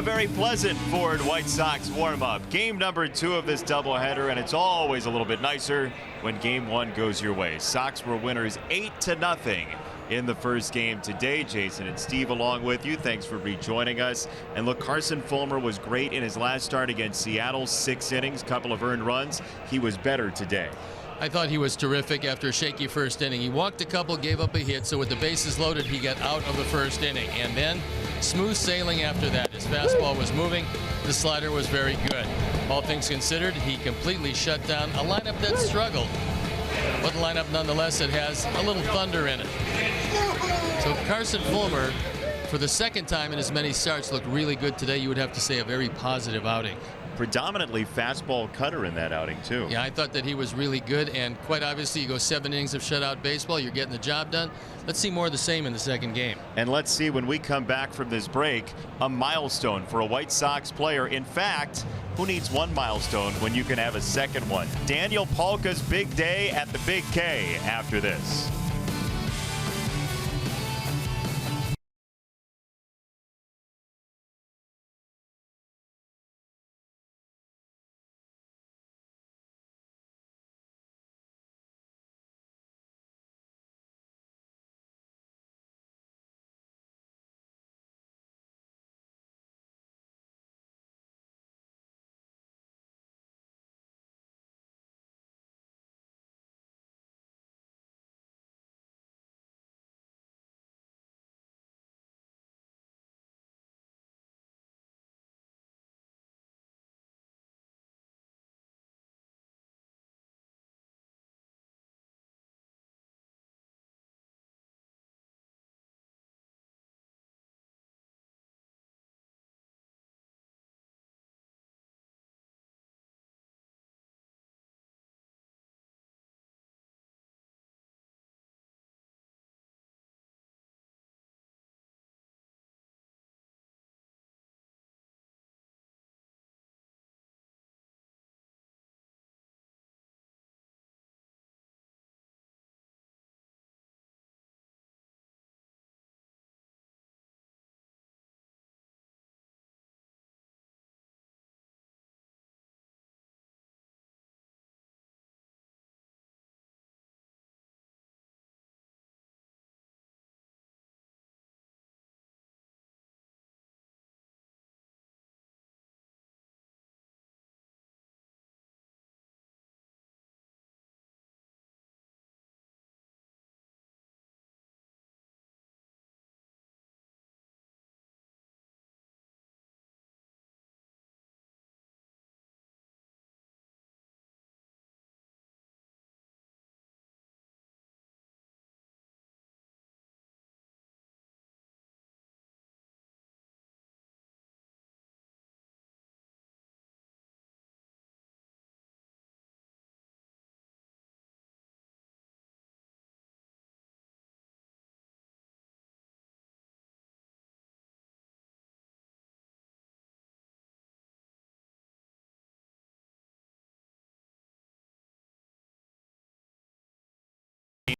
A very pleasant Ford White Sox warm-up. Game number 2 of this doubleheader, and it's always a little bit nicer when game 1 goes your way. Sox were winners 8-0 in the first game today. Jason and Steve along with you. Thanks for rejoining us. And look, Carson Fulmer was great in his last start against Seattle. 6 innings, couple of earned runs. He was better today. I thought he was terrific after a shaky first inning. He walked a couple, gave up a hit, so with the bases loaded, he got out of the first inning. And then smooth sailing after that. His fastball was moving. The slider was very good. All things considered, he completely shut down a lineup that struggled, but a lineup nonetheless that has a little thunder in it. So Carson Fulmer, for the second time in as many starts, looked really good today. You would have to say a very positive outing. Predominantly fastball cutter in that outing too. Yeah, I thought that he was really good, and quite obviously you go 7 innings of shutout baseball, you're getting the job done. Let's see more of the same in the second game. And let's see when we come back from this break, a milestone for a White Sox player. In fact, who needs one milestone when you can have a second one? Daniel Palka's big day at the Big K after this.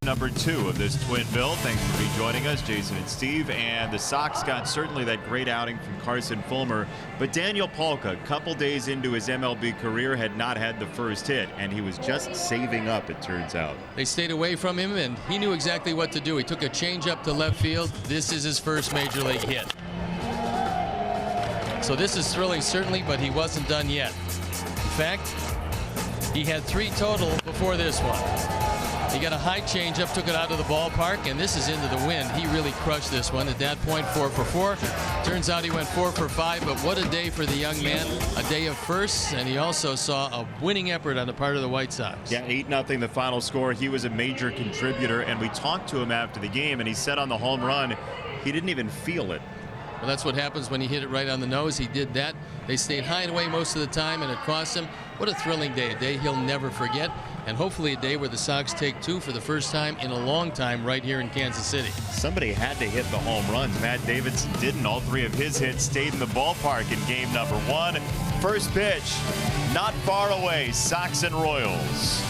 Number 2 of this twin bill. Thanks for rejoining us, Jason and Steve. And the Sox got certainly that great outing from Carson Fulmer, but Daniel Palka, a couple days into his MLB career, had not had the first hit, and he was just saving up, it turns out. They stayed away from him, and he knew exactly what to do. He took a changeup to left field. This is his first major league hit. So this is thrilling, certainly, but he wasn't done yet. In fact, he had 3 total before this one. He got a high changeup, took it out of the ballpark, and this is into the wind. He really crushed this one. At that point, 4 for 4. Turns out he went 4 for 5, but what a day for the young man. A day of firsts, and he also saw a winning effort on the part of the White Sox. Yeah, 8-0 the final score. He was a major contributor, and we talked to him after the game, and he said on the home run, he didn't even feel it. Well, that's what happens when you hit it right on the nose. He did that. They stayed high and away most of the time, and it cost him. What a thrilling day, a day he'll never forget, and hopefully a day where the Sox take 2 for the first time in a long time right here in Kansas City. Somebody had to hit the home runs. Matt Davidson didn't. All 3 of his hits stayed in the ballpark in game number 1. First pitch, not far away, Sox and Royals.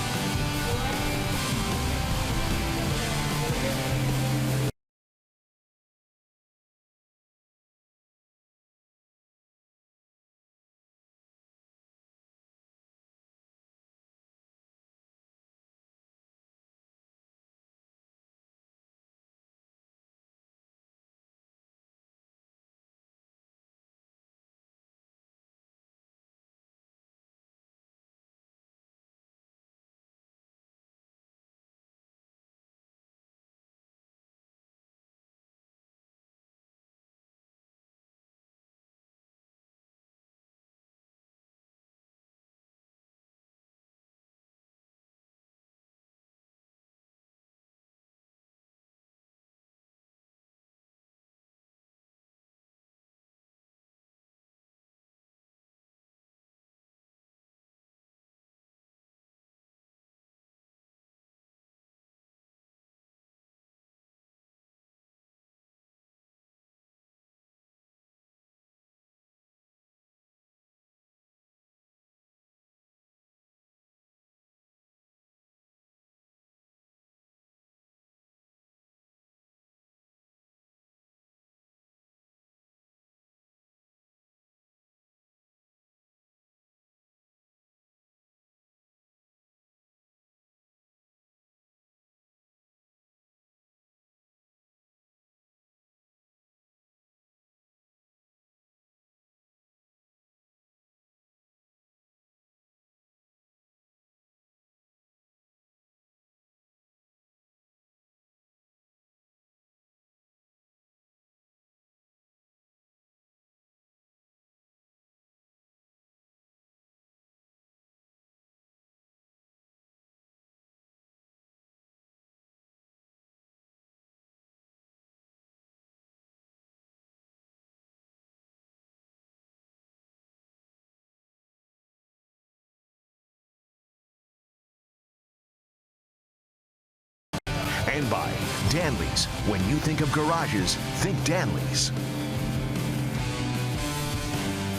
And by Danley's. When you think of garages, think Danley's.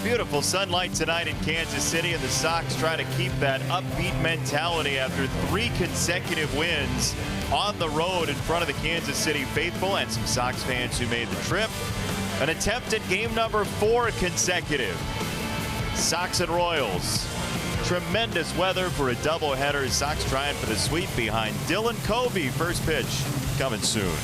Beautiful sunlight tonight in Kansas City, and the Sox try to keep that upbeat mentality after 3 consecutive wins on the road in front of the Kansas City faithful and some Sox fans who made the trip. An attempt at game number 4 consecutive. Sox and Royals. Tremendous weather for a doubleheader. Sox trying for the sweep behind Dylan Covey. First pitch coming soon.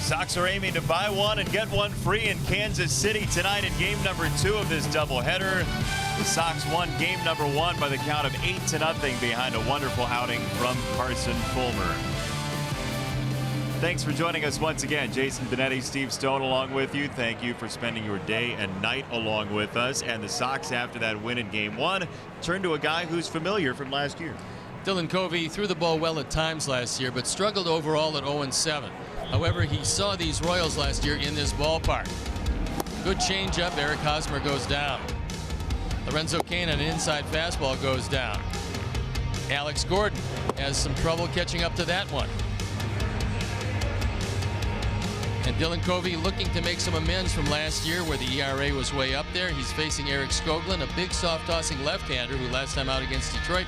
Sox are aiming to buy one and get one free in Kansas City tonight in game number 2 of this doubleheader. The Sox won game number 1 by the count of 8-0 behind a wonderful outing from Carson Fulmer. Thanks for joining us once again. Jason Benetti, Steve Stone along with you. Thank you for spending your day and night along with us. And the Sox, after that win in game 1, turned to a guy who's familiar from last year. Dylan Covey threw the ball well at times last year, but struggled overall at 0-7. However, he saw these Royals last year in this ballpark. Good changeup. Eric Hosmer goes down. Lorenzo Cain, an inside fastball, goes down. Alex Gordon has some trouble catching up to that one. And Dylan Covey looking to make some amends from last year where the ERA was way up there. He's facing Eric Skoglund, a big soft-tossing left-hander who last time out against Detroit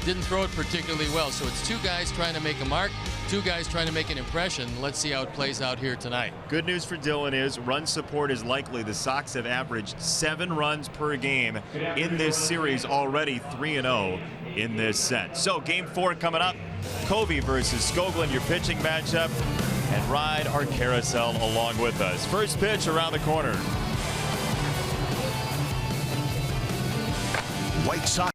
didn't throw it particularly well. So it's 2 guys trying to make a mark, 2 guys trying to make an impression. Let's see how it plays out here tonight. Good news for Dylan is run support is likely. The Sox have averaged 7 runs per game in this series already, 3-0 in this set. So game 4 coming up. Covey versus Skoglund, your pitching matchup. And ride our carousel along with us. First pitch around the corner. White Sox.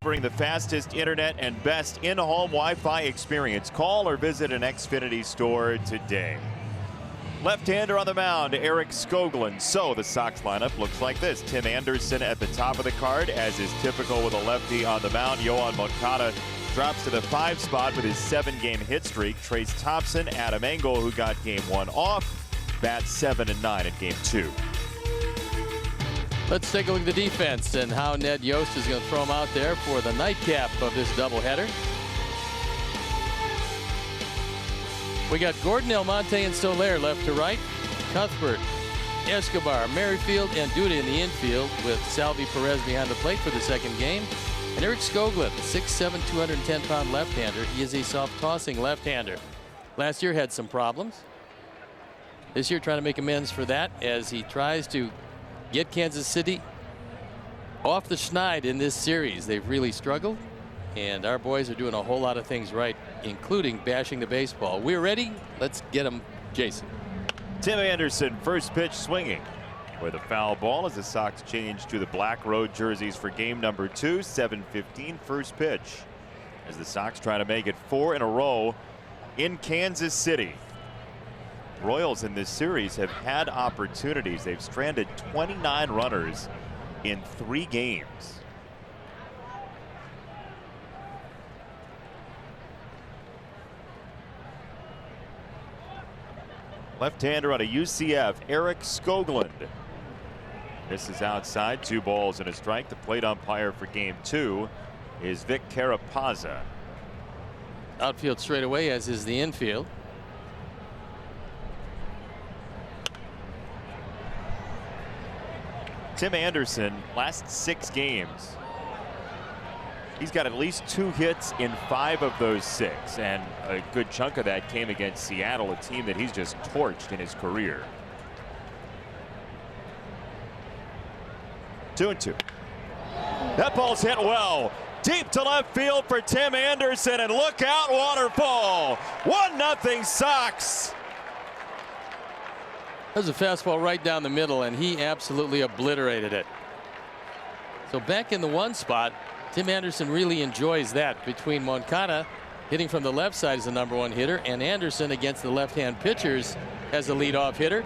offering the fastest internet and best in-home Wi-Fi experience. Call or visit an Xfinity store today. Left-hander on the mound, Eric Skoglund. So the Sox lineup looks like this. Tim Anderson at the top of the card, as is typical with a lefty on the mound. Yoan Moncada drops to the 5 spot with his 7-game hit streak. Trace Thompson, Adam Engel, who got game 1 off, bats 7 and 9 in game 2. Let's take a look at the defense and how Ned Yost is going to throw him out there for the nightcap of this doubleheader. We got Gordon, Almonte, and Soler left to right. Cuthbert, Escobar, Merrifield, and Duda in the infield with Salvi Perez behind the plate for the second game. And Eric Skoglund, 6'7", 210-pound left-hander. He is a soft-tossing left-hander. Last year had some problems. This year trying to make amends for that as he tries to get Kansas City off the schneid in this series. They've really struggled, and our boys are doing a whole lot of things right, including bashing the baseball. We're ready. Let's get them, Jason. Tim Anderson, first pitch swinging with a foul ball as the Sox change to the black road jerseys for game number 2. 7:15 first pitch as the Sox try to make it 4 in a row in Kansas City. Royals in this series have had opportunities. They've stranded 29 runners in 3 games. Left-hander on a UCF, Eric Skoglund. This is outside, 2 balls and a strike. The plate umpire for game 2 is Vic Carapazza. Outfield straight away, as is the infield. Tim Anderson, last 6 games, he's got at least 2 hits in 5 of those 6, and a good chunk of that came against Seattle, a team that he's just torched in his career. 2-2. That ball's hit well. Deep to left field for Tim Anderson, and look out, waterfall. 1-0 Sox. There's a fastball right down the middle, and he absolutely obliterated it. So back in the 1 spot, Tim Anderson really enjoys that, between Moncada hitting from the left side as the #1 hitter, and Anderson against the left-hand pitchers as a leadoff hitter.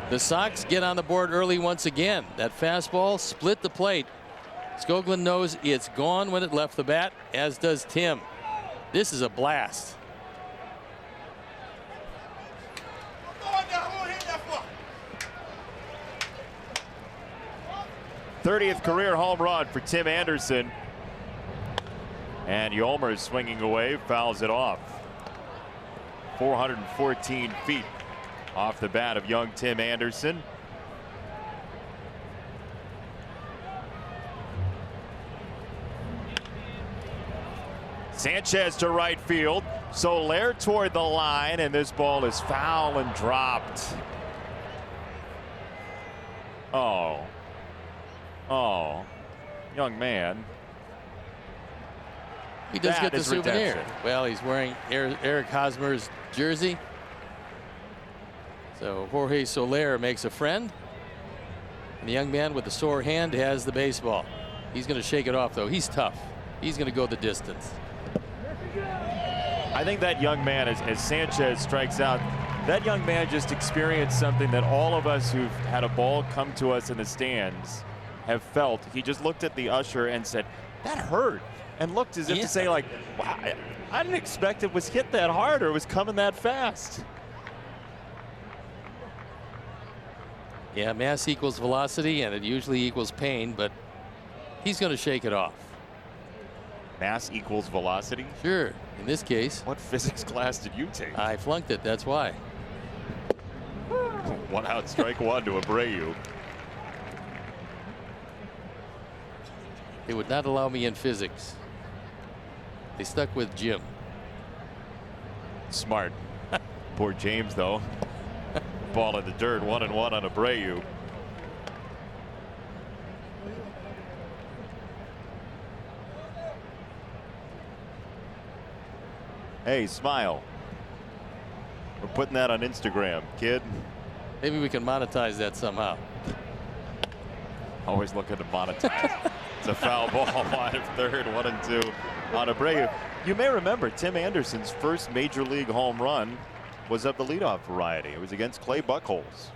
The Sox get on the board early once again. That fastball split the plate. Skoglund knows it's gone when it left the bat, as does Tim. This is a blast. '30th career home run for Tim Anderson. And Yolmer swinging away, fouls it off. 414 feet off the bat of young Tim Anderson. Sanchez to right field. Soler toward the line, and this ball is foul and dropped. Oh, young man. He does get the is souvenir. redemption. Well, he's wearing Eric Hosmer's jersey. So Jorge Soler makes a friend. And the young man with the sore hand has the baseball. He's going to shake it off, though. He's tough. He's going to go the distance. I think that young man, as Sanchez strikes out, that young man just experienced something that all of us who've had a ball come to us in the stands have felt. He just looked at the usher and said, "That hurt," and looked as if to say, like, wow, I didn't expect it was hit that hard or it was coming that fast. Yeah, mass equals velocity, and it usually equals pain, but he's going to shake it off. Mass equals velocity? Sure. In this case. What physics class did you take? I flunked it. That's why. 1 out, strike 1 to Abreu. They would not allow me in physics. They stuck with Jim. Smart. Poor James, though. Ball in the dirt, 1-1 on Abreu. Hey, smile. We're putting that on Instagram, kid. Maybe we can monetize that somehow. Always looking to monetize. It's a foul ball wide of third, 1-2 on Abreu. You may remember Tim Anderson's first major league home run was of the leadoff variety. It was against Clay Buchholz,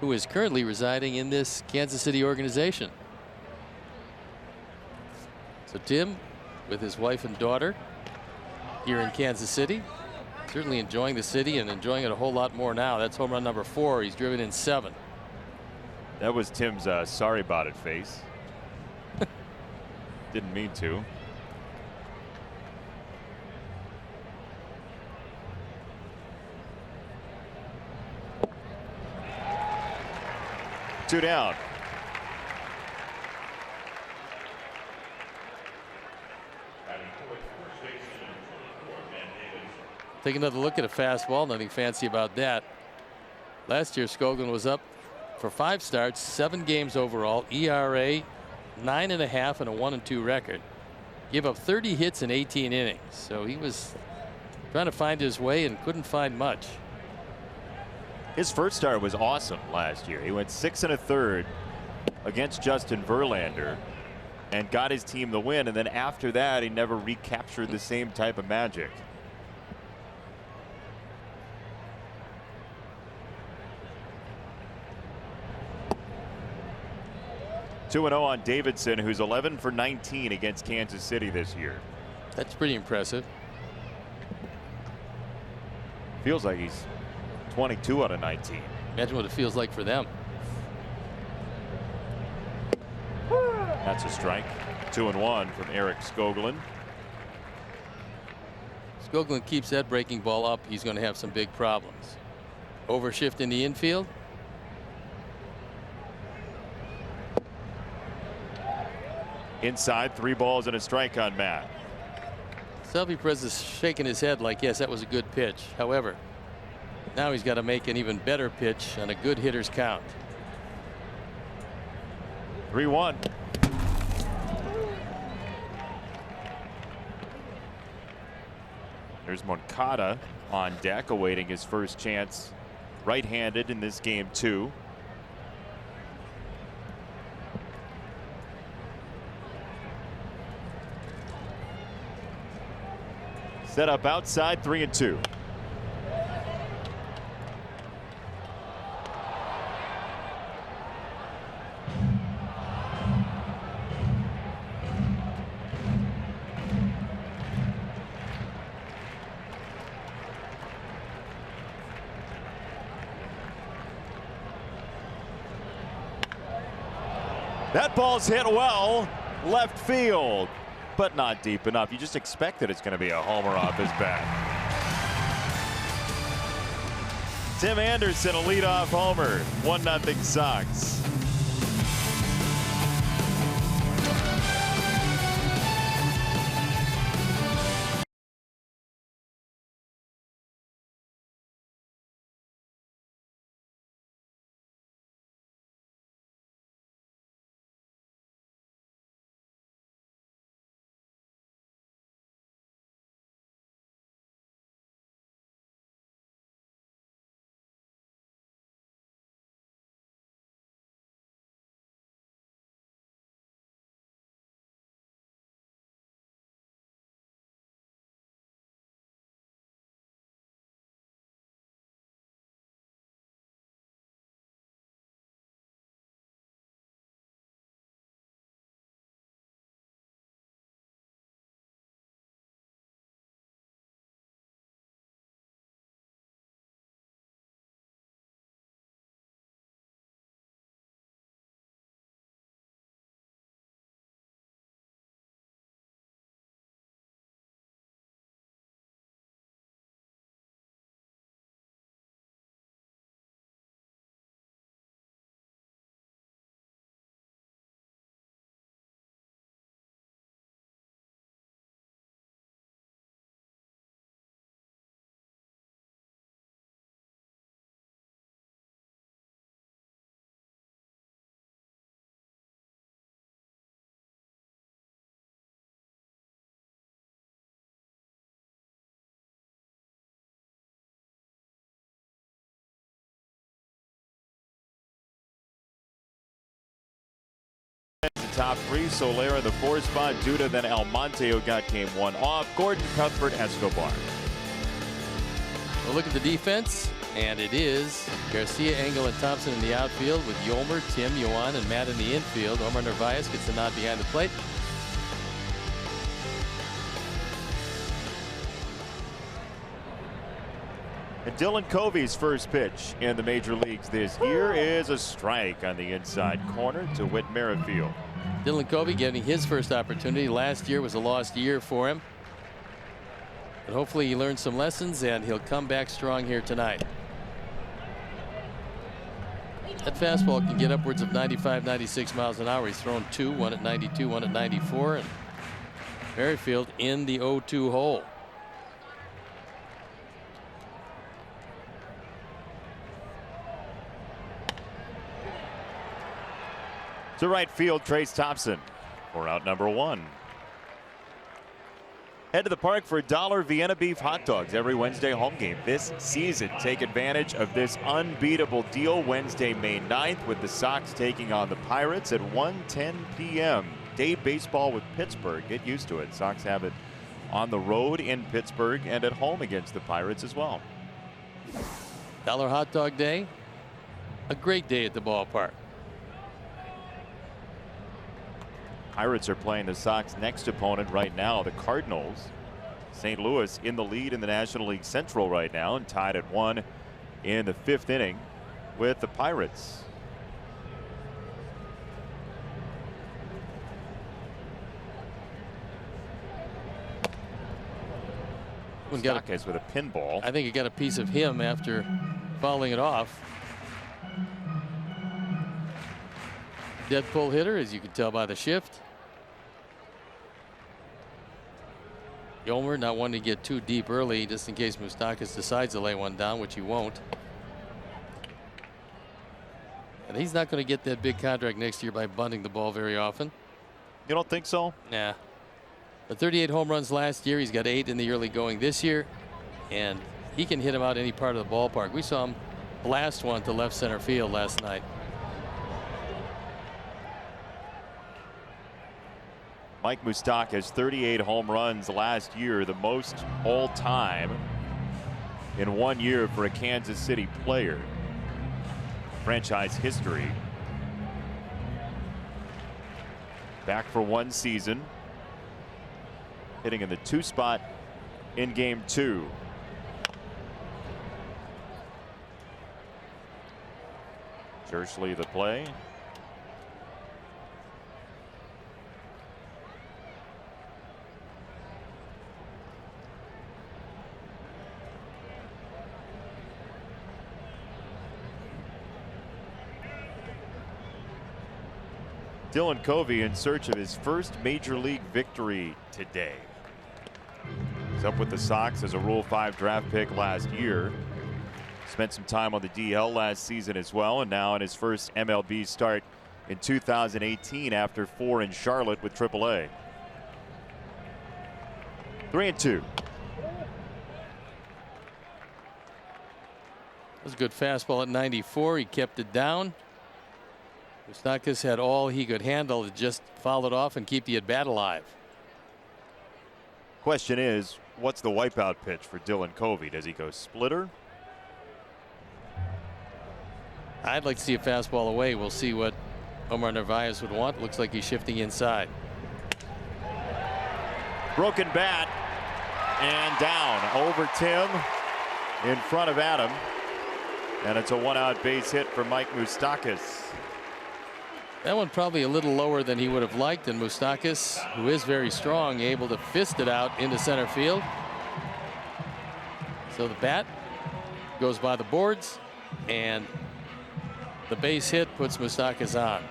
who is currently residing in this Kansas City organization. So Tim, with his wife and daughter here in Kansas City, certainly enjoying the city and enjoying it a whole lot more now. That's home run number 4. He's driven in 7. That was Tim's sorry about it face. Didn't mean to. Two down. Take another look at a fastball. Nothing fancy about that. Last year, Skoglund was up for 5 starts, 7 games overall, ERA 9.5 and a 1-2 record. Gave up 30 hits in 18 innings. So he was trying to find his way and couldn't find much. His first start was awesome last year. He went 6 1/3 against Justin Verlander and got his team the win. And then after that, he never recaptured the same type of magic. Two 2-0 on Davidson, who's 11 for 19 against Kansas City this year. That's pretty impressive. Feels like he's 22 out of 19. Imagine what it feels like for them. That's a strike. 2-1 from Eric Skoglund. Skoglund keeps that breaking ball up, he's going to have some big problems. Overshift in the infield. Inside, 3 balls and a strike on Matt. Salvi Perez is shaking his head like, yes, that was a good pitch. However, now he's got to make an even better pitch on a good hitter's count. 3-1. There's Moncada on deck, awaiting his first chance. Right-handed in this game, too. Set up outside, 3-2. That ball's hit well left field, but not deep enough. You just expect that it's going to be a homer off his bat. Tim Anderson, a leadoff homer. 1-0 Sox. top three. Soler in the 4th spot. Duda, then Almonte, who got game 1 off. Gordon, Cuthbert, Escobar. We'll look at the defense, and it is Garcia, Engel, and Thompson in the outfield with Yolmer, Tim, Yohan, and Matt in the infield. Omar Narvaez gets the nod behind the plate. And Dylan Covey's first pitch in the major leagues this year is a strike on the inside corner to Whit Merrifield. Dylan Covey getting his first opportunity. Last year was a lost year for him. But hopefully he learned some lessons and he'll come back strong here tonight. That fastball can get upwards of 95, 96 miles an hour. He's thrown 2, one at 92, one at 94. And Merrifield in the 0-2 hole. To right field, Trace Thompson for out number 1. Head to the park for $1 Vienna beef hot dogs every Wednesday home game this season. Take advantage of this unbeatable deal Wednesday, May 9th, with the Sox taking on the Pirates at 1:10 p.m. Day baseball with Pittsburgh. Get used to it. Sox have it on the road in Pittsburgh and at home against the Pirates as well. $1 hot dog day. A great day at the ballpark. Pirates are playing the Sox next opponent right now, the Cardinals. St. Louis in the lead in the National League Central right now and tied at 1 in the 5th inning with the Pirates. Moustakas with a pinball. I think he got a piece of him after fouling it off. Dead pull hitter, as you can tell by the shift. Yolmer not wanting to get too deep early just in case Moustakas decides to lay one down, which he won't. And he's not going to get that big contract next year by bunting the ball very often. You don't think so? Nah. But 38 home runs last year. He's got 8 in the early going this year. And he can hit him out any part of the ballpark. We saw him blast one to left center field last night. Mike Moustakas, 38 home runs last year, the most all time in 1 year for a Kansas City player. Franchise history. Back for 1 season. Hitting in the 2 spot in game 2. Jersley the play. Dylan Covey in search of his first major league victory today. He's up with the Sox as a Rule 5 draft pick last year. Spent some time on the DL last season as well, and now in his first MLB start in 2018 after 4 in Charlotte with AAA. 3-2. That was a good fastball at 94. He kept it down. Moustakas had all he could handle to just foul it off and keep the at-bat alive. Question is, what's the wipeout pitch for Dylan Covey? Does he go splitter? I'd like to see a fastball away. We'll see what Omar Narvaez would want. Looks like he's shifting inside. Broken bat and down over Tim in front of Adam. And it's a 1-out base hit for Mike Moustakas. That one probably a little lower than he would have liked, and Moustakas, who is very strong, able to fist it out into center field. So the bat goes by the boards, and the base hit puts Moustakas on.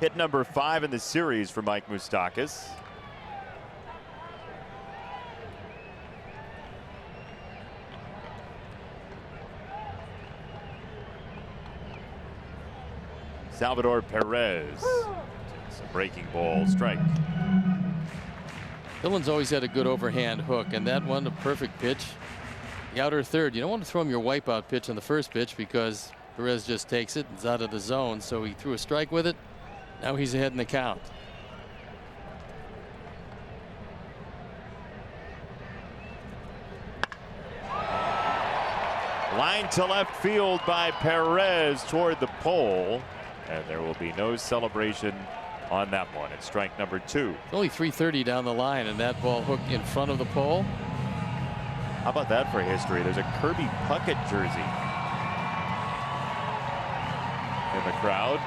Hit number 5 in the series for Mike Moustakas. Salvador Perez. It's a breaking ball strike. Dylan's always had a good overhand hook, and that one a perfect pitch. The outer third. You don't want to throw him your wipeout pitch on the first pitch because Perez just takes it. It's out of the zone, so he threw a strike with it. Now he's ahead in the count. Line to left field by Perez toward the pole, and there will be no celebration on that one. It's strike number 2. Only 330 down the line, and that ball hooked in front of the pole. How about that for history? There's a Kirby Puckett jersey in the crowd,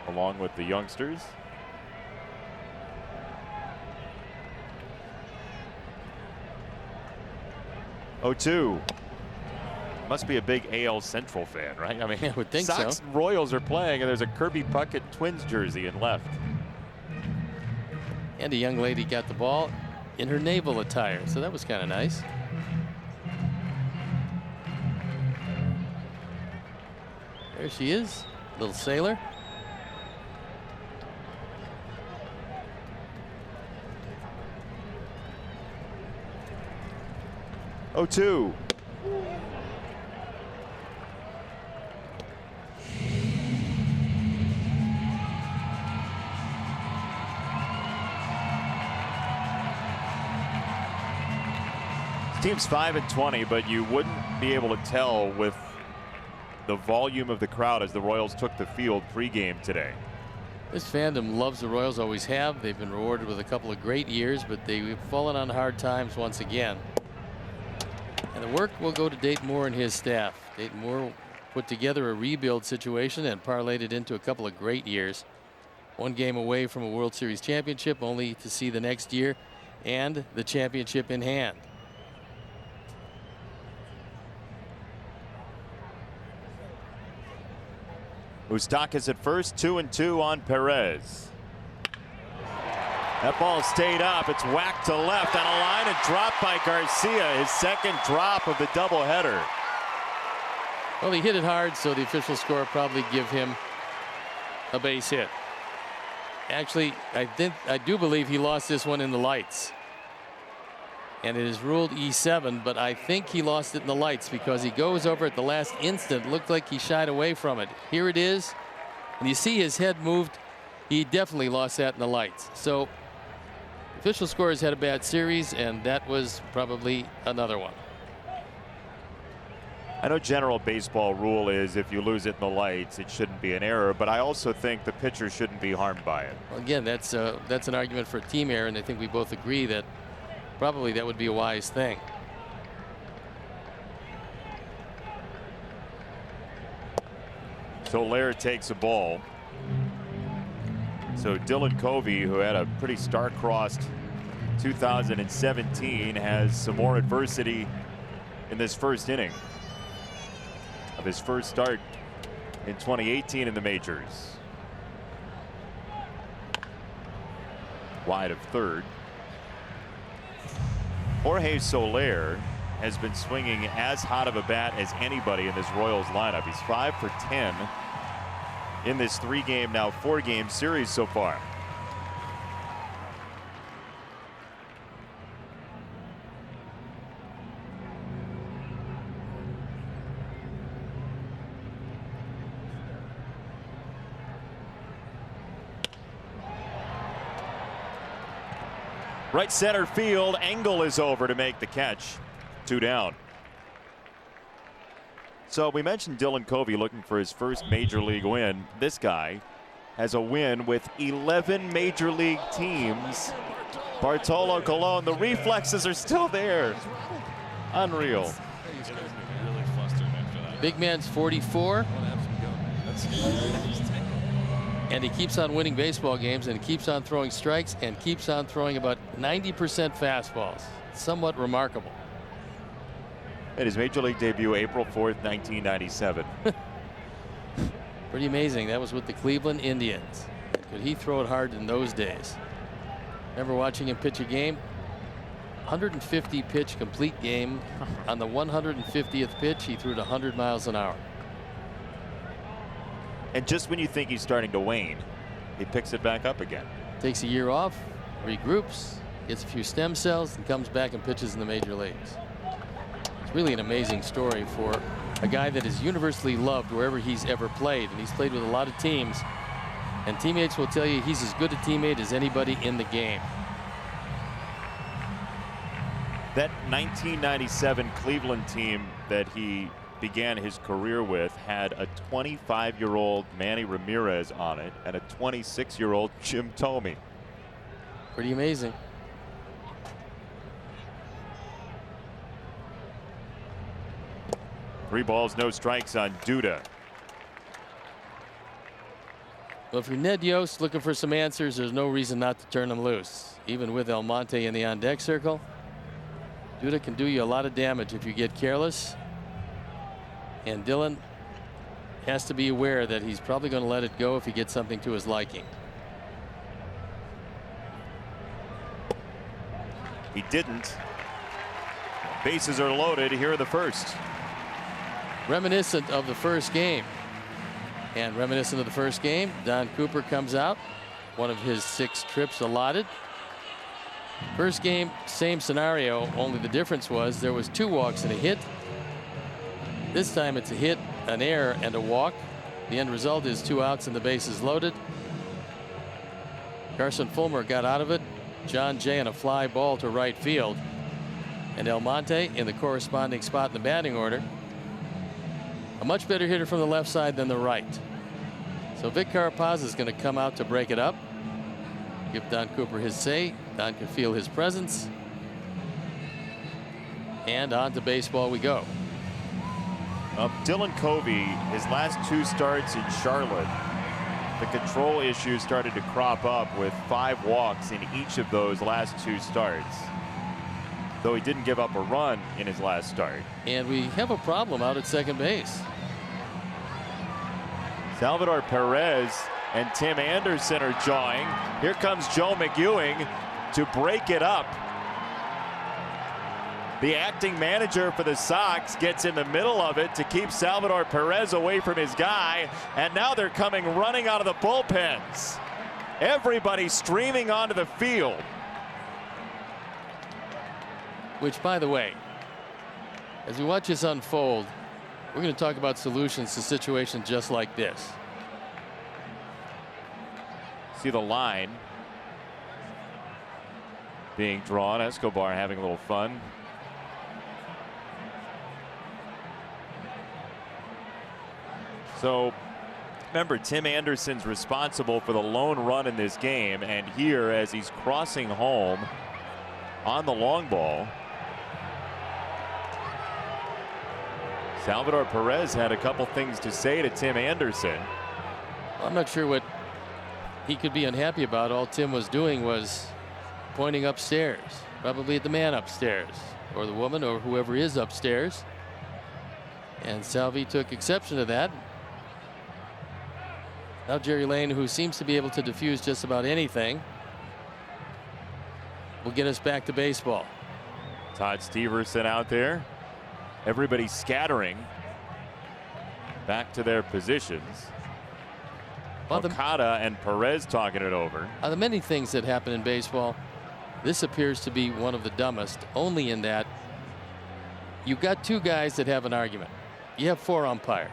along with the youngsters. 0-2. Must be a big AL Central fan, right? I mean, I would think Sox so. Royals are playing, and there's a Kirby Puckett Twins jersey in left. And a young lady got the ball in her naval attire, so that was kind of nice. There she is, little sailor. Oh, 2. Team's 5-20, but you wouldn't be able to tell with the volume of the crowd as the Royals took the field pregame today. This fandom loves the Royals, always have. They've been rewarded with a couple of great years, but they've fallen on hard times once again. And the work will go to Dayton Moore and his staff. Dayton Moore put together a rebuild situation and parlayed it into a couple of great years. One game away from a World Series championship, only to see the next year and the championship in hand. Moustakas at first, 2-2 on Perez. That ball stayed up. It's whacked to left on a line and dropped by Garcia, his second drop of the doubleheader. Well, he hit it hard, so the official score probably give him a base hit. Actually, I do believe he lost this one in the lights. And it is ruled E7, but I think he lost it in the lights because he goes over at the last instant. Looked like he shied away from it. Here it is. And you see his head moved. He definitely lost that in the lights. So official score has had a bad series, and that was probably another one. I know general baseball rule is if you lose it in the lights, it shouldn't be an error, but I also think the pitcher shouldn't be harmed by it. Well, again, that's an argument for a team error, and I think we both agree that probably that would be a wise thing. Soler takes a ball. So Dylan Covey, who had a pretty star-crossed 2017, has some more adversity in this first inning of his first start in 2018 in the majors. Wide of third. Jorge Soler has been swinging as hot of a bat as anybody in this Royals lineup. He's 5 for 10 in this 3-game, now 4-game series so far. Right center field, Engel is over to make the catch. 2 down. So we mentioned Dylan Covey looking for his first major league win. This guy has a win with 11 major league teams. Bartolo Colon, the reflexes are still there. Unreal. Big man's 44. And he keeps on winning baseball games, and he keeps on throwing strikes and keeps on throwing about 90% fastballs. Somewhat remarkable. Made his major league debut April 4th, 1997. Pretty amazing. That was with the Cleveland Indians. Could he throw it hard in those days? Remember watching him pitch a game? 150 pitch complete game. On the 150th pitch, he threw it 100 miles an hour. And just when you think he's starting to wane, he picks it back up again. Takes a year off, regroups, gets a few stem cells, and comes back and pitches in the major leagues. It's really an amazing story for a guy that is universally loved wherever he's ever played, and he's played with a lot of teams, and teammates will tell you he's as good a teammate as anybody in the game. That 1997 Cleveland team that he began his career with had a 25-year-old Manny Ramirez on it and a 26-year-old Jim Thome. Pretty amazing. Three balls, no strikes on Duda. Well, if you're Ned Yost looking for some answers, there's no reason not to turn them loose. Even with Almonte in the on-deck circle, Duda can do you a lot of damage if you get careless. And Dillon has to be aware that he's probably going to let it go if he gets something to his liking. He didn't. Bases are loaded here in the first. Reminiscent of the first game. And reminiscent of the first game, Don Cooper comes out, one of his 6 trips allotted. First game, same scenario, only the difference was there was 2 walks and a hit. This time it's a hit, an error, and a walk. The end result is 2 outs and the bases loaded. Carson Fulmer got out of it. John Jay and a fly ball to right field. And Almonte in the corresponding spot in the batting order. A much better hitter from the left side than the right. So Vic Carapaz is going to come out to break it up. Give Don Cooper his say. Don can feel his presence. And on to baseball we go. Dylan Covey, his last 2 starts in Charlotte, the control issues started to crop up with 5 walks in each of those last 2 starts. Though he didn't give up a run in his last start. And we have a problem out at second base. Salvador Perez and Tim Anderson are jawing. Here comes Joe McEwing to break it up. The acting manager for the Sox gets in the middle of it to keep Salvador Perez away from his guy, and now they're coming running out of the bullpens. Everybody streaming onto the field. Which, by the way, as we watch this unfold, we're going to talk about solutions to situations just like this. See the line being drawn. Escobar having a little fun. So remember, Tim Anderson's responsible for the lone run in this game, and here as he's crossing home on the long ball, Salvador Perez had a couple things to say to Tim Anderson. I'm not sure what he could be unhappy about. All Tim was doing was pointing upstairs, probably at the man upstairs or the woman or whoever is upstairs. And Salvi took exception to that. Now Jerry Lane, who seems to be able to diffuse just about anything, will get us back to baseball. Todd Steverson out there. Everybody scattering back to their positions. Okada and Perez talking it over. Of the many things that happen in baseball, this appears to be one of the dumbest, only in that you've got 2 guys that have an argument. You have 4 umpires.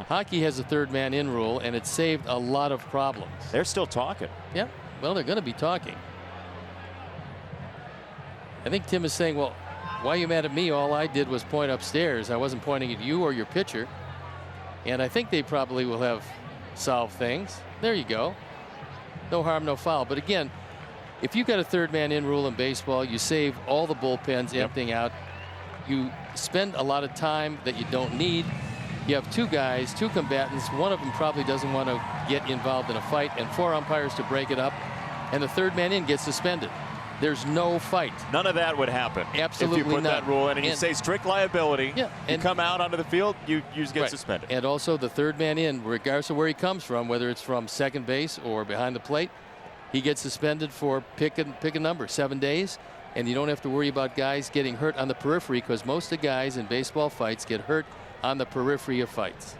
Hockey has a 3rd man in rule, and it saved a lot of problems. They're still talking. Yeah, well, they're going to be talking. I think Tim is saying, well, why are you mad at me? All I did was point upstairs. I wasn't pointing at you or your pitcher. And I think they probably will have solved things. There you go. No harm, no foul. But again, if you've got a 3rd man in rule in baseball, you save all the bullpens emptying out. You spend a lot of time that you don't need. You have 2 guys, 2 combatants. One of them probably doesn't want to get involved in a fight, and 4 umpires to break it up. And the 3rd man in gets suspended. There's no fight. None of that would happen. Absolutely if you put none. that rule in and you say strict liability. Yeah, and you come out onto the field, you just get suspended. And also the 3rd man in, regardless of where he comes from, whether it's from second base or behind the plate, he gets suspended for pick a number, 7 days. And you don't have to worry about guys getting hurt on the periphery, because most of the guys in baseball fights get hurt on the periphery of fights.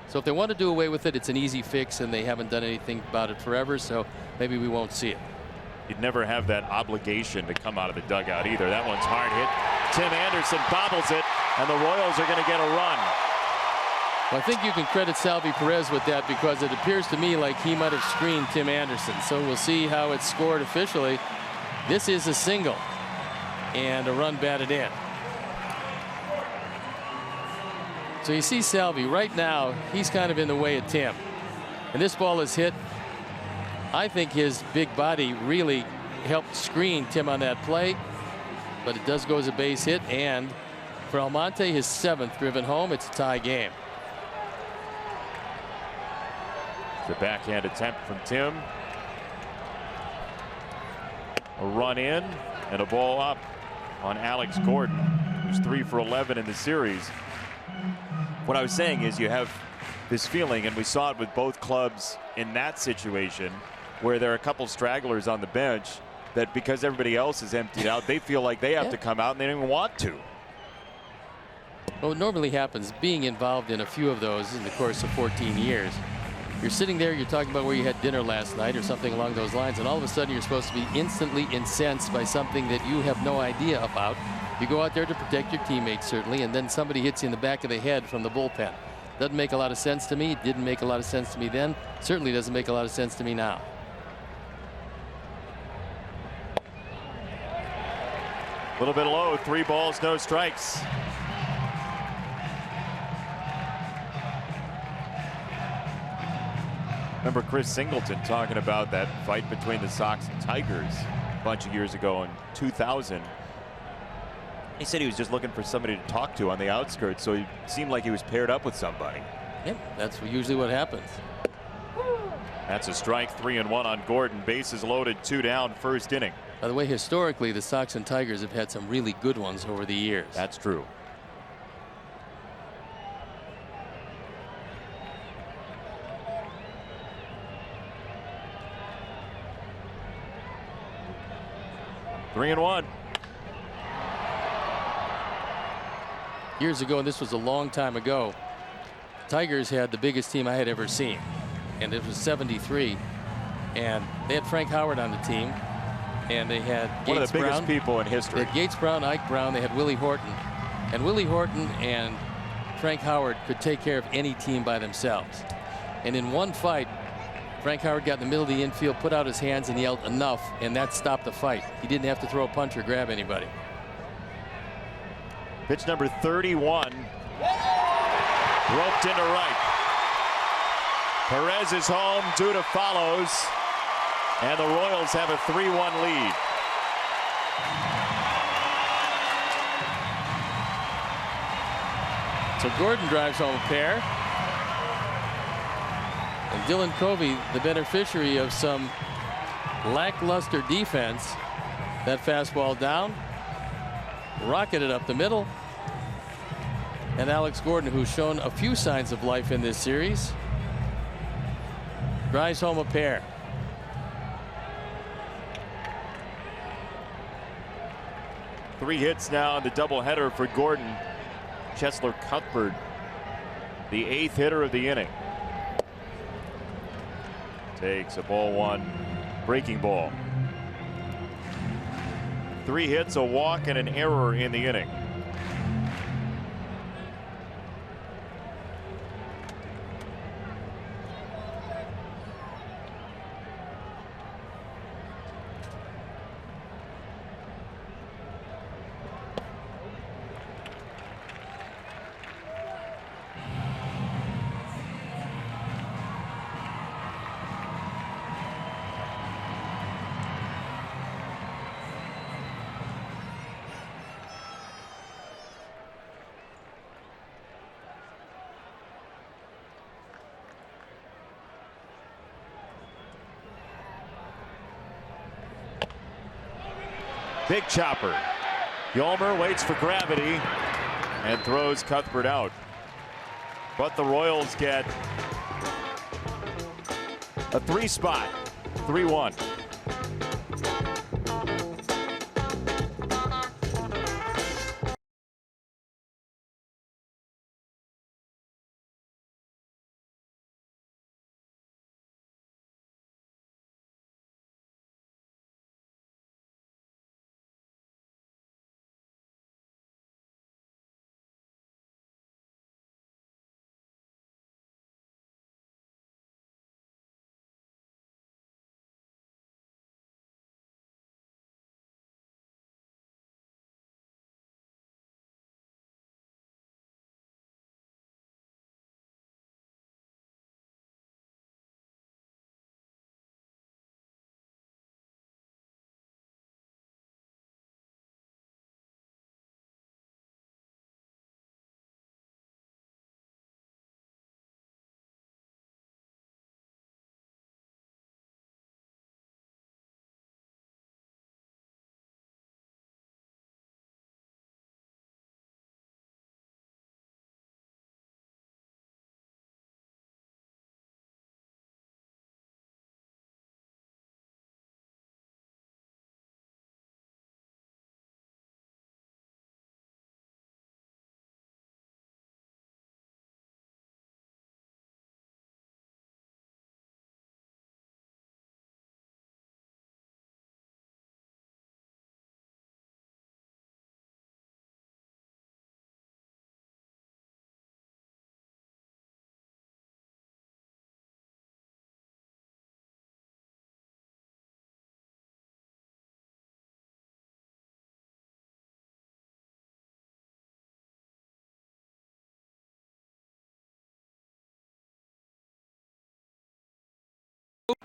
So if they want to do away with it, it's an easy fix, and they haven't done anything about it forever, so maybe we won't see it. You'd never have that obligation to come out of the dugout either. That one's hard hit. Tim Anderson bobbles it. and the Royals are going to get a run. Well, I think you can credit Salvi Perez with that because it appears to me like he might have screened Tim Anderson. So we'll see how it's scored officially. This is a single and a run batted in. So you see Salvi right now, he's kind of in the way of Tim. And this ball is hit. I think his big body really helped screen Tim on that play, but it does go as a base hit, and for Almonte, his 7th driven home. It's a tie game. The backhand attempt from Tim. A run in and a ball up on Alex Gordon, who's 3 for 11 in the series. What I was saying is you have this feeling, and we saw it with both clubs in that situation, where there are a couple stragglers on the bench that because everybody else is emptied out, they feel like they have to come out and they don't even want to. Well, what normally happens, being involved in a few of those in the course of 14 years, you're sitting there, you're talking about where you had dinner last night or something along those lines, and all of a sudden you're supposed to be instantly incensed by something that you have no idea about. You go out there to protect your teammates, certainly, and then somebody hits you in the back of the head from the bullpen. Doesn't make a lot of sense to me. It didn't make a lot of sense to me then. Certainly doesn't make a lot of sense to me now. A little bit low, 3 balls, no strikes. Remember Chris Singleton talking about that fight between the Sox and Tigers a bunch of years ago in 2000. He said he was just looking for somebody to talk to on the outskirts, so he seemed like he was paired up with somebody. Yep, that's usually what happens. That's a strike, 3-1 on Gordon. Bases loaded, 2 down, first inning. By the way, historically, the Sox and Tigers have had some really good ones over the years. That's true. Three and one. Years ago, and this was a long time ago, Tigers had the biggest team I had ever seen, and it was 73, and they had Frank Howard on the team, and they had one Gates of the biggest Brown. people in history. They had Gates Brown, Ike Brown, they had Willie Horton, and Willie Horton and Frank Howard could take care of any team by themselves. And in one fight, Frank Howard got in the middle of the infield, put out his hands and yelled enough, and that stopped the fight. He didn't have to throw a punch or grab anybody. Pitch number 31. Roped into right. Perez is home, Duda follows, and the Royals have a 3-1 lead. So Gordon drives home a pair. And Dylan Covey, the beneficiary of some lackluster defense. That fastball down, rocketed up the middle. And Alex Gordon, who's shown a few signs of life in this series, drives home a pair. Three hits now in the doubleheader for Gordon. Cheslor Cuthbert, the 8th hitter of the inning. Takes a ball one, breaking ball. 3 hits, a walk, and an error in the inning. Big chopper. Yolmer waits for gravity and throws Cuthbert out. But the Royals get a 3 spot, 3-1.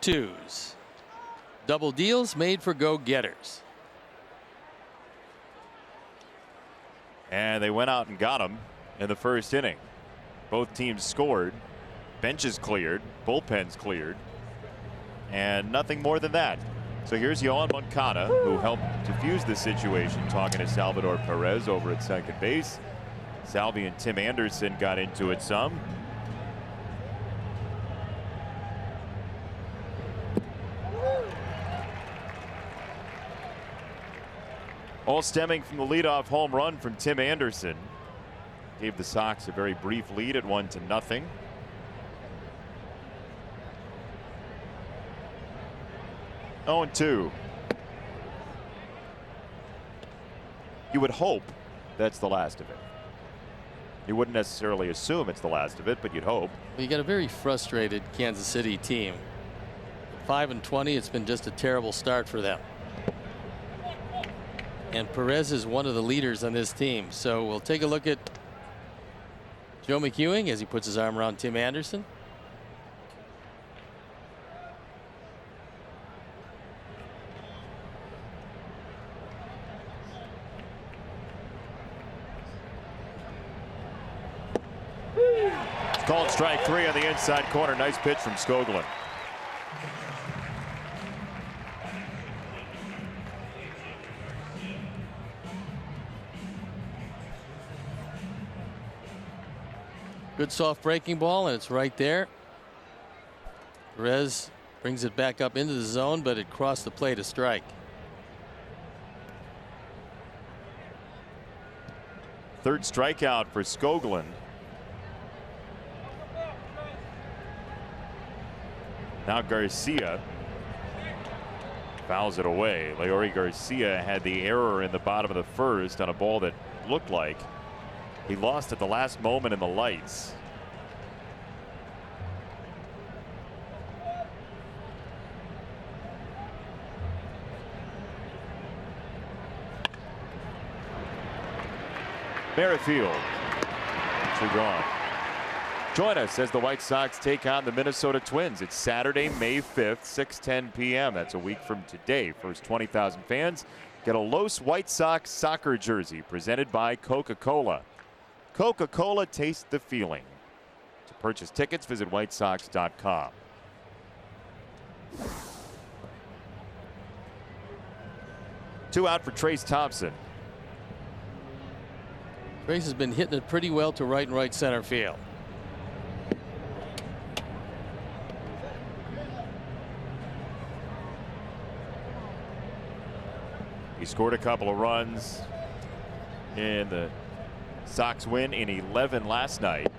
Twos. Double deals made for go-getters. And they went out and got him in the first inning. Both teams scored. Benches cleared. Bullpens cleared. And nothing more than that. So here's Yohan Moncada, who helped defuse the situation, talking to Salvador Perez over at second base. Salvi and Tim Anderson got into it some. All stemming from the leadoff home run from Tim Anderson. Gave the Sox a very brief lead at 1-0. Oh, 0-2. You would hope that's the last of it. You wouldn't necessarily assume it's the last of it, but you'd hope. Well, you got a very frustrated Kansas City team. 5-20. It's been just a terrible start for them. And Perez is one of the leaders on this team. So we'll take a look at Joe McEwing as he puts his arm around Tim Anderson. It's called strike 3 on the inside corner. Nice pitch from Skoglund. Good soft breaking ball, and it's right there. Perez brings it back up into the zone, but it crossed the plate, a strike. Third strikeout for Skoglund. Now Garcia fouls it away. Leori Garcia had the error in the bottom of the first on a ball that looked like he lost at the last moment in the lights. Merrifield. 2 gone. Join us as the White Sox take on the Minnesota Twins. It's Saturday, May 5th, 6:10 p.m. That's a week from today. First 20,000 fans get a Los White Sox soccer jersey presented by Coca-Cola. Coca-Cola, taste the feeling. To purchase tickets, visit whitesox.com. Two out for Trace Thompson. Trace has been hitting it pretty well to right and right center field. He scored a couple of runs in the Sox win in 11 last night.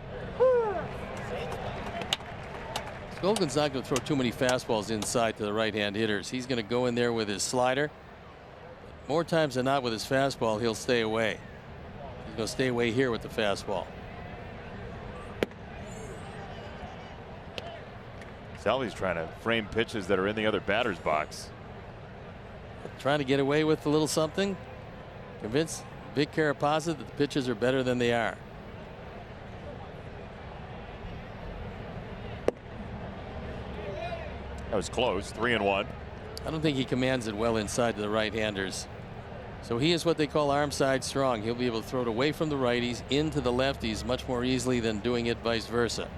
Skoglund's not going to throw too many fastballs inside to the right-hand hitters. He's going to go in there with his slider. But more times than not with his fastball, he'll stay away. He's going to stay away here with the fastball. Salvi's trying to frame pitches that are in the other batter's box. Trying to get away with a little something. Convince Vic Carapazza that the pitches are better than they are. That was close. 3-1. I don't think he commands it well inside to the right-handers. So he is what they call arm side strong. He'll be able to throw it away from the righties into the lefties much more easily than doing it vice versa.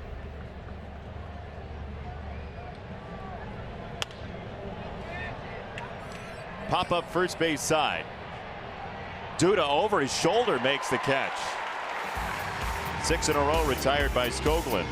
Pop up first base side. Duda over his shoulder makes the catch. 6 in a row retired by Skoglund.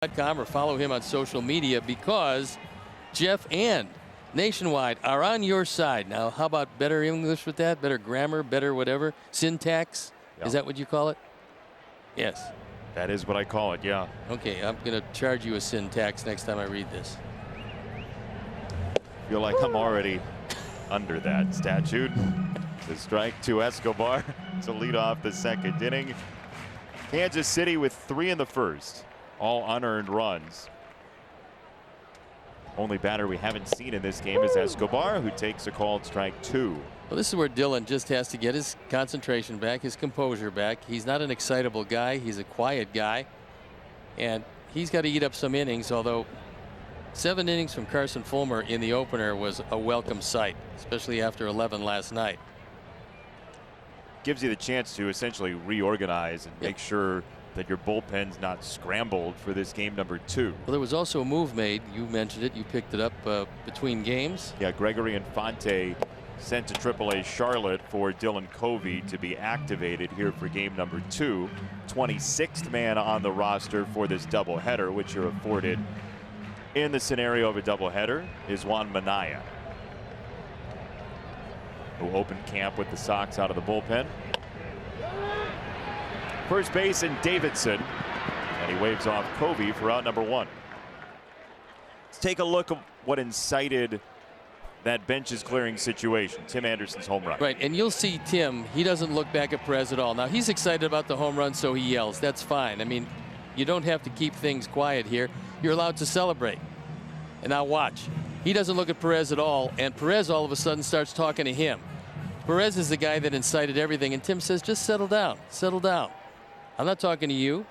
or follow him on social media, because Jeff and Nationwide are on your side. Now, how about better English with that? Better grammar, better whatever? Syntax? Yeah. Is that what you call it? Yes. That is what I call it, yeah. Okay, I'm going to charge you a syntax next time I read this. Feel like I'm already under that statute. The strike to Escobar to lead off the second inning. Kansas City with 3 in the first, all unearned runs. Only batter we haven't seen in this game is Escobar, who takes a called strike 2. Well, this is where Dylan just has to get his concentration back, his composure back. He's not an excitable guy. He's a quiet guy. And he's got to eat up some innings, although 7 innings from Carson Fulmer in the opener was a welcome sight, especially after 11 last night. Gives you the chance to essentially reorganize and make sure that your bullpen's not scrambled for this game number 2. Well, there was also a move made. You mentioned it. You picked it up between games. Yeah, Gregory Infante sent to AAA Charlotte for Dylan Covey to be activated here for game number 2. 26th man on the roster for this doubleheader, which you're afforded in the scenario of a doubleheader is Juan Minaya, who opened camp with the Sox out of the bullpen. First base and Davidson, and he waves off Covey for out number 1. Let's take a look at what incited that benches clearing situation. Tim Anderson's home run. Right, and you'll see Tim, he doesn't look back at Perez at all. Now, he's excited about the home run, so he yells. That's fine. I mean, you don't have to keep things quiet here. You're allowed to celebrate. And now watch. He doesn't look at Perez at all, and Perez all of a sudden starts talking to him. Perez is the guy that incited everything, and Tim says, just settle down, settle down. I'm not talking to you.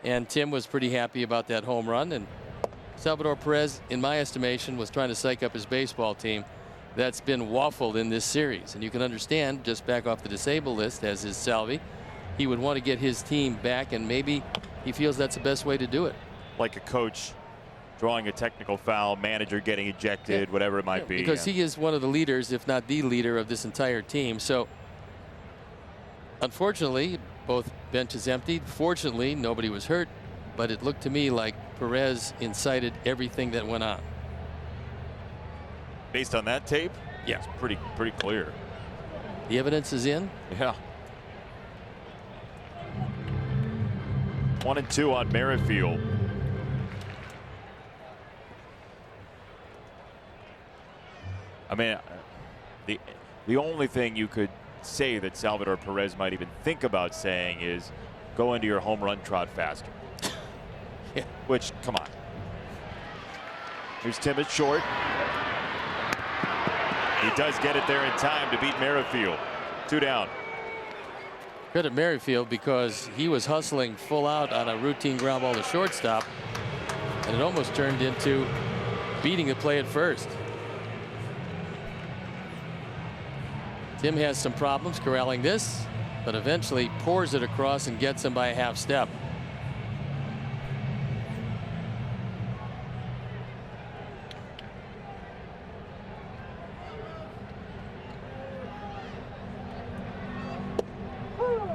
And Tim was pretty happy about that home run, and Salvador Perez, in my estimation, was trying to psych up his baseball team. That's been waffled in this series. And you can understand, just back off the disabled list, as is Salvi, he would want to get his team back, and maybe he feels that's the best way to do it. Like a coach drawing a technical foul, manager getting ejected, whatever it might be. Because he is one of the leaders, if not the leader, of this entire team. So, unfortunately, both benches emptied. Fortunately, nobody was hurt. But it looked to me like Perez incited everything that went on. Based on that tape, yeah, it's pretty clear. The evidence is in. Yeah. 1-2 on Merrifield. I mean, the only thing you could say that Salvador Perez might even think about saying is go into your home run trot faster. Yeah. Which, come on. Here's Tim at short. He does get it there in time to beat Merrifield. 2 down. Credit Merrifield, because he was hustling full out on a routine ground ball to shortstop, and it almost turned into beating the play at first. Tim has some problems corralling this, but eventually pours it across and gets him by a half step.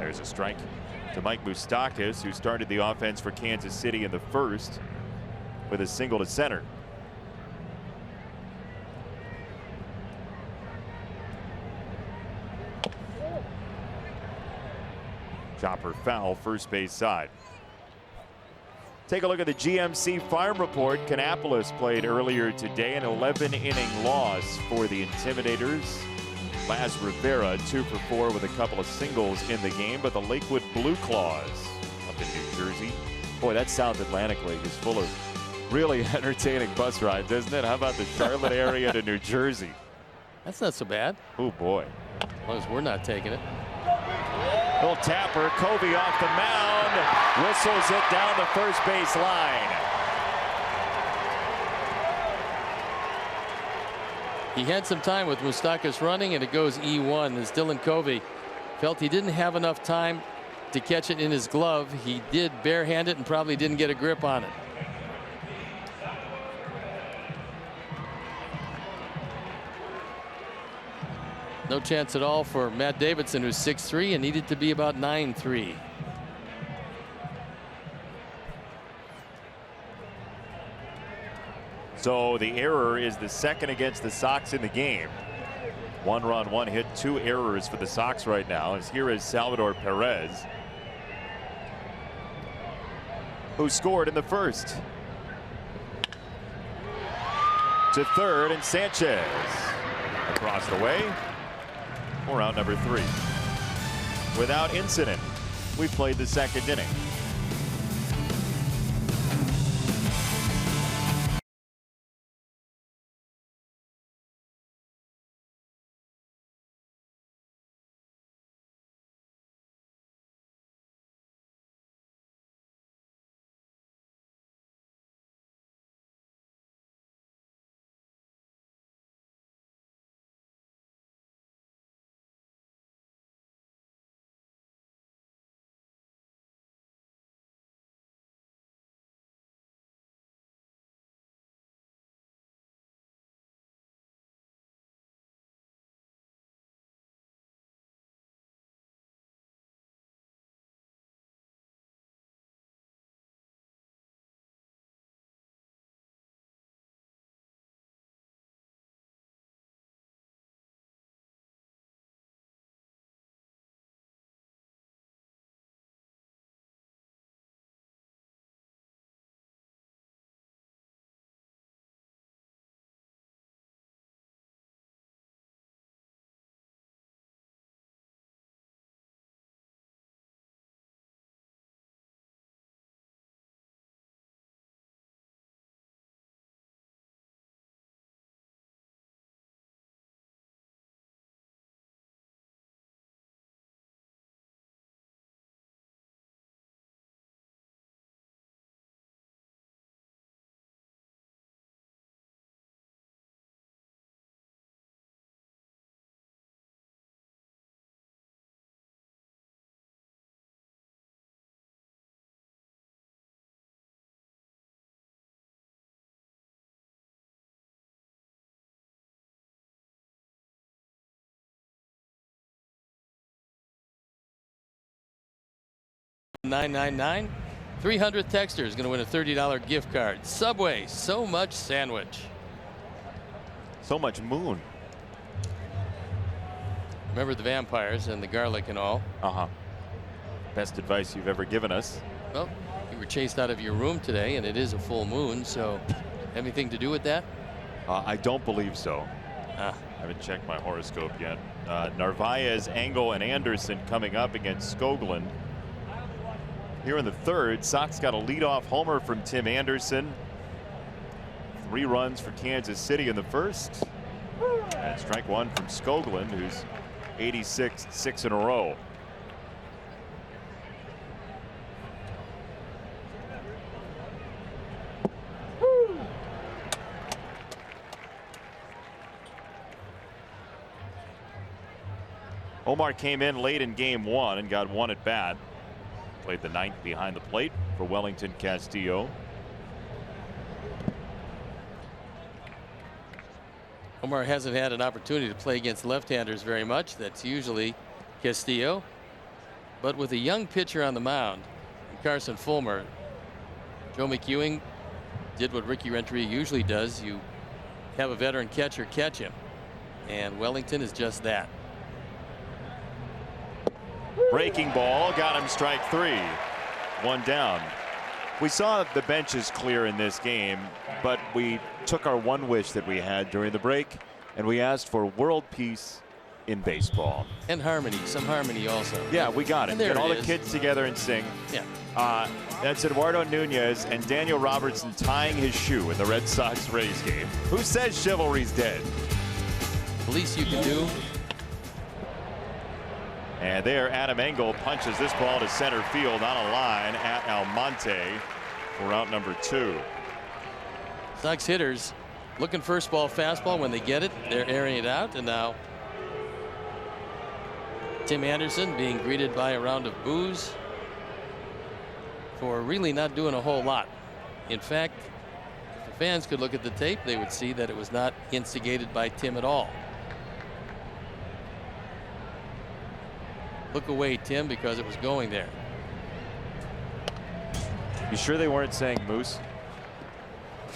There's a strike to Mike Moustakas, who started the offense for Kansas City in the first with a single to center. Chopper foul, first base side. Take a look at the GMC Farm Report. Kannapolis played earlier today, an 11-inning loss for the Intimidators. Laz Rivera 2 for 4 with a couple of singles in the game, but the Lakewood Blue Claws up in New Jersey. Boy, that South Atlantic League is full of really entertaining bus rides, isn't it? How about the Charlotte area to New Jersey? That's not so bad. Oh boy. As long as we're not taking it. Little tapper, Covey off the mound, whistles it down the first base line. He had some time with Moustakas running, and it goes E1 as Dylan Covey felt he didn't have enough time to catch it in his glove. He did barehand it and probably didn't get a grip on it. No chance at all for Matt Davidson, who's 6'3" and needed to be about 9'3". So the error is the second against the Sox in the game. 1 run, 1 hit, 2 errors for the Sox right now. As here is Salvador Perez, who scored in the first. To third, and Sanchez across the way for out number 3. Without incident, we played the second inning. $9.99. 300th texter is going to win a $30 gift card. Subway, so much sandwich. So much moon. Remember the vampires and the garlic and all. Best advice you've ever given us. Well, you were chased out of your room today, and it is a full moon, so anything to do with that? I don't believe so. I haven't checked my horoscope yet. Narvaez, Engel, and Anderson coming up against Skoglund. Here in the third, Sox got a leadoff homer from Tim Anderson. 3 runs for Kansas City in the first. And strike 1 from Skoglund, who's 86, 6 in a row. Omar came in late in game 1 and got 1 at bat. Played the 9th behind the plate for Wellington Castillo. Omar hasn't had an opportunity to play against left-handers very much. That's usually Castillo. But with a young pitcher on the mound, Carson Fulmer, Joe McEwing did what Ricky Renteria usually does. You have a veteran catcher catch him. And Wellington is just that. Breaking ball, got him, strike 3. 1 down. We saw the benches clear in this game, but we took our one wish that we had during the break, and we asked for world peace in baseball. And harmony, some harmony also. Yeah, we got it. Get all the kids together and sing. Yeah. That's Eduardo Nunez and Daniel Robertson tying his shoe in the Red Sox-Rays game. Who says chivalry's dead? The least you can do. And there, Adam Engel punches this ball to center field on a line at Almonte for out number 2. Sox hitters looking first ball fastball. When they get it, they're airing it out. And now Tim Anderson being greeted by a round of boos for really not doing a whole lot. In fact, if the fans could look at the tape, they would see that it was not instigated by Tim at all. Look away, Tim, because it was going there. You sure they weren't saying moose?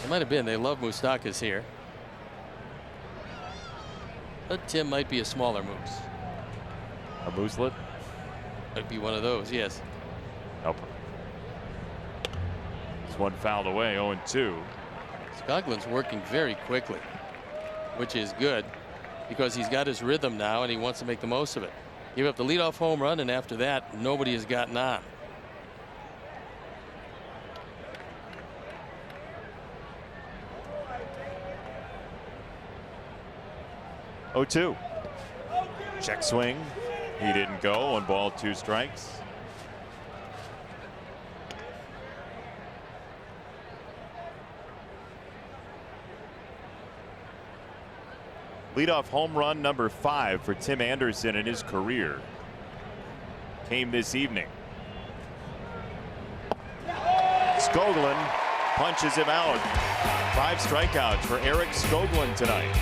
It might have been. They love Moustakas here. But Tim might be a smaller moose. A mooselet? Might be one of those, yes. Nope. This one fouled away, 0-2. Scoglin's working very quickly, which is good because he's got his rhythm now and he wants to make the most of it. Give up the leadoff home run, and after that, nobody has gotten on. Oh, 2. Check swing. He didn't go. 1 ball, 2 strikes. Leadoff home run number 5 for Tim Anderson in his career came this evening. Skoglund punches him out. 5 strikeouts for Eric Skoglund tonight.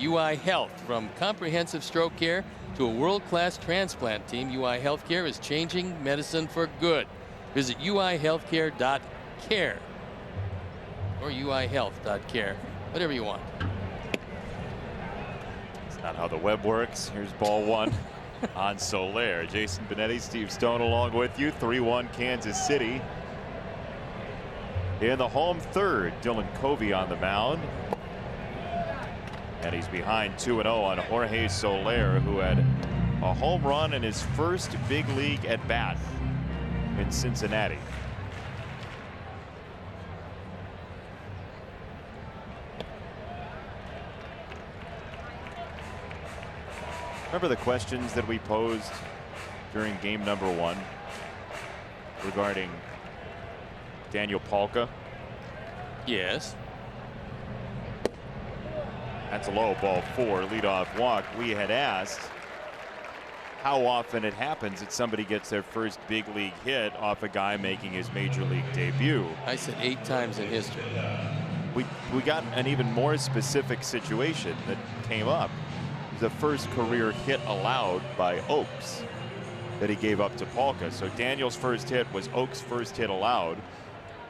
UI Health, from comprehensive stroke care to a world-class transplant team, UI Healthcare is changing medicine for good. Visit uihealthcare.care or uihealth.care, whatever you want. That's not how the web works. Here's ball 1 on Soler. Jason Benetti, Steve Stone along with you. 3-1 Kansas City. In the home third, Dylan Covey on the mound. And he's behind 2-0 on Jorge Soler, who had a home run in his first big league at bat in Cincinnati. Remember the questions that we posed during game number 1 regarding Daniel Palka? Yes. That's a low, ball 4, leadoff walk. We had asked how often it happens that somebody gets their first big league hit off a guy making his major league debut. I said 8 times in history. We got an even more specific situation that came up. It was the first career hit allowed by Oaks that he gave up to Palka. So Daniel's first hit was Oaks' first hit allowed,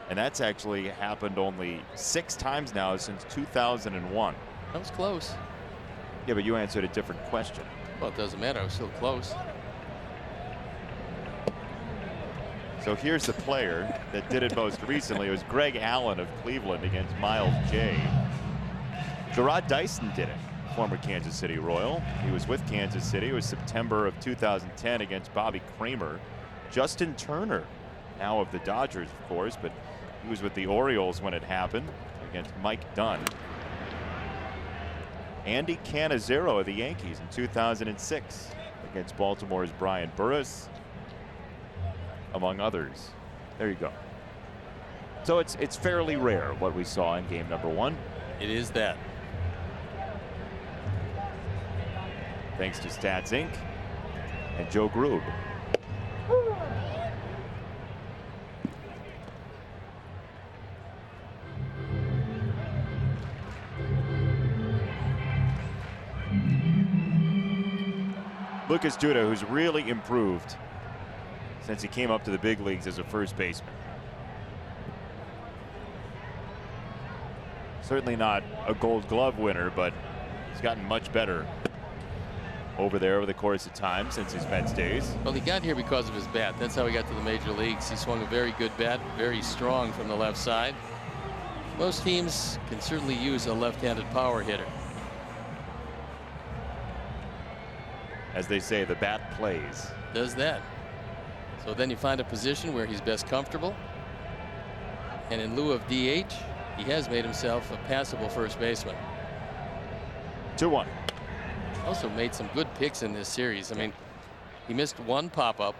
and that's actually happened only 6 times now since 2001. That was close. Yeah, but you answered a different question. Well, it doesn't matter. I was still close. So here's the player that did it most recently. It was Greg Allen of Cleveland against Miles J. Gerard Dyson did it, former Kansas City Royal. He was with Kansas City. It was September of 2010 against Bobby Kramer. Justin Turner, now of the Dodgers, of course, but he was with the Orioles when it happened against Mike Dunn. Andy Cannizaro of the Yankees in 2006 against Baltimore's Brian Burris, among others. There you go. So it's fairly rare what we saw in game number 1. It is that. Thanks to Stats Inc. and Joe Grube. Lucas Duda, who's really improved since he came up to the big leagues as a first baseman. Certainly not a Gold Glove winner, but he's gotten much better over there over the course of time since his Mets days. Well, he got here because of his bat. That's how he got to the major leagues. He swung a very good bat, very strong from the left side. Most teams can certainly use a left-handed power hitter. As they say, the bat plays. Does that. So then you find a position where he's best comfortable. And in lieu of DH, he has made himself a passable first baseman. 2-1. Also made some good picks in this series. I mean, he missed one pop-up,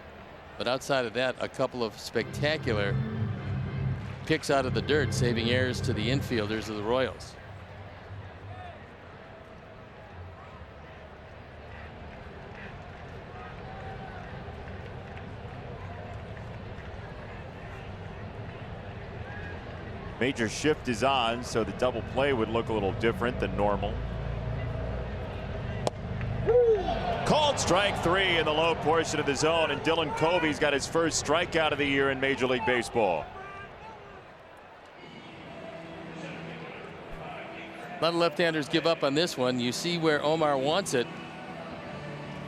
but outside of that, a couple of spectacular picks out of the dirt, saving errors to the infielders of the Royals. Major shift is on, so the double play would look a little different than normal. Called strike 3 in the low portion of the zone, and Dylan Covey's got his first strikeout of the year in Major League Baseball. A lot of left-handers give up on this one. You see where Omar wants it.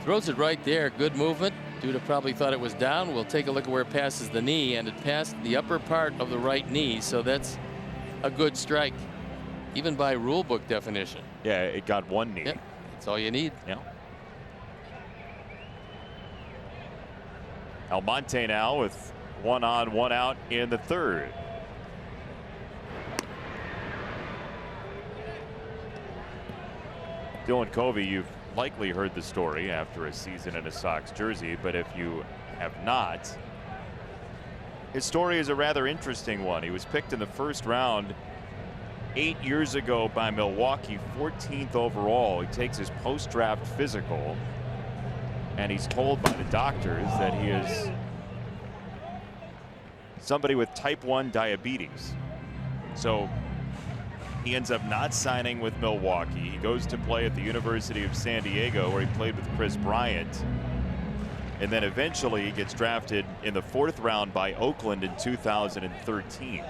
Throws it right there. Good movement. Duda probably thought it was down. We'll take a look at where it passes the knee, and it passed the upper part of the right knee, so that's a good strike, even by rule book definition. Yeah, it got one knee. Yep, that's all you need. Yeah. Almonte now with 1 on, 1 out in the 3rd. Dylan Covey, you've likely heard the story after a season in a Sox jersey, but if you have not, his story is a rather interesting one. He was picked in the 1st round 8 years ago by Milwaukee, 14th overall. He takes his post-draft physical, and he's told by the doctors that he is somebody with type 1 diabetes. So he ends up not signing with Milwaukee. He goes to play at the University of San Diego, where he played with Chris Bryant. And then eventually he gets drafted in the 4th round by Oakland in 2013.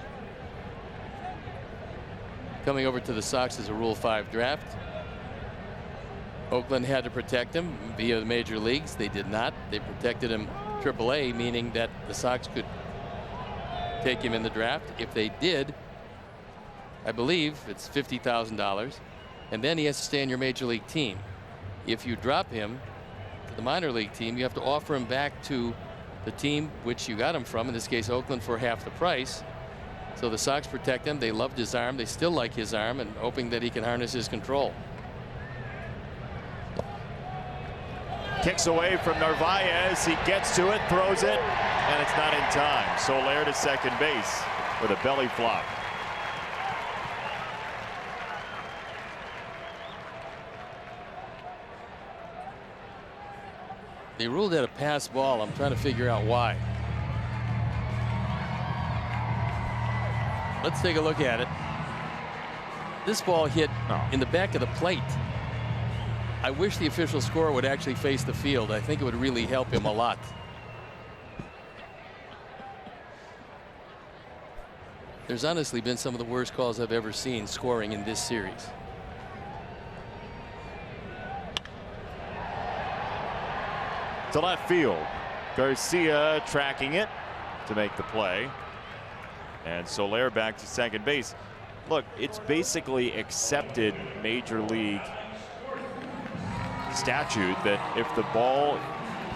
Coming over to the Sox as a Rule 5 draft. Oakland had to protect him via the major leagues. They did not. They protected him AAA, meaning that the Sox could take him in the draft. If they did, I believe it's $50,000, and then he has to stay on your major league team. If you drop him to the minor league team, you have to offer him back to the team which you got him from, in this case Oakland, for half the price. So the Sox protect him. They loved his arm. They still like his arm, and hoping that he can harness his control. Kicks away from Narvaez. He gets to it, throws it, and it's not in time. Soler to second base with a belly flop. They ruled it a pass ball. I'm trying to figure out why. Let's take a look at it. This ball hit in the back of the plate. I wish the official score would actually face the field. I think it would really help him a lot. There's honestly been some of the worst calls I've ever seen scoring in this series. To left field. Garcia tracking it to make the play. And Soler back to second base. Look, it's basically accepted major league statute that if the ball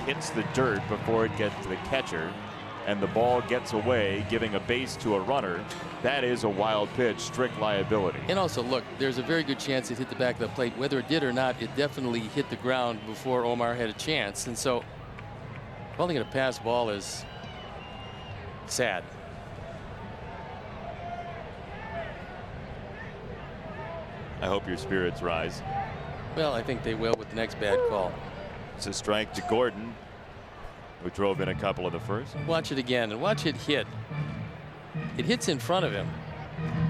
hits the dirt before it gets to the catcher, and the ball gets away, giving a base to a runner, that is a wild pitch, strict liability. And also, look, there's a very good chance it hit the back of the plate. Whether it did or not, it definitely hit the ground before Omar had a chance. And so calling it a pass ball is sad. I hope your spirits rise. Well, I think they will with the next bad call. It's a strike to Gordon, who drove in a couple of the first. Watch it again and watch it hit. It hits in front of him.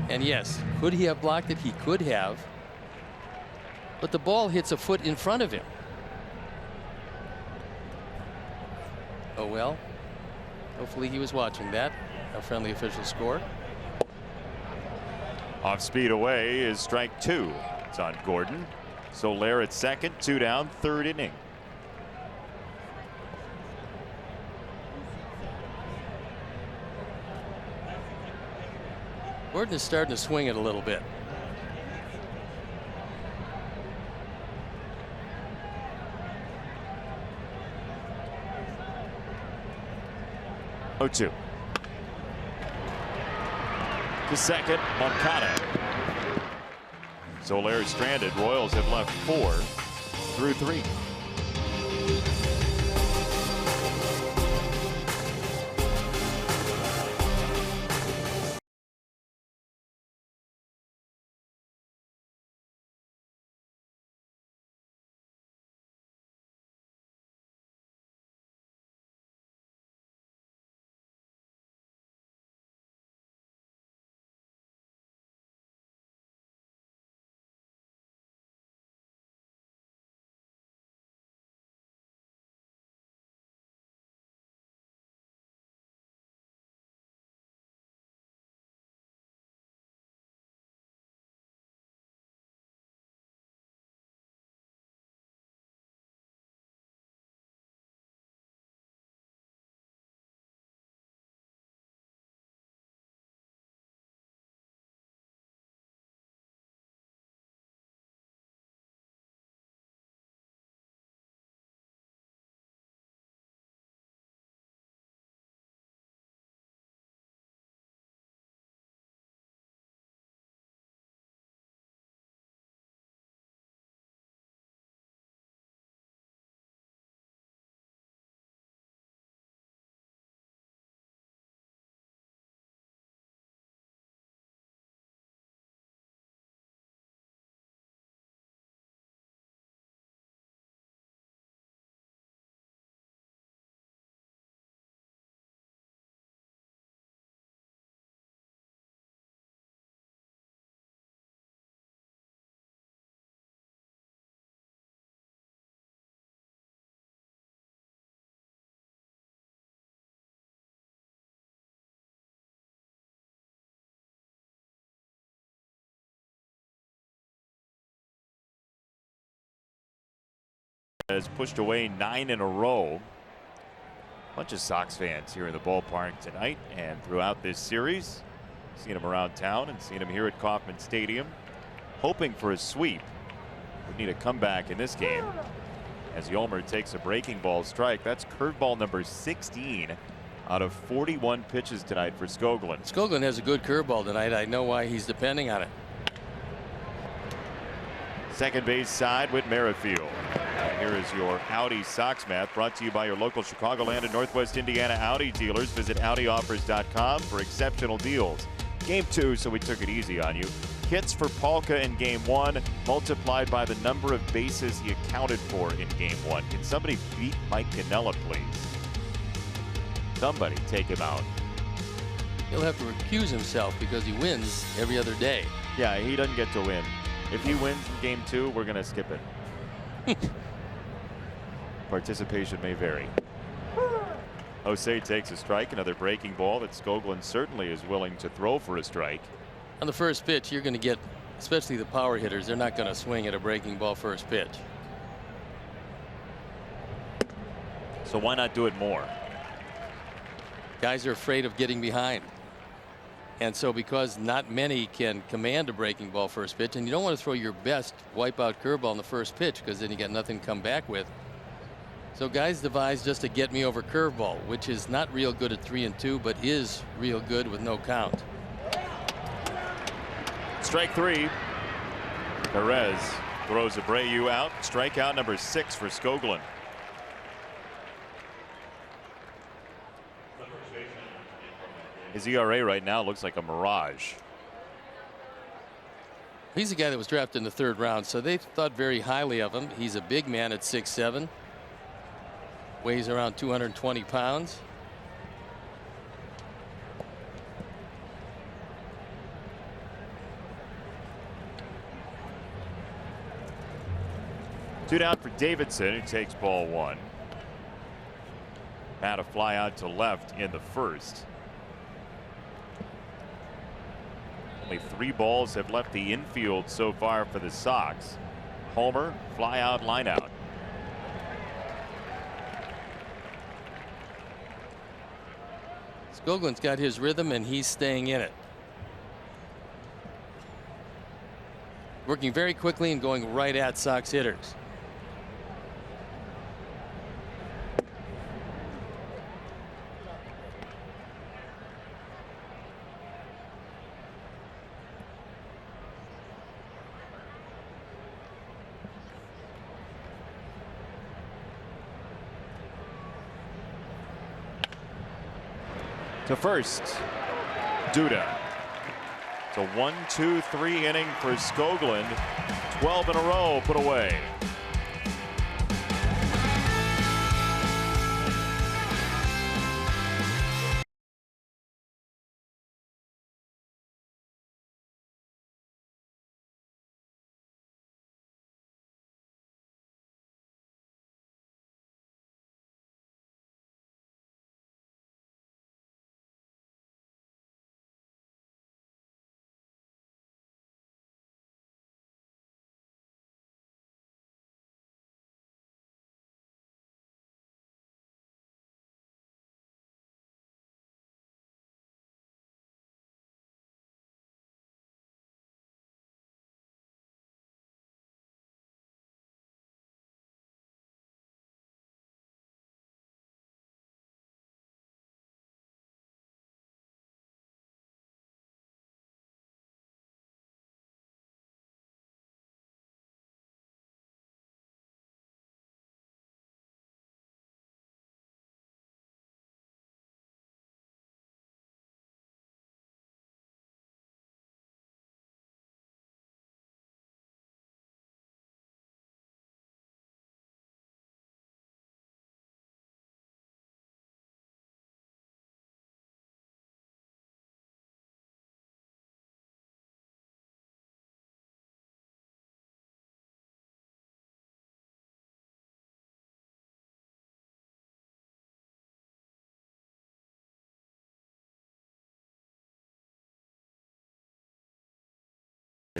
And yes, could he have blocked it? He could have. But the ball hits a foot in front of him. Oh well. Hopefully he was watching that. A friendly official score. Off speed away is strike 2. It's on Gordon. Soler at second, 2 down, third inning. Gordon is starting to swing it a little bit. Oh, 2. To second, Moncada. Soler is stranded. Royals have left 4 through 3. Has pushed away 9 in a row. Bunch of Sox fans here in the ballpark tonight and throughout this series. Seen them around town and seen them here at Kauffman Stadium, hoping for a sweep. We need a comeback in this game as Yolmer takes a breaking ball strike. That's curveball number 16 out of 41 pitches tonight for Skoglund. Skoglund has a good curveball tonight. I know why he's depending on it. Second base side with Merrifield. Here is your Audi Sox math, brought to you by your local Chicagoland and Northwest Indiana Audi dealers. Visit AudiOffers.com for exceptional deals. Game 2, so we took it easy on you. Hits for Palka in Game 1 multiplied by the number of bases he accounted for in Game 1. Can somebody beat Mike Cannella, please? Somebody take him out. He'll have to recuse himself because he wins every other day. Yeah, he doesn't get to win. If he wins in Game 2, we're going to skip it. Participation may vary. Jose takes a strike, another breaking ball that Skoglund certainly is willing to throw for a strike. On the first pitch, you're going to get, especially the power hitters, they're not going to swing at a breaking ball first pitch. So why not do it more? Guys are afraid of getting behind. And so because not many can command a breaking ball first pitch, and you don't want to throw your best wipeout curveball in the first pitch because then you got nothing to come back with. So guys devise just a get me over curveball, which is not real good at 3-2, but is real good with no count. Strike three. Perez throws Abreu out. Strikeout number 6 for Skoglund. His ERA right now looks like a mirage. He's a guy that was drafted in the 3rd round, so they thought very highly of him. He's a big man at 6'7", weighs around 220 pounds. Two down for Davidson, who takes ball 1. Had a fly out to left in the 1st. Only 3 balls have left the infield so far for the Sox. Homer, fly out, line out. Skoglund's got his rhythm and he's staying in it. Working very quickly and going right at Sox hitters. To first, Duda. It's a 1-2-3 inning for Skoglund. 12 in a row put away.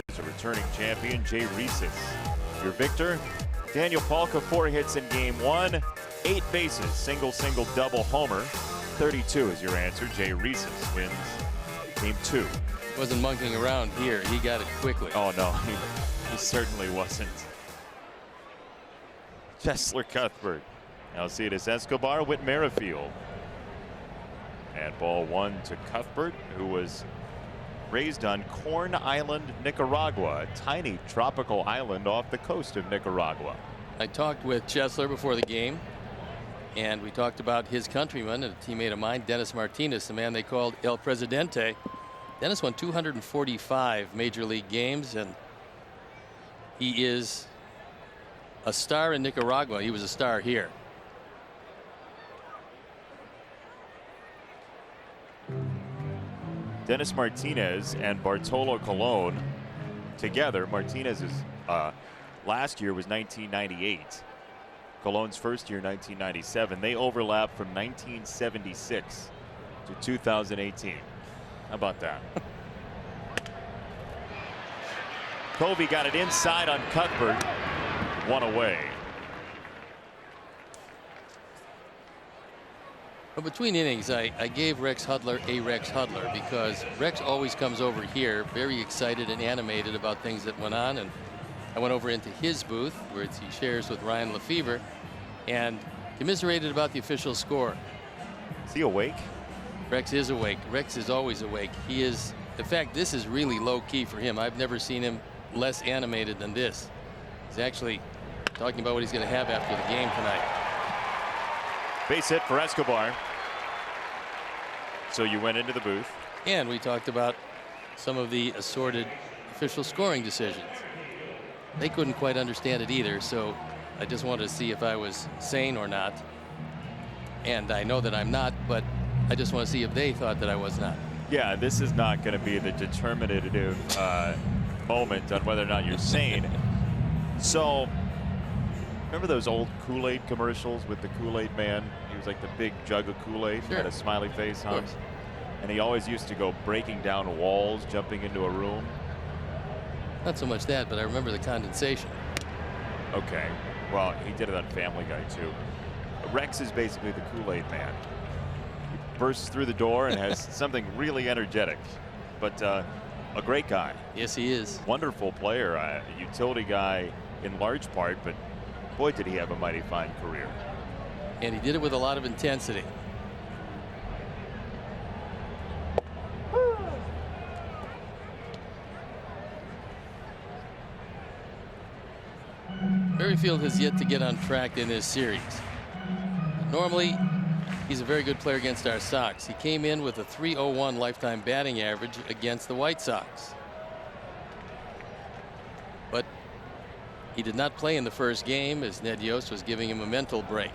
Is a returning champion, Jay Reeses. Your victor, Daniel Palka, 4 hits in game 1, 8 bases, single, double, homer. 32 is your answer. Jay Reeses wins game 2. Wasn't monkeying around here. He got it quickly. Oh no, he certainly wasn't. Chesler Cuthbert. Now see it as Escobar with Merrifield. And ball 1 to Cuthbert, who was raised on Corn Island, Nicaragua, a tiny tropical island off the coast of Nicaragua. I talked with Chesler before the game, and we talked about his countryman and a teammate of mine, Dennis Martinez, the man they called El Presidente. Dennis won 245 major league games, and he is a star in Nicaragua. He was a star here. Dennis Martinez and Bartolo Colon together. Martinez's last year was 1998. Colon's first year, 1997. They overlap from 1976 to 2018. How about that? Covey got it inside on Cuthbert. 1 away. But between innings, I gave Rex Hudler a Rex Hudler because Rex always comes over here very excited and animated about things that went on. And I went over into his booth where he shares with Ryan Lefevre, and commiserated about the official score. Is he awake? Rex is awake. Rex is always awake. He is. In fact, this is really low key for him. I've never seen him less animated than this. He's actually talking about what he's going to have after the game tonight. Base hit for Escobar. So you went into the booth. And we talked about some of the assorted official scoring decisions. They couldn't quite understand it either, so I just wanted to see if I was sane or not. And I know that I'm not, but I just want to see if they thought that I was not. Yeah, this is not going to be the determinative moment on whether or not you're sane. So, remember those old Kool-Aid commercials with the Kool-Aid man? He was like the big jug of Kool-Aid, Sure. had a smiley face on. And he always used to go breaking down walls, jumping into a room. Not so much that, but I remember the condensation. Okay, well, he did it on Family Guy too. Rex is basically the Kool-Aid man. He bursts through the door and has something really energetic, but a great guy. Yes, he is. Wonderful player, a utility guy in large part, but boy, did he have a mighty fine career. And he did it with a lot of intensity. Merrifield has yet to get on track in this series. Normally, he's a very good player against our Sox. He came in with a .301 lifetime batting average against the White Sox. But he did not play in the first game as Ned Yost was giving him a mental break.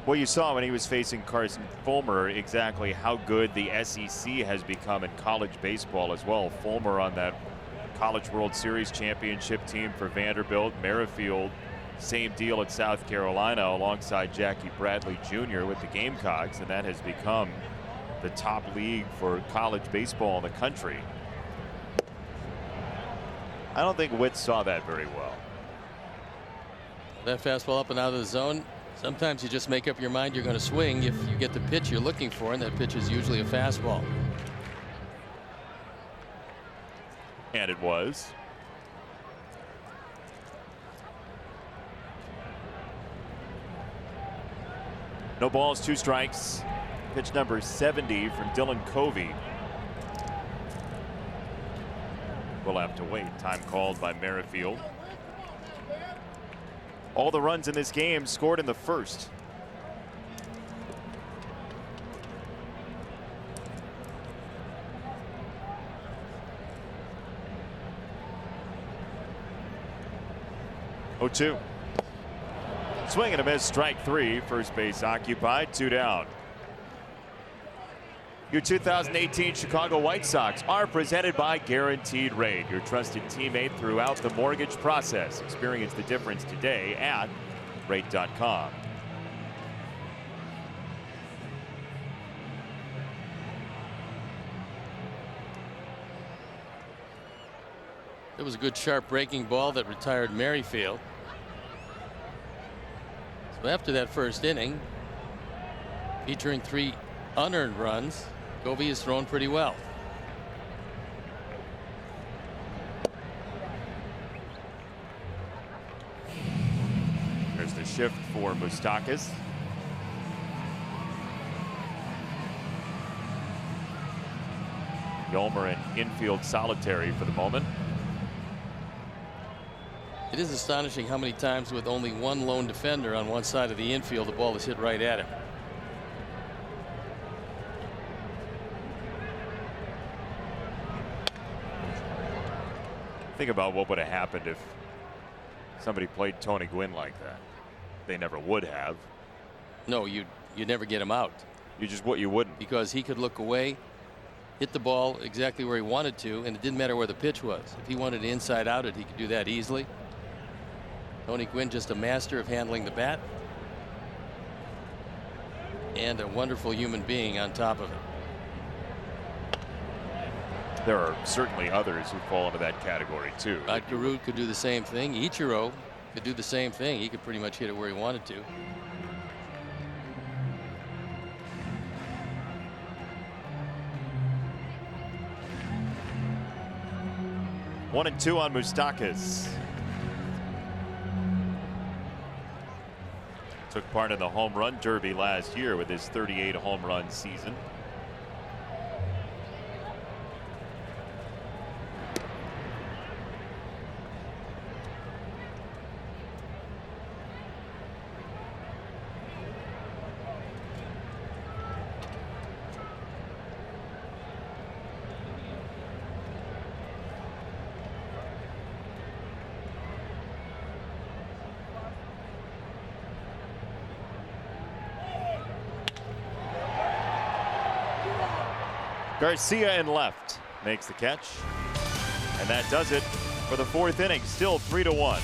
Well, you saw when he was facing Carson Fulmer exactly how good the SEC has become in college baseball as well. Fulmer on that College World Series championship team for Vanderbilt. Merrifield, same deal at South Carolina alongside Jackie Bradley Jr. with the Gamecocks, and that has become the top league for college baseball in the country. I don't think Witt saw that very well. That fastball up and out of the zone. Sometimes you just make up your mind you're going to swing if you get the pitch you're looking for, and that pitch is usually a fastball. And it was. No balls, 2 strikes. Pitch number 70 from Dylan Covey. We'll have to wait. Time called by Merrifield. All the runs in this game scored in the first. Oh, 2. Swing and a miss, strike 3. First base occupied, 2 down. Your 2018 Chicago White Sox are presented by Guaranteed Rate, your trusted teammate throughout the mortgage process. Experience the difference today at rate.com. It was a good sharp breaking ball that retired Merrifield. So after that first inning, featuring 3 unearned runs, Covey has thrown pretty well. There's the shift for Moustakas. Yolmer in infield solitary for the moment. It is astonishing how many times with only one lone defender on one side of the infield the ball is hit right at him. Think about what would have happened if somebody played Tony Gwynn like that. They never would have. No, you'd never get him out. You wouldn't. Because he could look away, hit the ball exactly where he wanted to, and it didn't matter where the pitch was. If he wanted to inside out it, he could do that easily. Tony Gwynn, just a master of handling the bat. And a wonderful human being on top of it. There are certainly others who fall into that category too. Giroux could do the same thing. Ichiro could do the same thing. He could pretty much hit it where he wanted to. One and 2 on Moustakas. Took part in the home run derby last year with his 38 home run season. Garcia in left makes the catch, and that does it for the fourth inning. Still 3-1.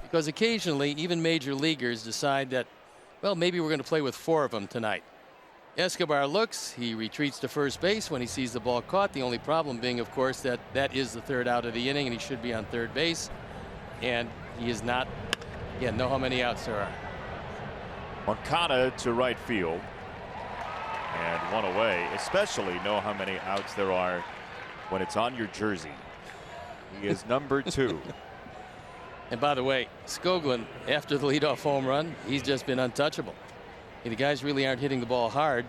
Because occasionally even major leaguers decide that, well, maybe we're going to play with 4 of them tonight. Escobar looks, he retreats to first base when he sees the ball caught. The only problem being, of course, that that is the 3rd out of the inning and he should be on third base, and he is not. Yeah, know how many outs there are. Moncada to right field and 1 away. Especially know how many outs there are when it's on your jersey. He is number 2. And by the way, Skoglund, after the leadoff home run, he's just been untouchable. The guys really aren't hitting the ball hard.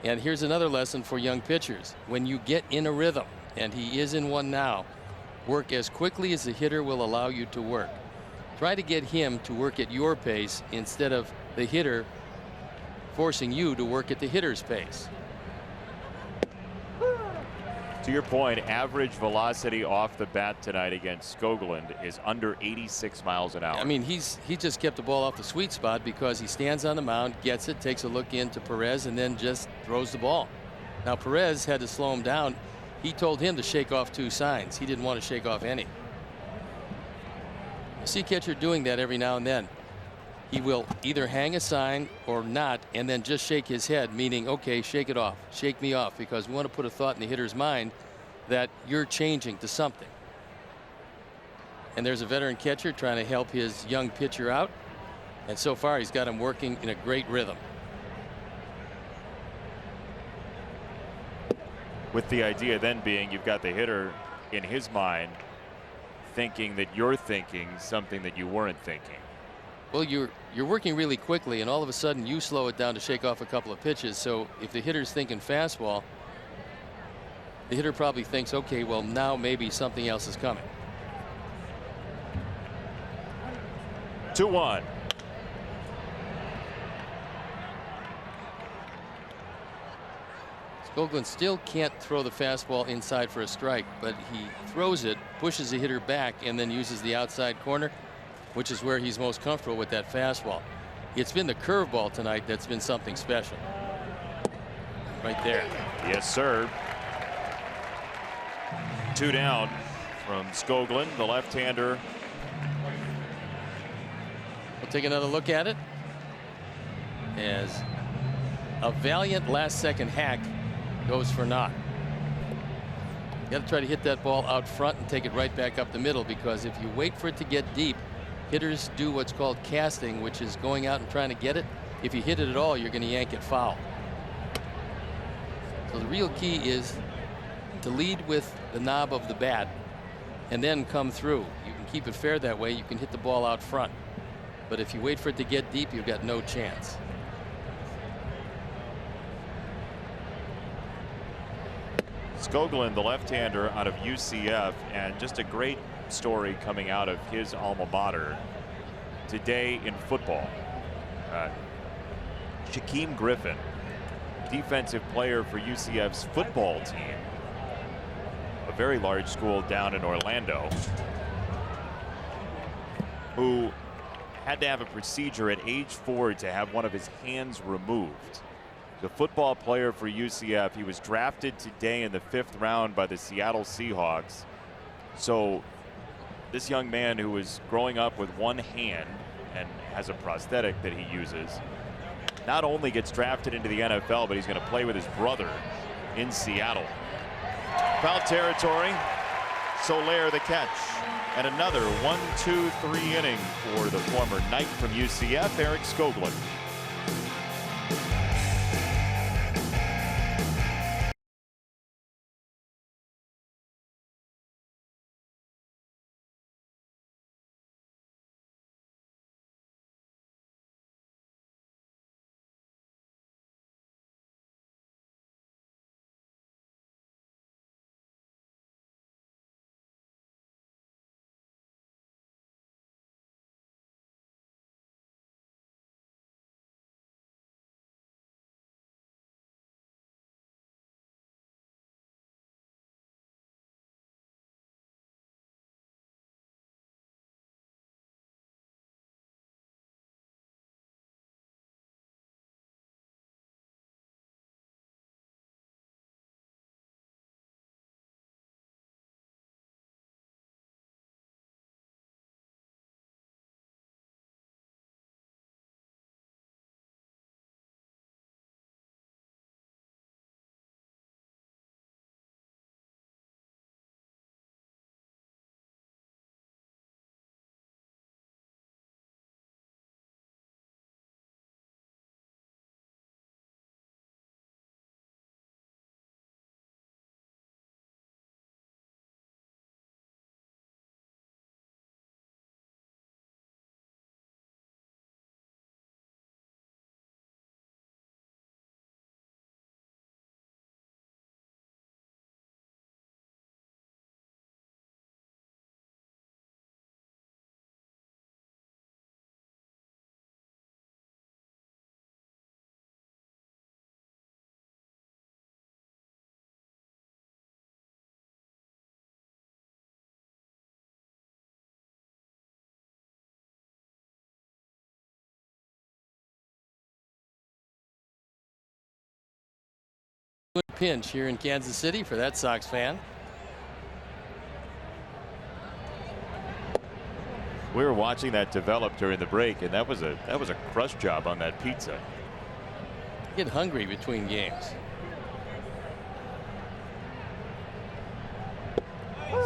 And here's another lesson for young pitchers. When you get in a rhythm, and he is in one now, work as quickly as the hitter will allow you to work. Try to get him to work at your pace instead of the hitter forcing you to work at the hitter's pace. To your point, average velocity off the bat tonight against Skoglund is under 86 miles an hour. I mean, he just kept the ball off the sweet spot because he stands on the mound, gets it, takes a look into Perez, and then just throws the ball. Now, Perez had to slow him down. He told him to shake off 2 signs. He didn't want to shake off any. You see catcher doing that every now and then. He will either hang a sign or not, and then just shake his head, meaning, okay, shake it off, shake me off, because we want to put a thought in the hitter's mind that you're changing to something. And there's a veteran catcher trying to help his young pitcher out, and so far he's got him working in a great rhythm. With the idea then being you've got the hitter in his mind thinking that you're thinking something that you weren't thinking. Well, you're working really quickly, and all of a sudden you slow it down to shake off a couple of pitches. So if the hitter's thinking fastball, the hitter probably thinks, okay, well, now maybe something else is coming. 2-1. Skoglund still can't throw the fastball inside for a strike, but he throws it, pushes the hitter back, and then uses the outside corner. which is where he's most comfortable with that fastball. It's been the curveball tonight that's been something special. Right there. Yes, sir. 2 down from Skoglund, the left-hander. We'll take another look at it as a valiant last-second hack goes for naught. You got to try to hit that ball out front and take it right back up the middle, because if you wait for it to get deep, hitters do what's called casting, which is going out and trying to get it. If you hit it at all, you're going to yank it foul. So the real key is to lead with the knob of the bat and then come through. You can keep it fair that way. You can hit the ball out front. But if you wait for it to get deep, you've got no chance. Skoglund, the left-hander out of UCF, and just a great story coming out of his alma mater today in football. Shaquem Griffin, defensive player for UCF's football team, a very large school down in Orlando, who had to have a procedure at age 4 to have one of his hands removed. The football player for UCF, he was drafted today in the 5th round by the Seattle Seahawks. So this young man who was growing up with one hand and has a prosthetic that he uses, not only gets drafted into the NFL, but he's going to play with his brother in Seattle. Foul territory, Soler the catch. And another 1-2-3 inning for the former Knight from UCF, Eric Skoglund. Good pinch here in Kansas City for that Sox fan. We were watching that develop during the break, and that was a crush job on that pizza. Get hungry between games.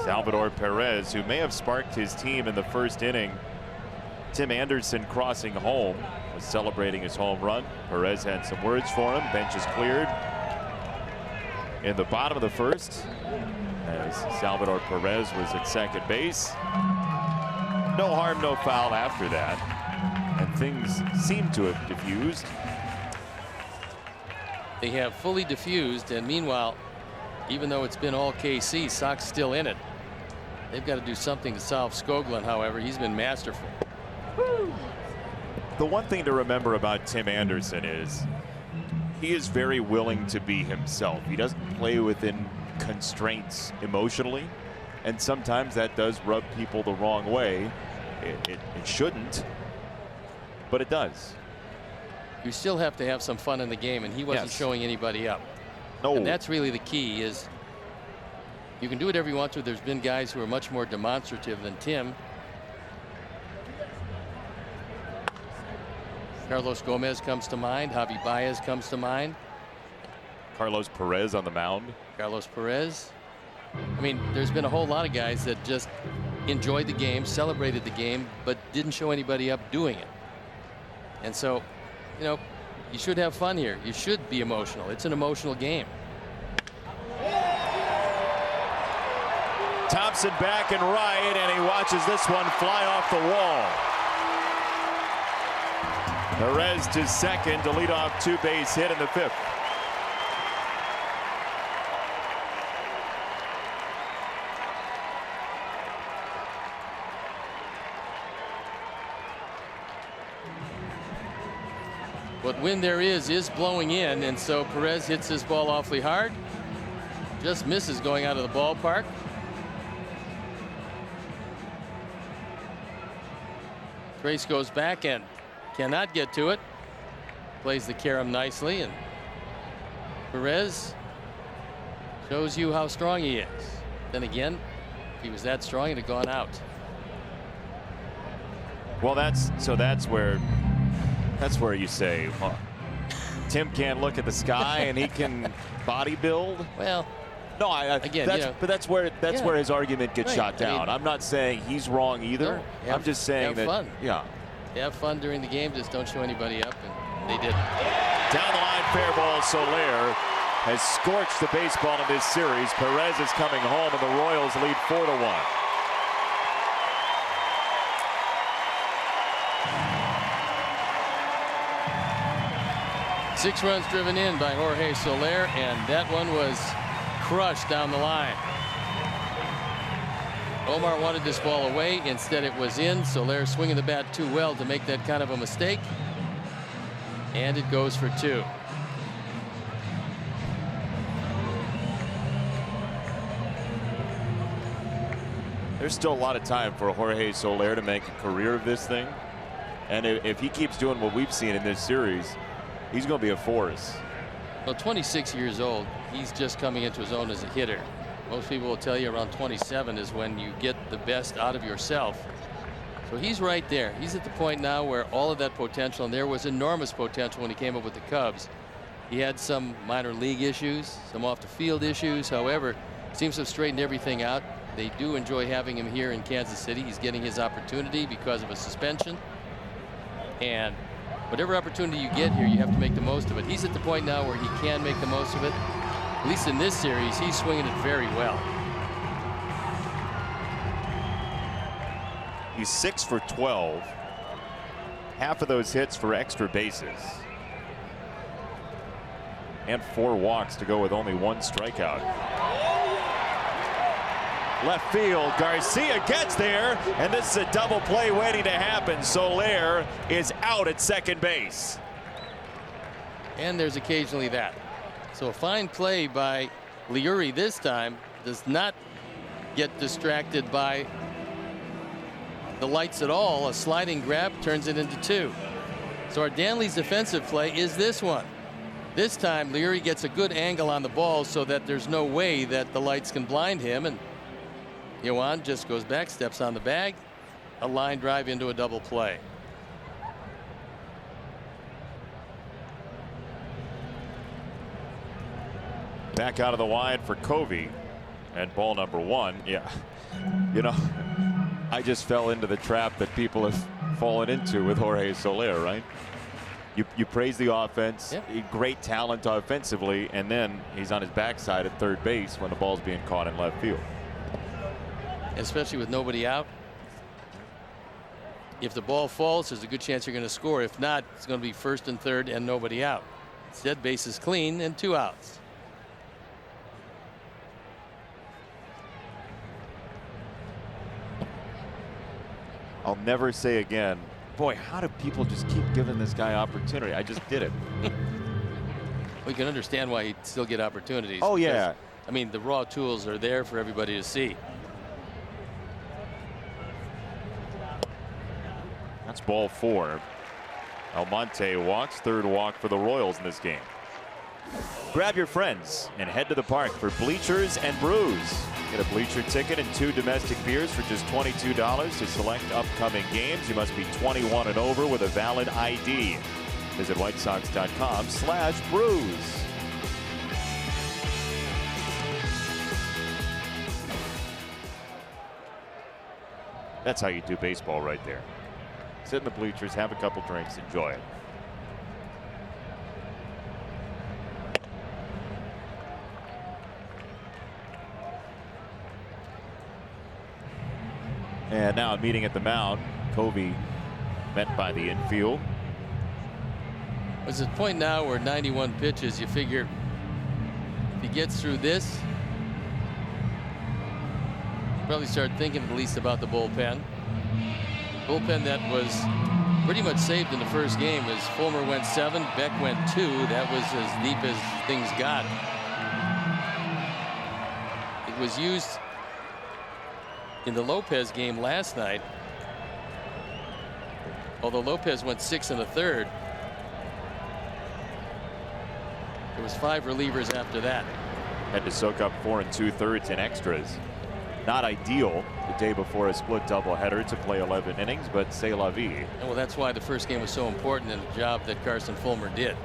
Salvador Perez, who may have sparked his team in the 1st inning. Tim Anderson crossing home, was celebrating his home run. Perez had some words for him. Bench is cleared in the bottom of the 1st as Salvador Perez was at second base. No harm, no foul after that, and things seem to have diffused. They have fully diffused, and meanwhile, even though it's been all KC, Sox still in it. They've got to do something to solve Skoglund, however. He's been masterful. The one thing to remember about Tim Anderson is he is very willing to be himself. He doesn't play within constraints emotionally, and sometimes that does rub people the wrong way. It shouldn't, but it does. You still have to have some fun in the game, and he wasn't showing anybody up. No. And that's really the key. Is you can do whatever you want to. There's been guys who are much more demonstrative than Tim. Carlos Gomez comes to mind. Javi Baez comes to mind. Carlos Perez on the mound. Carlos Perez. I mean, there's been a whole lot of guys that just enjoyed the game, celebrated the game, but didn't show anybody up doing it. And so, you know, you should have fun here. You should be emotional. It's an emotional game. Thompson back and right, and he watches this one fly off the wall. Perez to second to lead off two-base hit in the 5th. What wind there is blowing in, and so Perez hits his ball awfully hard. Just misses going out of the ballpark. Trace goes back and cannot get to it. Plays the carom nicely, and Perez shows you how strong he is. Then again, if he was that strong, it'd have gone out. Well, that's where you say, well, Tim can't look at the sky and he can body build. Well, no, again, but that's where his argument gets shot down. I mean, I'm not saying he's wrong either. No, I'm just saying have that. Fun. Yeah. Have fun during the game. Just don't show anybody up, and they didn't. Down the line, fair ball. Soler has scorched the baseball in this series. Perez is coming home, and the Royals lead 4-1. Six runs driven in by Jorge Soler, and that one was crushed down the line. Omar wanted this ball away. Instead, it was in. Soler swinging the bat too well to make that kind of a mistake. And it goes for 2. There's still a lot of time for Jorge Soler to make a career of this thing. And if he keeps doing what we've seen in this series, he's going to be a force. Well, 26 years old, he's just coming into his own as a hitter. Most people will tell you around 27 is when you get the best out of yourself. So he's right there. He's at the point now where all of that potential, and there was enormous potential when he came up with the Cubs. He had some minor league issues, some off the field issues. However, seems to have straightened everything out. They do enjoy having him here in Kansas City. He's getting his opportunity because of a suspension. And whatever opportunity you get here, you have to make the most of it. He's at the point now where he can make the most of it. At least in this series, he's swinging it very well. He's 6 for 12. Half of those hits for extra bases. And 4 walks to go with only 1 strikeout. Left field, Garcia gets there, and this is a double play waiting to happen. Soler is out at second base. And there's occasionally that. So a fine play by Liuri this time does not get distracted by the lights at all. A sliding grab turns it into 2. So our Danley's defensive play is this one. This time Liuri gets a good angle on the ball so that there's no way that the lights can blind him, and Yohan just goes back, steps on the bag, a line drive into a double play. Back out of the wide for Covey, and ball number 1. Yeah, you know, I just fell into the trap that people have fallen into with Jorge Soler, right? You praise the offense, great talent offensively, and then he's on his backside at third base when the ball's being caught in left field. Especially with nobody out. If the ball falls, there's a good chance you're going to score. If not, it's going to be first and third and nobody out. Instead, base is clean and 2 outs. I'll never say again, boy, how do people just keep giving this guy opportunity? I just did it. We can understand why he'd still get opportunities. Oh, because, yeah. I mean, the raw tools are there for everybody to see. It's ball 4. Almonte walks, third walk for the Royals in this game. Grab your friends and head to the park for Bleachers and Brews. Get a bleacher ticket and 2 domestic beers for just $22 to select upcoming games. You must be 21 and over with a valid ID. Visit whitesox.com/brews. That's how you do baseball right there. Sit in the bleachers, have a couple drinks, enjoy it. And now a meeting at the mound. Covey met by the infield. It's a point now where 91 pitches, you figure if he gets through this, probably start thinking at least about the bullpen. Bullpen that was pretty much saved in the first game as Fulmer went 7, Beck went 2. That was as deep as things got. It was used in the Lopez game last night, although Lopez went 6 1/3. There was 5 relievers after that. Had to soak up 4 2/3 in extras. Not ideal the day before a split doubleheader to play 11 innings, but c'est la vie. And well, that's why the first game was so important in the job that Carson Fulmer did.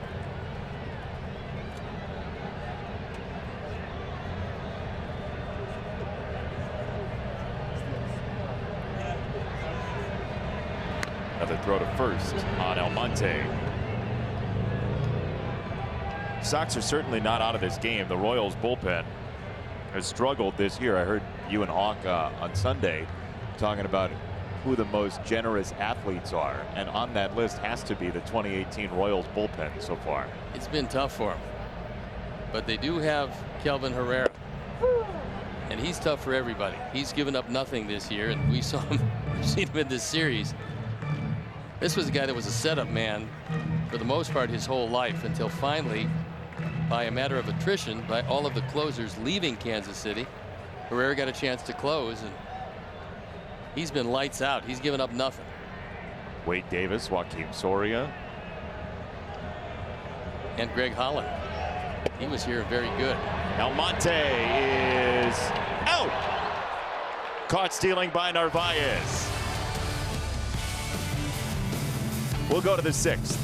Another throw to first on Almonte. Sox are certainly not out of this game. The Royals bullpen has struggled this year. I heard you and Hawk on Sunday talking about who the most generous athletes are, and on that list has to be the 2018 Royals bullpen so far. It's been tough for them, but they do have Kelvin Herrera, and he's tough for everybody. He's given up nothing this year, and we saw him, we've seen him in this series. This was a guy that was a setup man for the most part his whole life, until finally, by a matter of attrition, by all of the closers leaving Kansas City, Herrera got a chance to close, and he's been lights out. He's given up nothing. Wade Davis, Joaquin Soria, and Greg Holland. He was here very good. Almonte is out. Caught stealing by Narvaez. We'll go to the 6th.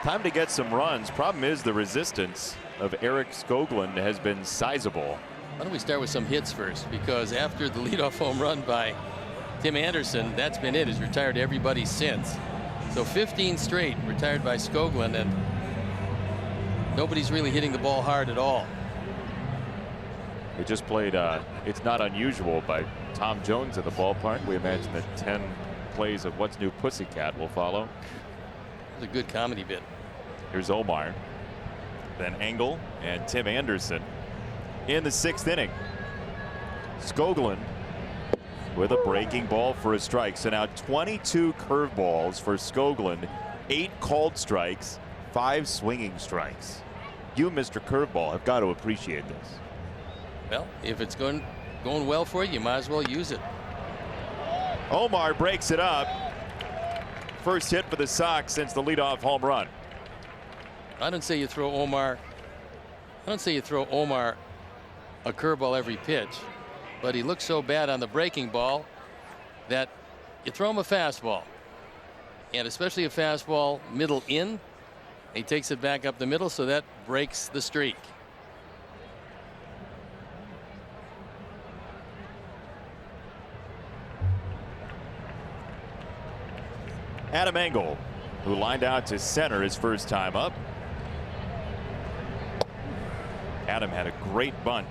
Time to get some runs. Problem is the resistance of Eric Skoglund has been sizable. Why don't we start with some hits first? Because after the leadoff home run by Tim Anderson, that's been it. He's retired everybody since. So 15 straight retired by Skoglund, and nobody's really hitting the ball hard at all. They just played It's Not Unusual by Tom Jones at the ballpark. We imagine that 10 plays of What's New Pussycat will follow. It's a good comedy bit. Here's Omar, then Engel and Tim Anderson in the 6th inning. Skoglund with a breaking ball for a strike. So now 22 curveballs for Skoglund, 8 called strikes, 5 swinging strikes. You, Mr. Curveball, have got to appreciate this. Well, if it's going well for you, you might as well use it. Omar breaks it up. First hit for the Sox since the leadoff home run. I don't say you throw Omar a curveball every pitch, but he looks so bad on the breaking ball that you throw him a fastball, and especially a fastball middle in. He takes it back up the middle, so that breaks the streak. Adam Engel, who lined out to center his first time up. Adam had a great bunt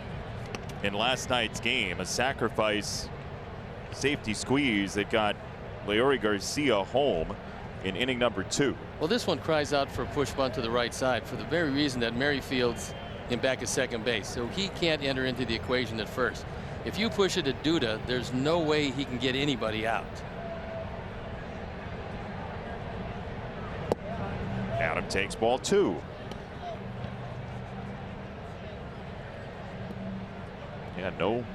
in last night's game, a sacrifice safety squeeze that got Leori Garcia home in inning number 2. Well, this one cries out for a push bunt to the right side for the very reason that Merrifield's him back at second base, so he can't enter into the equation at first. If you push it at Duda, there's no way he can get anybody out. Adam takes ball 2. Yeah, no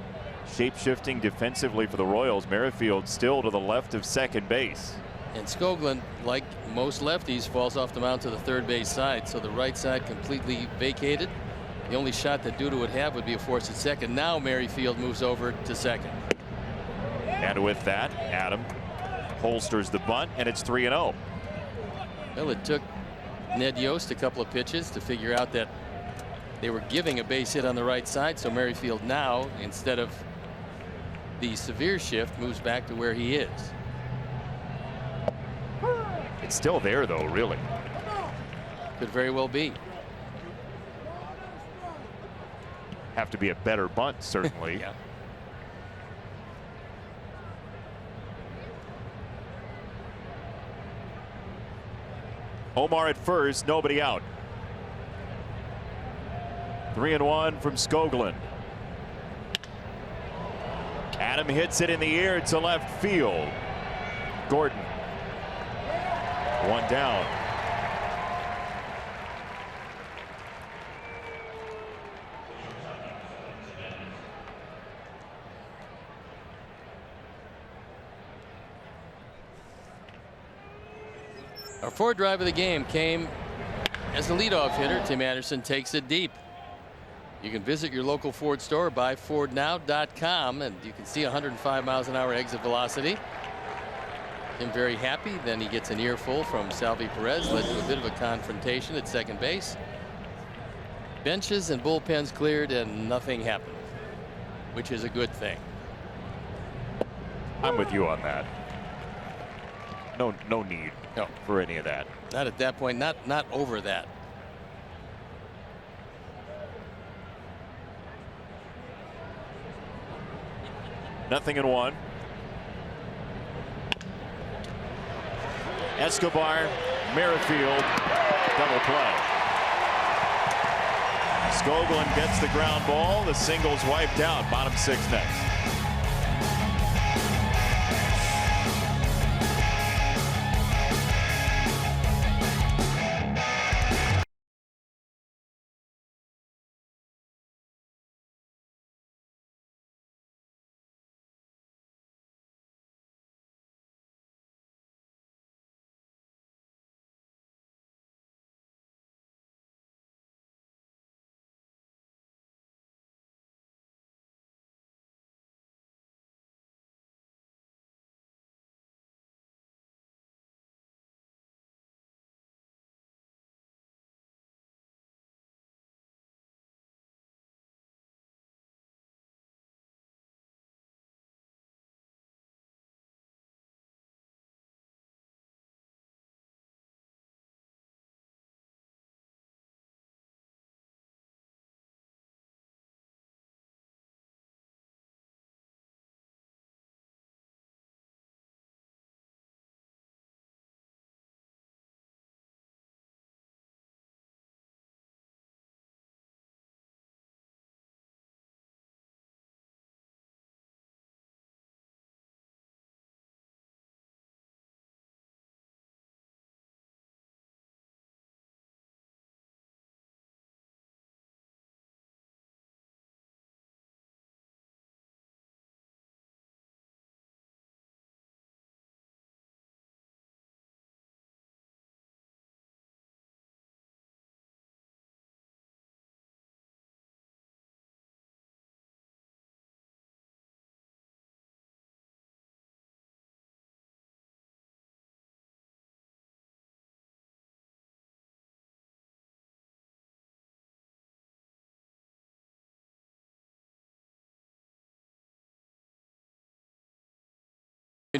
shape-shifting defensively for the Royals. Merrifield still to the left of second base. And Skoglund, like most lefties, falls off the mound to the third base side, so the right side completely vacated. The only shot that Duda would have would be a force at second. Now Merrifield moves over to second. And with that, Adam holsters the bunt, and it's 3-0. Well, it took Ned Yost a couple of pitches to figure out that they were giving a base hit on the right side, so Merrifield now, instead of the severe shift, moves back to where he is. It's still there, though, really. Could very well be. Have to be a better bunt, certainly. Yeah. Omar at first, nobody out. 3-1 from Skoglund. Adam hits it in the air to left field. Gordon. One down. Our fourth drive of the game came as the leadoff hitter. Tim Anderson takes it deep. You can visit your local Ford store, buyfordnow.com, and you can see 105 miles an hour exit velocity. Tim very happy. Then he gets an earful from Salvi Perez, led to a bit of a confrontation at second base. Benches and bullpens cleared and nothing happened, which is a good thing. I'm with you on that. No need for any of that. Not at that point, not over that. Nothing in one. Escobar, Merrifield, double play. Skoglund gets the ground ball. The single's wiped out. Bottom 6 next.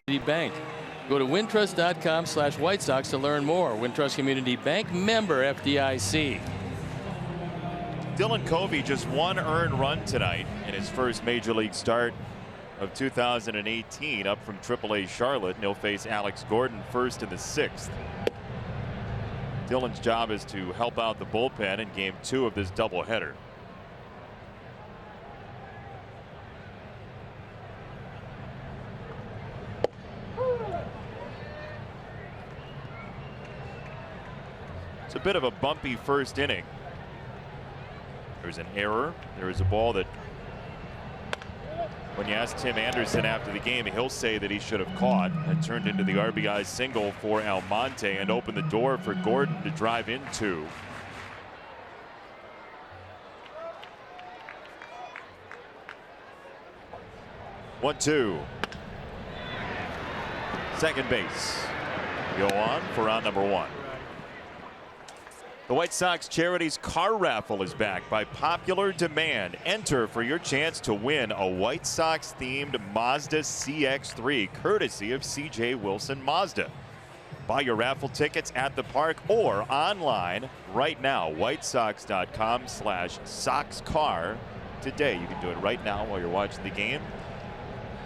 Community Bank. Go to wintrust.com/White Sox to learn more. Wintrust Community Bank, member FDIC. Dylan Covey just one earned run tonight in his first major league start of 2018, up from AAA Charlotte. And he'll face Alex Gordon first in the 6th. Dylan's job is to help out the bullpen in game 2 of this doubleheader. It's a bit of a bumpy first inning. There's an error. There is a ball that, when you ask Tim Anderson after the game, he'll say that he should have caught, and turned into the RBI single for Almonte and opened the door for Gordon to drive into. One, two. Second base. Go on for round number 1. The White Sox Charities Car Raffle is back by popular demand. Enter for your chance to win a White Sox themed Mazda CX-3 courtesy of CJ Wilson Mazda. Buy your raffle tickets at the park or online right now. WhiteSox.com/SoxCar today. You can do it right now while you're watching the game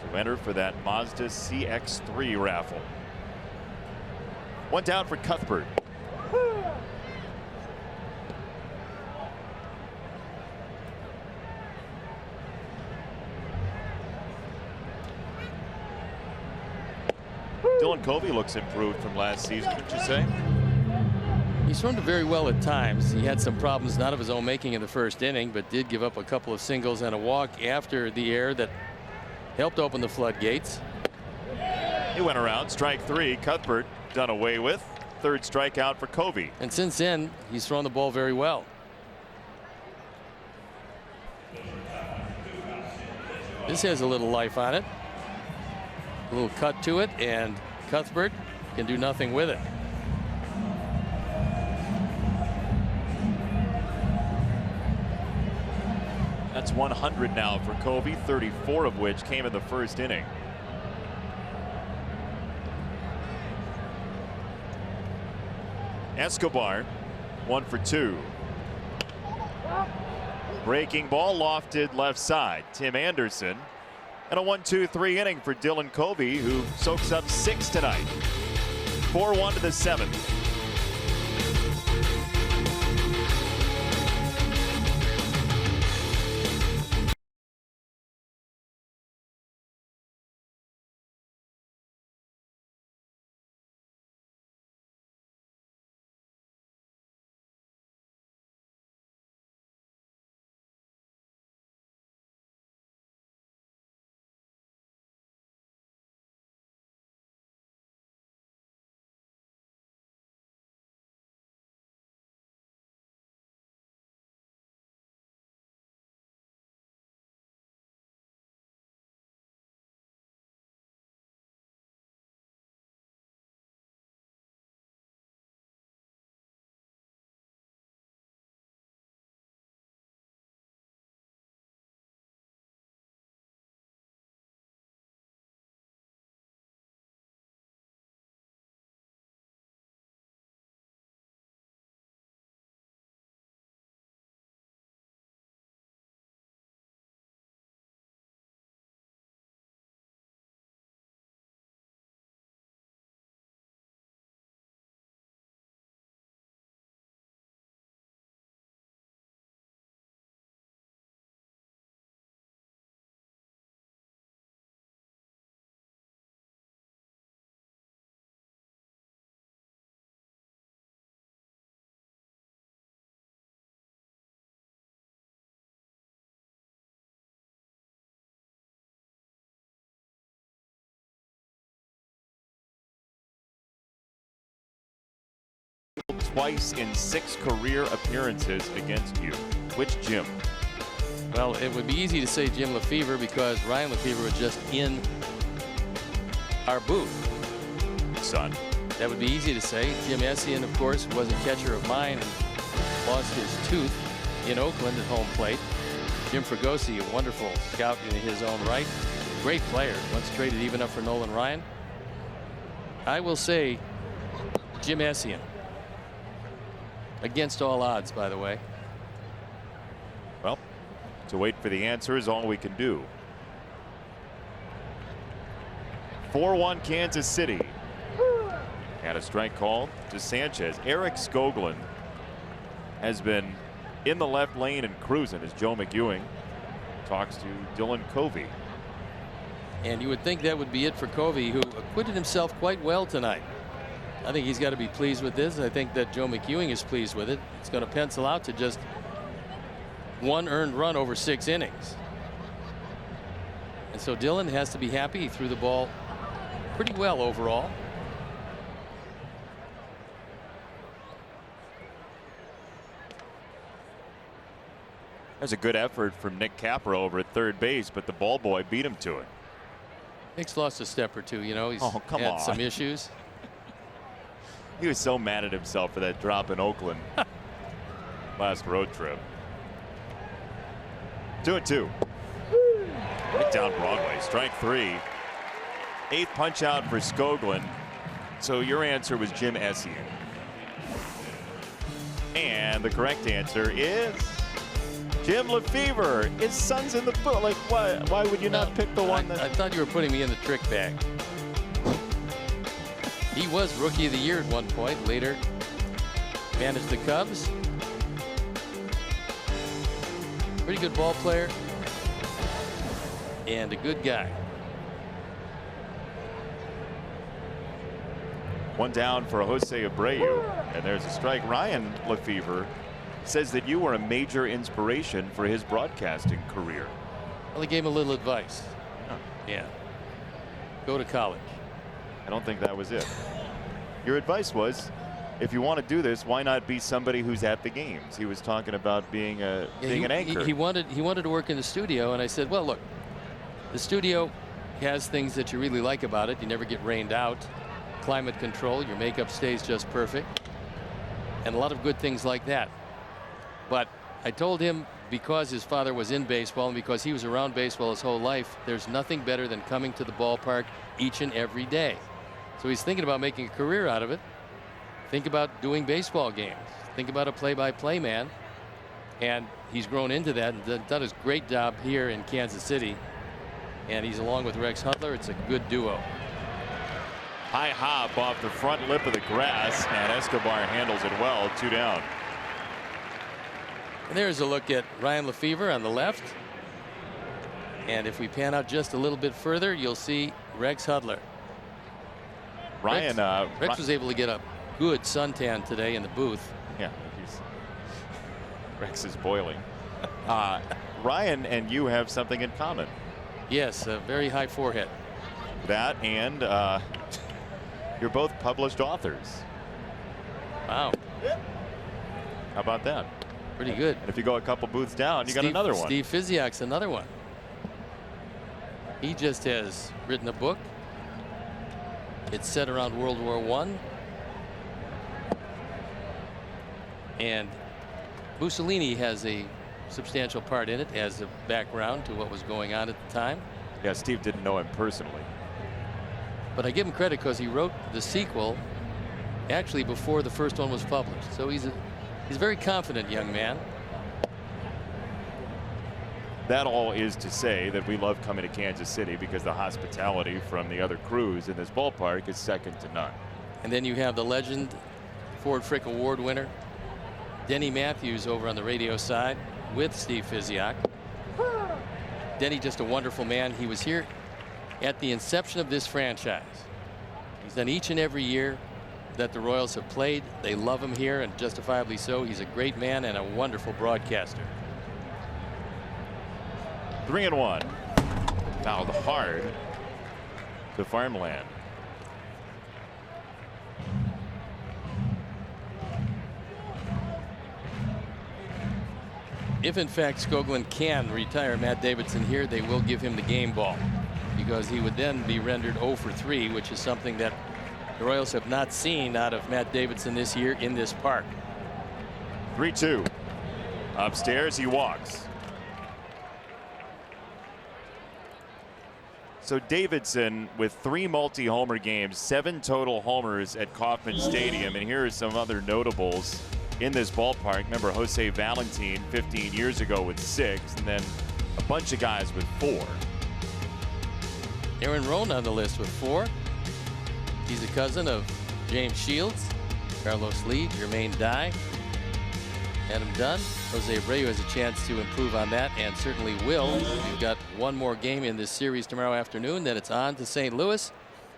to enter for that Mazda CX-3 raffle. One down for Cuthbert. Dylan Covey looks improved from last season, would you say? He's thrown it very well at times. He had some problems not of his own making in the first inning, but did give up a couple of singles and a walk after the error that helped open the floodgates. He went around, strike 3. Cuthbert done away with. Third strikeout for Covey. And since then, he's thrown the ball very well. This has a little life on it. A little cut to it, and Cuthbert can do nothing with it. That's 100 now for Covey, 34 of which came in the first inning. Escobar, 1 for 2. Breaking ball lofted left side. Tim Anderson. And a 1-2-3 inning for Dylan Covey, who soaks up 6 tonight. 4-1 to the 7th. Twice in 6 career appearances against you. Which Jim? Well, it would be easy to say Jim Lefevre because Ryan Lefevre was just in our booth. Son. That would be easy to say. Jim Essien, of course, was a catcher of mine and lost his tooth in Oakland at home plate. Jim Fregosi, a wonderful scout in his own right. Great player. Once traded even up for Nolan Ryan. I will say Jim Essien. Against all odds, by the way. Well, to wait for the answer is all we can do. 4-1 Kansas City. And a strike call to Sanchez. Eric Skoglund has been in the left lane and cruising as Joe McEwing talks to Dylan Covey. And you would think that would be it for Covey, who acquitted himself quite well tonight. I think he's got to be pleased with this. I think that Joe McEwing is pleased with it. It's going to pencil out to just 1 earned run over 6 innings. And so Dylan has to be happy. He threw the ball pretty well overall. There's a good effort from Nick Capra over at third base, but the ball boy beat him to it. Nick's lost a step or two. You know, he's come had on. some issues. He was so mad at himself for that drop in Oakland last road trip. 2-2. Right down Broadway. Strike 3. 8th punch out for Skoglund. So your answer was Jim Essien. And the correct answer is Jim Lefevre. His son's in the book. Like, why would you not pick the one that... I thought you were putting me in the trick bag. He was Rookie of the Year at one point. Later managed the Cubs. Pretty good ball player. And a good guy. One down for Jose Abreu. And there's a strike. Ryan Lefevre says that you were a major inspiration for his broadcasting career. Well, he gave him a little advice. Yeah. Go to college. I don't think that was it. Your advice was, if you want to do this, why not be somebody who's at the games? He was talking about being an anchor. He wanted to work in the studio, and I said, well, look, the studio has things that you really like about it. You never get rained out. Climate control, your makeup stays just perfect, and a lot of good things like that. But I told him, because his father was in baseball and because he was around baseball his whole life, there's nothing better than coming to the ballpark each and every day. So he's thinking about making a career out of it. Think about doing baseball games. Think about a play-by-play man. And he's grown into that and done a great job here in Kansas City. And he's along with Rex Hudler. It's a good duo. High hop off the front lip of the grass, and Escobar handles it well. 2 down. And there's a look at Ryan Lefevre on the left. And if we pan out just a little bit further, you'll see Rex Hudler. Ryan, Rex was able to get a good suntan today in the booth. Yeah, Rex is boiling. Ryan and you have something in common. Yes, a very high forehead. That and you're both published authors. Wow. How about that? Pretty good. And if you go a couple booths down, you got another one. Steve Fiziak's another one. He just has written a book. It's set around World War I. And Mussolini has a substantial part in it as a background to what was going on at the time. Yeah, Steve didn't know him personally. But I give him credit because he wrote the sequel actually before the first one was published. So he's a very confident young man. That all is to say that we love coming to Kansas City because the hospitality from the other crews in this ballpark is second to none. And then you have the legend, Ford Frick Award winner, Denny Matthews over on the radio side with Steve Fiziak. Denny, just a wonderful man. He was here at the inception of this franchise. He's done each and every year that the Royals have played. They love him here, and justifiably so. He's a great man and a wonderful broadcaster. 3-1. Fouled hard to Farmland. If in fact Skoglund can retire Matt Davidson here, they will give him the game ball, because he would then be rendered 0 for 3, which is something that the Royals have not seen out of Matt Davidson this year in this park. 3-2. Upstairs he walks. So Davidson with 3 multi-homer games, 7 total homers at Kauffman Stadium. And here are some other notables in this ballpark. Remember Jose Valentin 15 years ago with 6, and then a bunch of guys with 4. Aaron Rohn on the list with 4. He's a cousin of James Shields, Carlos Lee, Jermaine Dye, Adam Dunn. Jose Abreu has a chance to improve on that, and certainly will. We've got one more game in this series tomorrow afternoon. Then it's on to St. Louis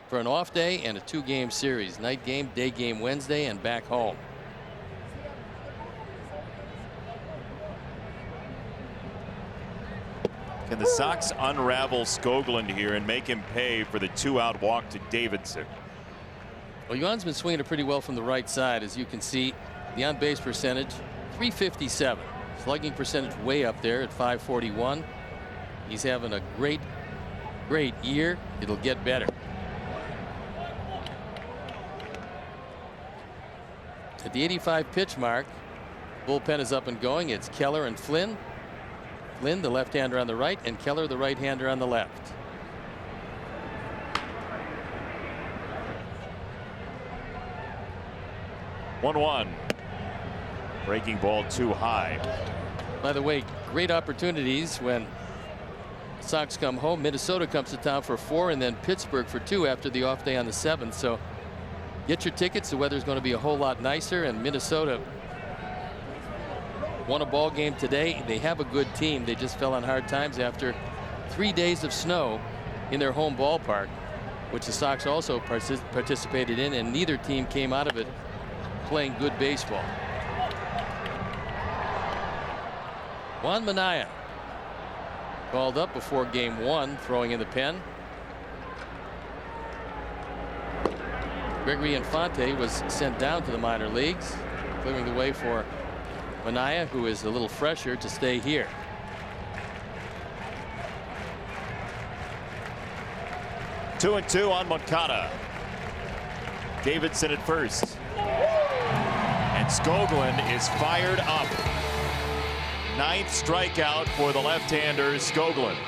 for an off day and a 2-game series. Night game, day game Wednesday, and back home. Can the Sox unravel Skoglund here and make him pay for the 2-out walk to Davidson? Well, Yuan's been swinging it pretty well from the right side, as you can see. The on-base percentage, .357. Slugging percentage way up there at .541. He's having a great year. It'll get better. At the 85 pitch mark, bullpen is up and going. It's Keller and Flynn. Flynn, the left-hander on the right, and Keller, the right-hander on the left. One. Breaking ball too high. By the way, great opportunities when Sox come home. Minnesota comes to town for 4, and then Pittsburgh for 2 after the off day on the 7th. So get your tickets. The weather's going to be a whole lot nicer, and Minnesota won a ball game today. They have a good team. They just fell on hard times after 3 days of snow in their home ballpark, which the Sox also participated in, and neither team came out of it playing good baseball. Juan Minaya called up before game 1, throwing in the pen. Gregory Infante was sent down to the minor leagues, clearing the way for Minaya, who is a little fresher, to stay here. Two and 2 on Moncada. Davidson at first. And Skoglund is fired up. 9th strikeout for the left-hander Skoglund.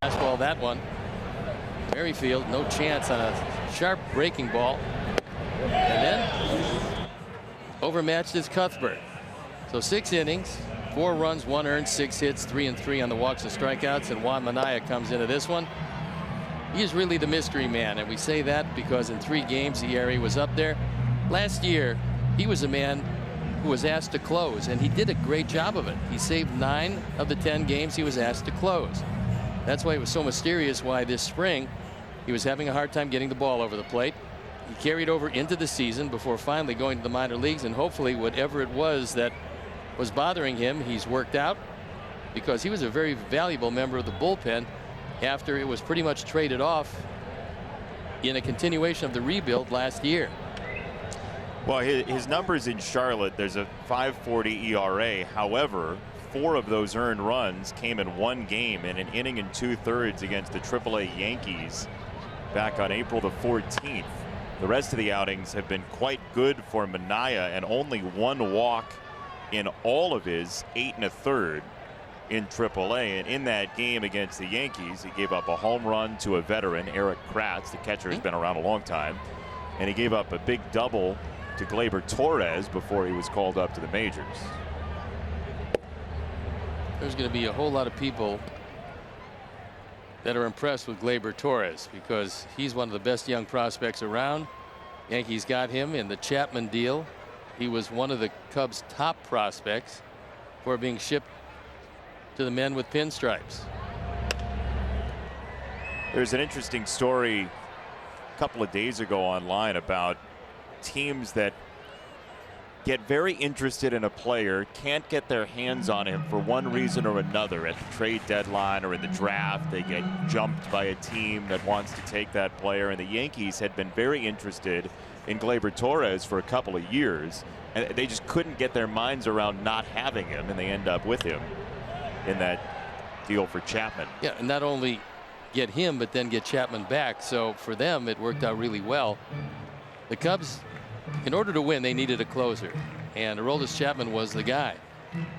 Fastball, that one. Merrifield, no chance on a sharp breaking ball. And then overmatched is Cuthbert. So 6 innings, 4 runs, 1 earned, 6 hits, 3 and 3 on the walks and strikeouts. And Juan Minaya comes into this one. He is really the mystery man, and we say that because in 3 games the ERA was up there. Last year, he was a man who was asked to close, and he did a great job of it. He saved 9 of the 10 games he was asked to close. That's why it was so mysterious why this spring he was having a hard time getting the ball over the plate. He carried over into the season before finally going to the minor leagues, and hopefully whatever it was that was bothering him, he's worked out, because he was a very valuable member of the bullpen, after it was pretty much traded off in a continuation of the rebuild last year. Well, his numbers in Charlotte, there's a 5.40 ERA. However, 4 of those earned runs came in one game in an inning and 2/3 against the AAA Yankees back on April the 14th. The rest of the outings have been quite good for Minaya, and only 1 walk in all of his 8 1/3 in AAA. And in that game against the Yankees, he gave up a home run to a veteran, Eric Kratz. The catcher has been around a long time. And he gave up a big double to Gleyber Torres before he was called up to the majors. There's going to be a whole lot of people that are impressed with Gleyber Torres because he's one of the best young prospects around. Yankees got him in the Chapman deal. He was one of the Cubs' top prospects before being shipped to the men with pinstripes. There's an interesting story a couple of days ago online about teams that get very interested in a player, can't get their hands on him for one reason or another at the trade deadline or in the draft. They get jumped by a team that wants to take that player, and the Yankees had been very interested in Gleyber Torres for a couple of years, and they just couldn't get their minds around not having him, and they end up with him in that deal for Chapman. Yeah, and not only get him but then get Chapman back, so for them it worked out really well. The Cubs, in order to win, they needed a closer, and Aroldis Chapman was the guy.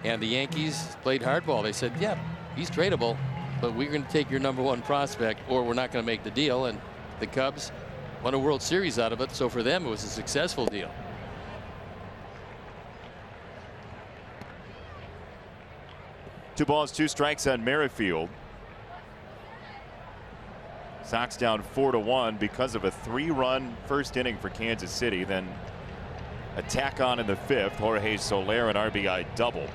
And the Yankees played hardball. They said, yeah, he's tradable, but we're going to take your #1 prospect or we're not going to make the deal. And the Cubs won a World Series out of it, so for them it was a successful deal. Two balls, 2 strikes on Merrifield. Sox down 4-1 because of a 3-run first inning for Kansas City. Then a tack on in the 5th. Jorge Soler an RBI double.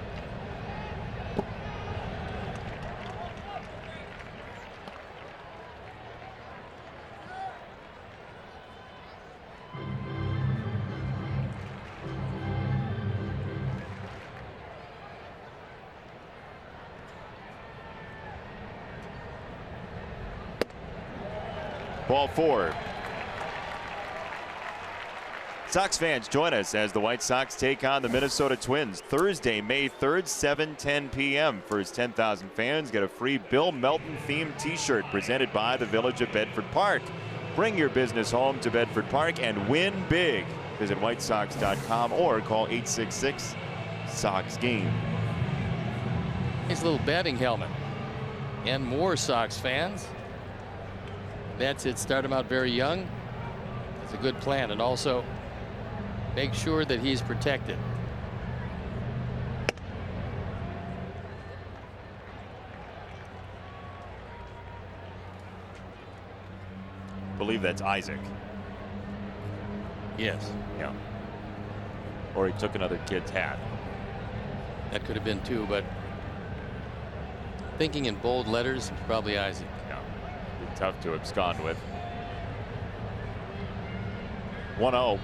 Ball 4. Sox fans, join us as the White Sox take on the Minnesota Twins Thursday, May 3rd, 7:10 p.m. First 10,000 fans get a free Bill Melton themed t-shirt presented by the Village of Bedford Park. Bring your business home to Bedford Park and win big. Visit whitesox.com or call 866-SOX-GAME. His little batting helmet. And more Sox fans. That's it. Start him out very young. It's a good plan, and also make sure that he's protected. I believe that's Isaac. Yes. Yeah. Or he took another kid's hat. That could have been too, but thinking in bold letters, it's probably Isaac. Tough to abscond with. 1-0.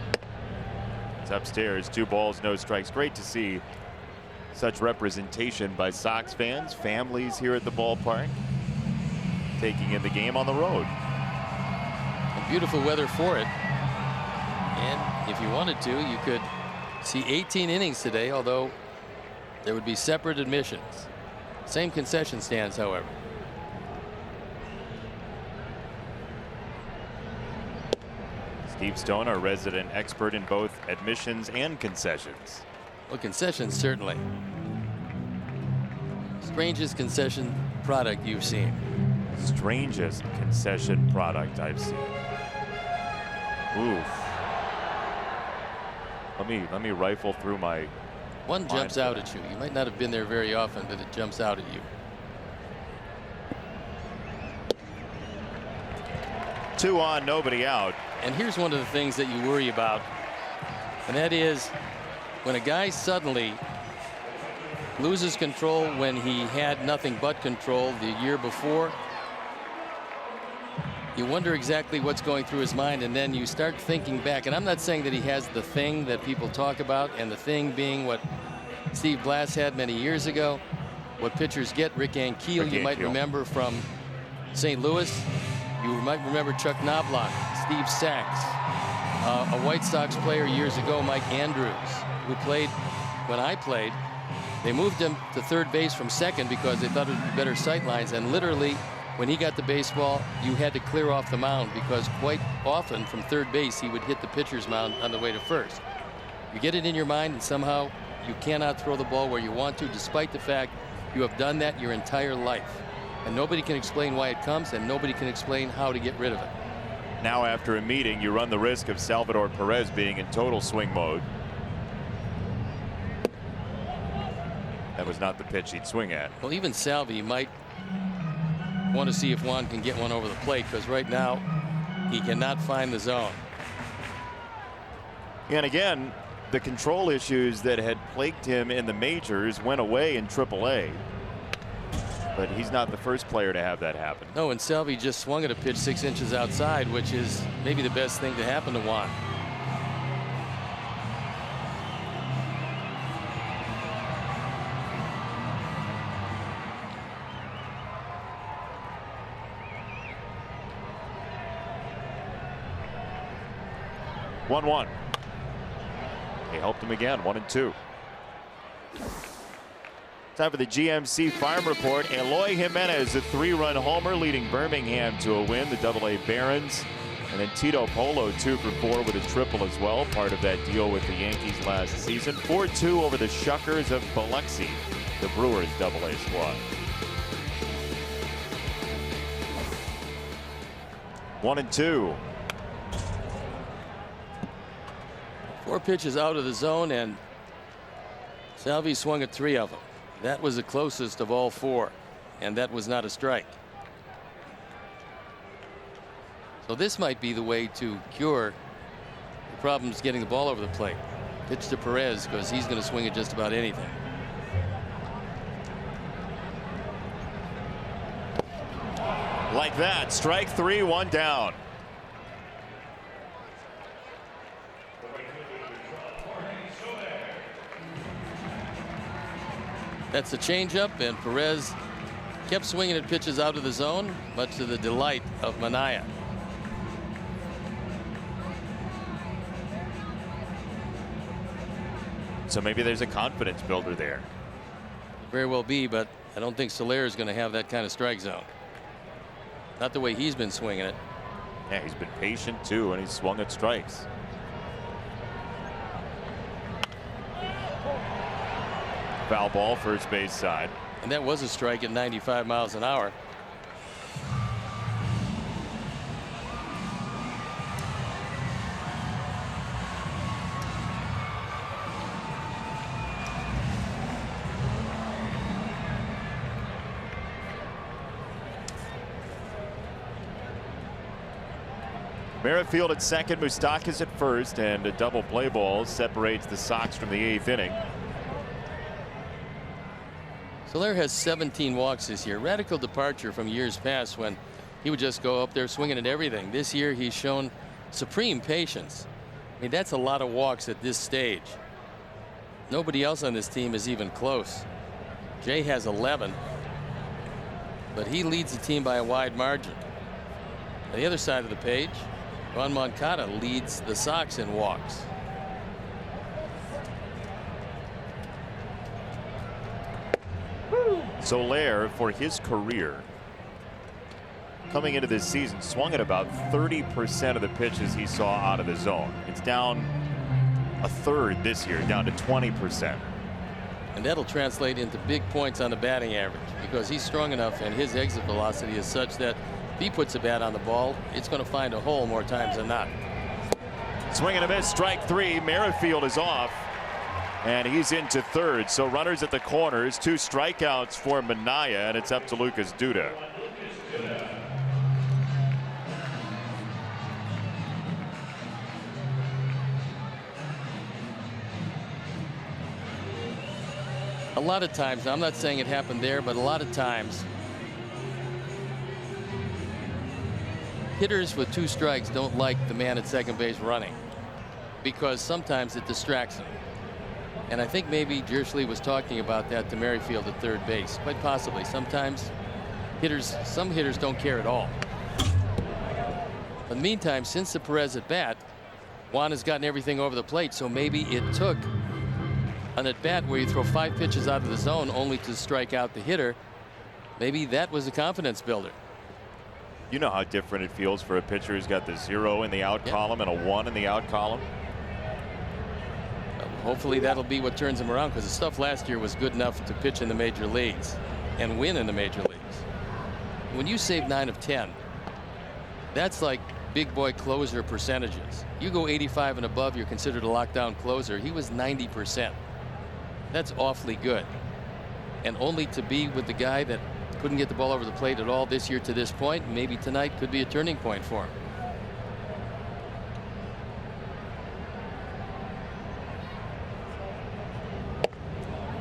It's upstairs. 2 balls, no strikes. Great to see such representation by Sox fans, families here at the ballpark, taking in the game on the road. And beautiful weather for it. And if you wanted to, you could see 18 innings today, although there would be separate admissions. Same concession stands, however. Steve Stone, our resident expert in both admissions and concessions. Well, concessions, certainly. Strangest concession product you've seen. Strangest concession product I've seen. Oof. Let me rifle through my. One jumps out at you. You might not have been there very often, but it jumps out at you. 2 on, nobody out. And here's one of the things that you worry about, and that is when a guy suddenly loses control when he had nothing but control the year before. You wonder exactly what's going through his mind, and then you start thinking back. And I'm not saying that he has the thing that people talk about, and the thing being what Steve Blass had many years ago, what pitchers get. Rick Ankiel, you might remember from St. Louis, you might remember Chuck Knobloch, Steve Sachs, a White Sox player years ago, Mike Andrews, who played when I played. They moved him to third base from second because they thought it would be better sight lines, and literally when he got the baseball, you had to clear off the mound because quite often from third base he would hit the pitcher's mound on the way to first. You get it in your mind and somehow you cannot throw the ball where you want to, despite the fact you have done that your entire life. And nobody can explain why it comes, and nobody can explain how to get rid of it. Now after a meeting, you run the risk of Salvador Perez being in total swing mode. That was not the pitch he'd swing at. Well, even Salvi might want to see if Juan can get one over the plate, because right now he cannot find the zone. And again, the control issues that had plagued him in the majors went away in AAA. But he's not the first player to have that happen. No, and Salvi just swung at a pitch 6 inches outside, which is maybe the best thing to happen to Juan. One. They helped him again, 1-2. Time for the GMC Farm Report. Eloy Jimenez, a 3-run homer, leading Birmingham to a win. The AA Barons. And then Tito Polo, 2 for 4 with a triple as well. Part of that deal with the Yankees last season. 4-2 over the Shuckers of Biloxi, the Brewers AA squad. 1-2. 4 pitches out of the zone, and Salvi swung at 3 of them. That was the closest of all 4, and that was not a strike. So this might be the way to cure the problems getting the ball over the plate. Pitch to Perez, because he's going to swing at just about anything. Like that, strike 3, 1 down. That's the changeup, and Perez kept swinging at pitches out of the zone, much to the delight of Manaya. So maybe there's a confidence builder there. Very well be, but I don't think Soler is going to have that kind of strike zone. Not the way he's been swinging it. Yeah, he's been patient too, and he's swung at strikes. Foul ball, first base side. And that was a strike at 95 miles an hour. Merrifield at second, Moustakas at first, and a double play ball separates the Sox from the 8th inning. Soler has 17 walks this year. Radical departure from years past when he would just go up there swinging at everything. This year he's shown supreme patience. I mean, that's a lot of walks at this stage. Nobody else on this team is even close. Jay has 11, but he leads the team by a wide margin. On the other side of the page, Juan Moncada leads the Sox in walks. Soler, for his career, coming into this season, swung at about 30% of the pitches he saw out of the zone. It's down a third this year, down to 20%. And that'll translate into big points on the batting average, because he's strong enough and his exit velocity is such that if he puts a bat on the ball, it's going to find a hole more times than not. Swing and a miss, strike 3. Merrifield is off, and he's into third. So runners at the corners, 2 strikeouts for Manaya, and it's up to Lucas Duda. A lot of times, I'm not saying it happened there, but a lot of times hitters with 2 strikes don't like the man at second base running, because sometimes it distracts them. And I think maybe Jersley was talking about that to Merrifield at third base. Quite possibly. Sometimes some hitters don't care at all. In the meantime, since the Perez at bat, Juan has gotten everything over the plate, so maybe it took an at bat where you throw 5 pitches out of the zone only to strike out the hitter. Maybe that was a confidence builder. You know how different it feels for a pitcher who's got the 0 in the out column and a 1 in the out column. Hopefully that'll be what turns him around, because the stuff last year was good enough to pitch in the major leagues and win in the major leagues. When you save 9 of 10, that's like big boy closer percentages. You go 85 and above, you're considered a lockdown closer. He was 90%. That's awfully good. And only to be with the guy that couldn't get the ball over the plate at all this year to this point, maybe tonight could be a turning point for him.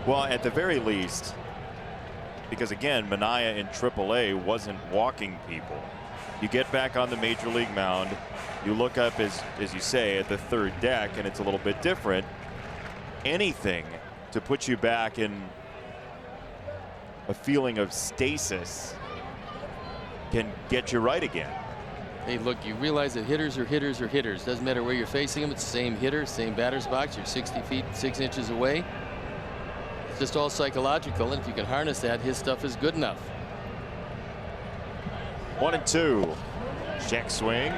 Well, at the very least, because again, Minaya in AAA wasn't walking people. You get back on the major league mound, you look up, as you say, at the third deck, and it's a little bit different. Anything to put you back in a feeling of stasis can get you right again. Hey, look, you realize that hitters are hitters are hitters. Doesn't matter where you're facing them. It's the same hitter, same batter's box. You're 60 feet, 6 inches away. It's just all psychological, and if you can harness that, his stuff is good enough. 1-2. Check swing.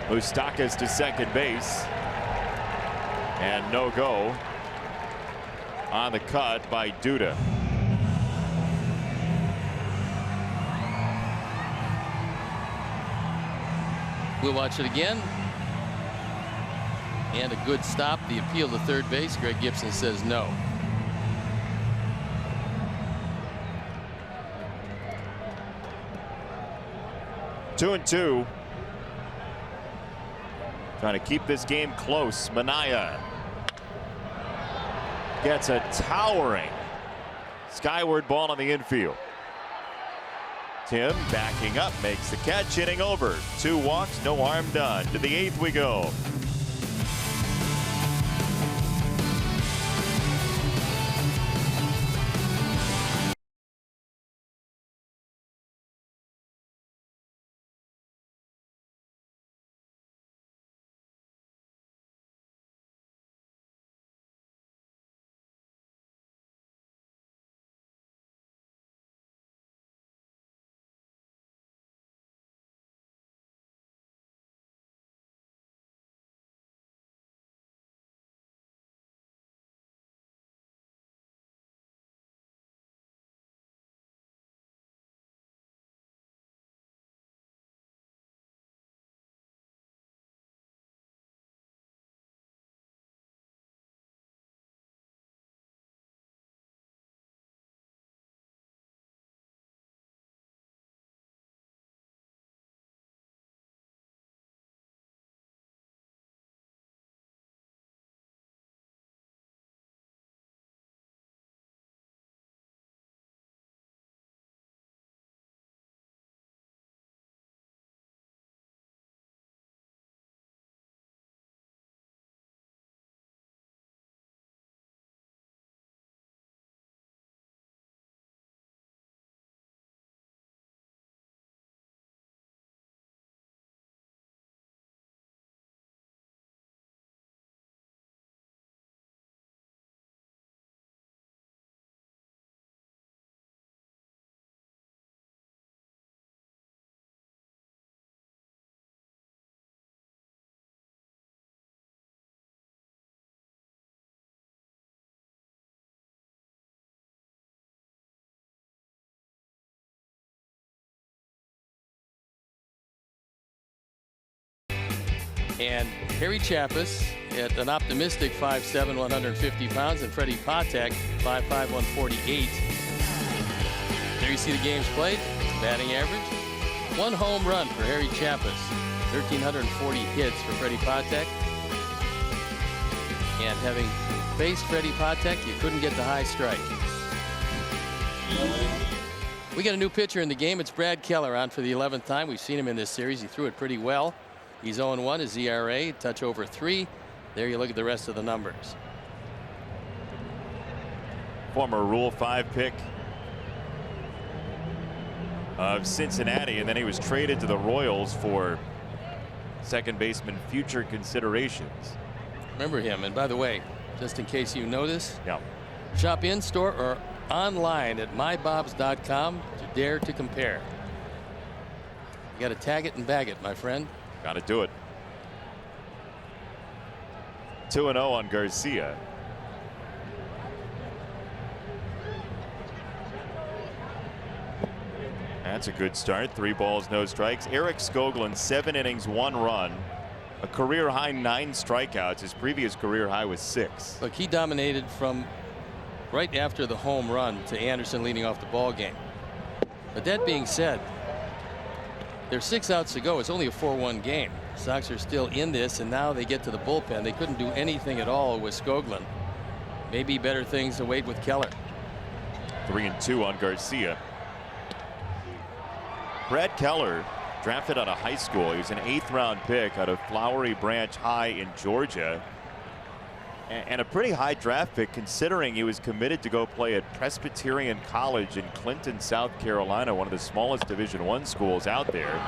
Moustakas to second base. And no go on the cut by Duda. We'll watch it again. And a good stop. The appeal to third base. Greg Gibson says no. Two and two. Trying to keep this game close. Minaya gets a towering skyward ball on the infield. Tim backing up, makes the catch, hitting over. 2 walks, no harm done. To the 8th we go. And Harry Chappis at an optimistic 5'7", 150 pounds, and Freddie Patek, 5'5", 148. There you see the games played. Batting average. 1 home run for Harry Chappis. 1,340 hits for Freddie Patek. And having faced Freddie Patek, you couldn't get the high strike. We got a new pitcher in the game. It's Brad Keller on for the 11th time. We've seen him in this series. He threw it pretty well. He's 0-1. His ERA, touch over 3. There you look at the rest of the numbers. Former Rule 5 pick. of Cincinnati, and then he was traded to the Royals for second baseman future considerations. Remember him. And by the way, just in case you notice, Yeah. shop in store or online at mybobs.com to dare to compare. You got to tag it and bag it, my friend. Got to do it. 2-0 on Garcia. That's a good start. 3 balls, no strikes. Eric Skoglund, 7 innings, 1 run. A career high 9 strikeouts. His previous career high was 6. Look, he dominated from right after the home run to Anderson leading off the ball game. But that being said, there's 6 outs to go. It's only a 4-1 game. Sox are still in this, and now they get to the bullpen. They couldn't do anything at all with Skoglund. Maybe better things await with Keller. 3-2 on Garcia. Brad Keller, drafted out of high school. He was an 8th round pick out of Flowery Branch High in Georgia. And a pretty high draft pick considering he was committed to go play at Presbyterian College in Clinton, South Carolina, one of the smallest Division I schools out there.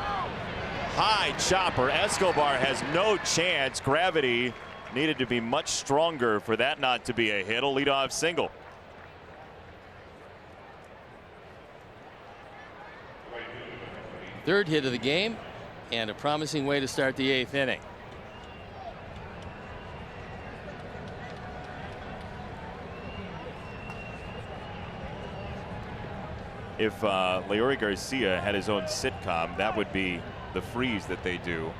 High chopper. Escobar has no chance. Gravity needed to be much stronger for that not to be a hit. A leadoff single. Third hit of the game, and a promising way to start the 8th inning. If Leury Garcia had his own sitcom, that would be the freeze that they do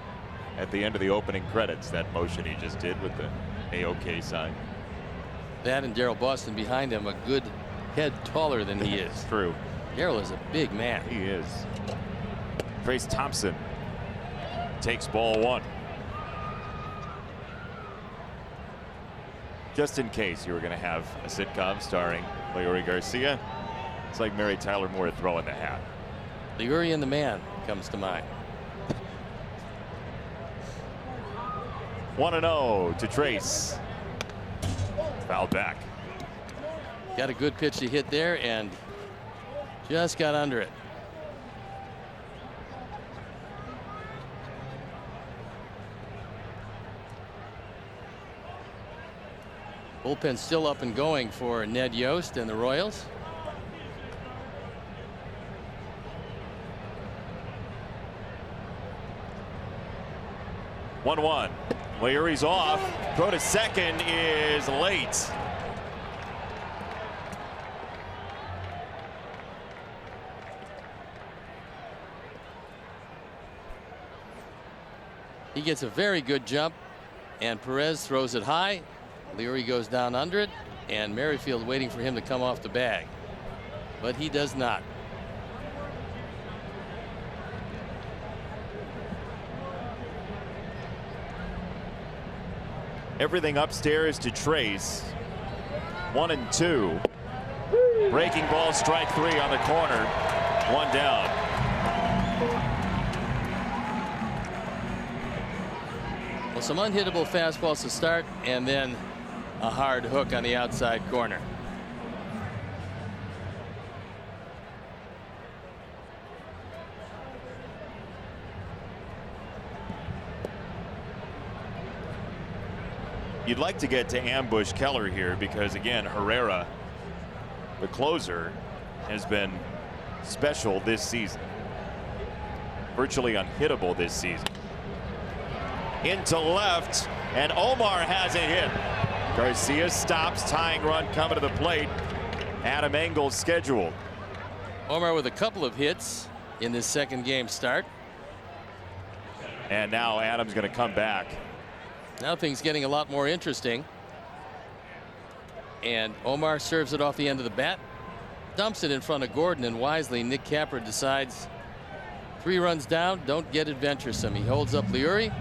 at the end of the opening credits. That motion he just did with the AOK sign. That and Darrell Boston behind him, a good head taller than he is. True. Darrell is a big man. He is. Trace Thompson takes ball 1. Just in case you were going to have a sitcom starring Leury Garcia, it's like Mary Tyler Moore throwing the hat. Leury and the Man comes to mind. 1-0 to Trace. Foul back. Got a good pitch to hit there and just got under it. Bullpen still up and going for Ned Yost and the Royals. One. Leury's off. Throw to second is late. He gets a very good jump, and Perez throws it high. Leury goes down under it, and Merrifield waiting for him to come off the bag, but he does not. Everything upstairs to Trace. 1-2. Breaking ball, strike 3 on the corner. 1 down. Well, some unhittable fastballs to start, and then a hard hook on the outside corner. You'd like to get to ambush Keller here because, again, Herrera, the closer, has been special this season. Virtually unhittable this season. Into left, and Omar has a hit. Garcia stops, tying run coming to the plate. Adam Engel scheduled. Omar with a couple of hits in this second game start. And now Adam's going to come back. Now things getting a lot more interesting. And Omar serves it off the end of the bat, dumps it in front of Gordon, and wisely Nick Capper decides 3 runs down, don't get adventuresome. He holds up Leury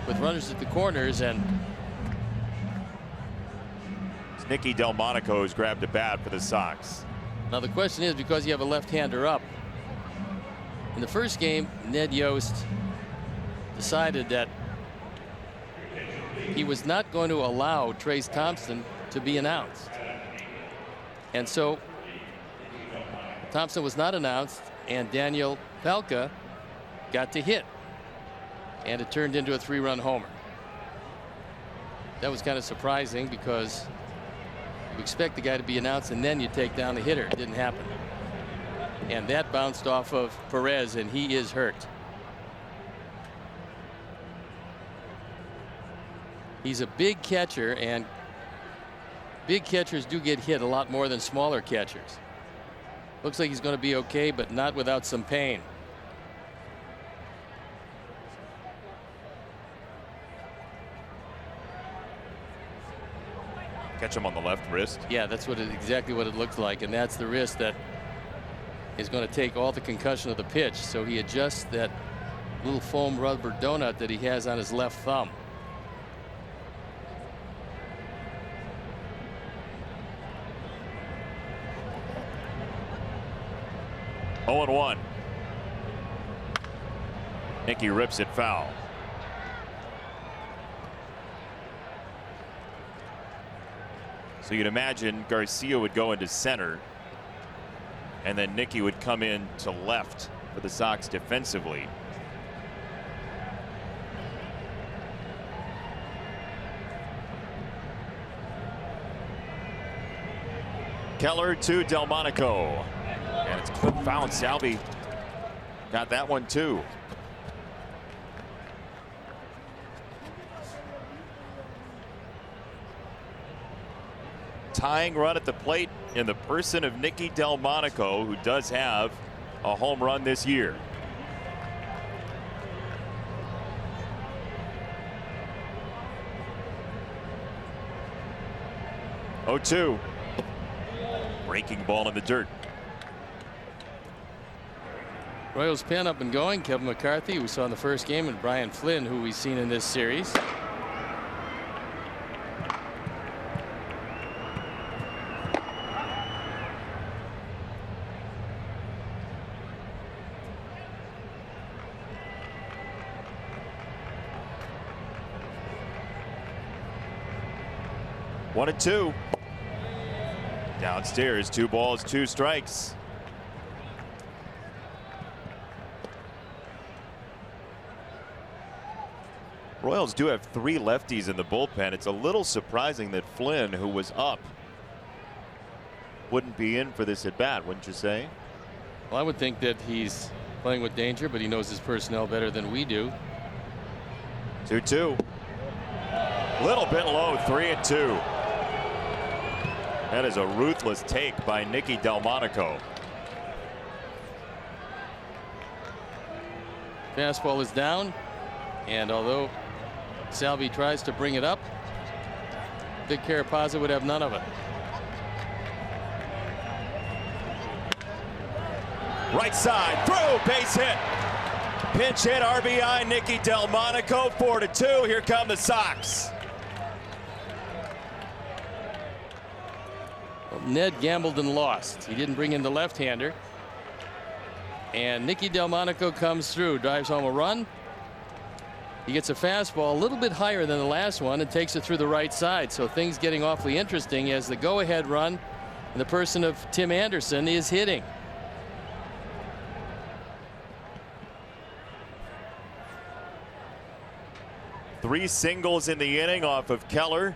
with runners at the corners, and Nicky Delmonico has grabbed a bat for the Sox. now the question is, because you have a left-hander up, in the first game Ned Yost decided that he was not going to allow Trace Thompson to be announced, and so Thompson was not announced, and Daniel Pelka got to hit, and it turned into a 3-run homer. That was kind of surprising because you expect the guy to be announced and then you take down the hitter. It didn't happen. And that bounced off of Perez, and he is hurt. He's a big catcher, and big catchers do get hit a lot more than smaller catchers. Looks like he's going to be okay, but not without some pain. Catch him on the left wrist. Yeah, that's exactly what it looks like, and that's the wrist that is going to take all the concussion of the pitch. So he adjusts that little foam rubber donut that he has on his left thumb. Oh, 0-1. Nicky rips it foul. So you'd imagine Garcia would go into center, and then Nicky would come in to left for the Sox defensively. Keller to Delmonico, and it's quick foul. Salvi got that one too. Tying run at the plate in the person of Nicky Delmonico, who does have a home run this year. Oh, 2. Breaking ball in the dirt. Royals pen up and going. Kevin McCarthy, we saw in the first game, and Brian Flynn, who we've seen in this series. One and 2. Downstairs, 2 balls, 2 strikes. Royals do have 3 lefties in the bullpen. It's a little surprising that Flynn, who was up, wouldn't be in for this at bat, wouldn't you say? Well, I would think that he's playing with danger, but he knows his personnel better than we do. 2-2. Little bit low, 3-2. That is a ruthless take by Nicky Delmonico. Fastball is down, and although Salvi tries to bring it up, Vic Carapazza would have none of it. Right side, through, base hit. Pinch hit, RBI, Nicky Delmonico, 4-2. Here come the Sox. Well, Ned gambled and lost. He didn't bring in the left-hander. And Nicky Delmonico comes through, drives home a run. He gets a fastball a little bit higher than the last one and takes it through the right side. So things getting awfully interesting as the go-ahead run in the person of Tim Anderson is hitting. Three singles in the inning off of Keller.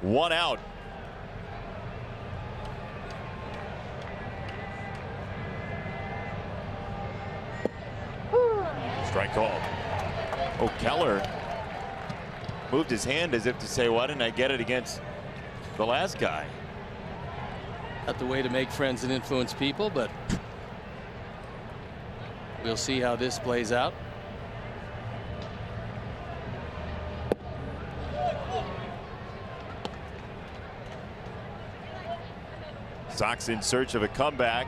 1 out. Strike called. Oh, Keller moved his hand as if to say, why didn't I get it against the last guy? Not the way to make friends and influence people, but we'll see how this plays out. Sox in search of a comeback.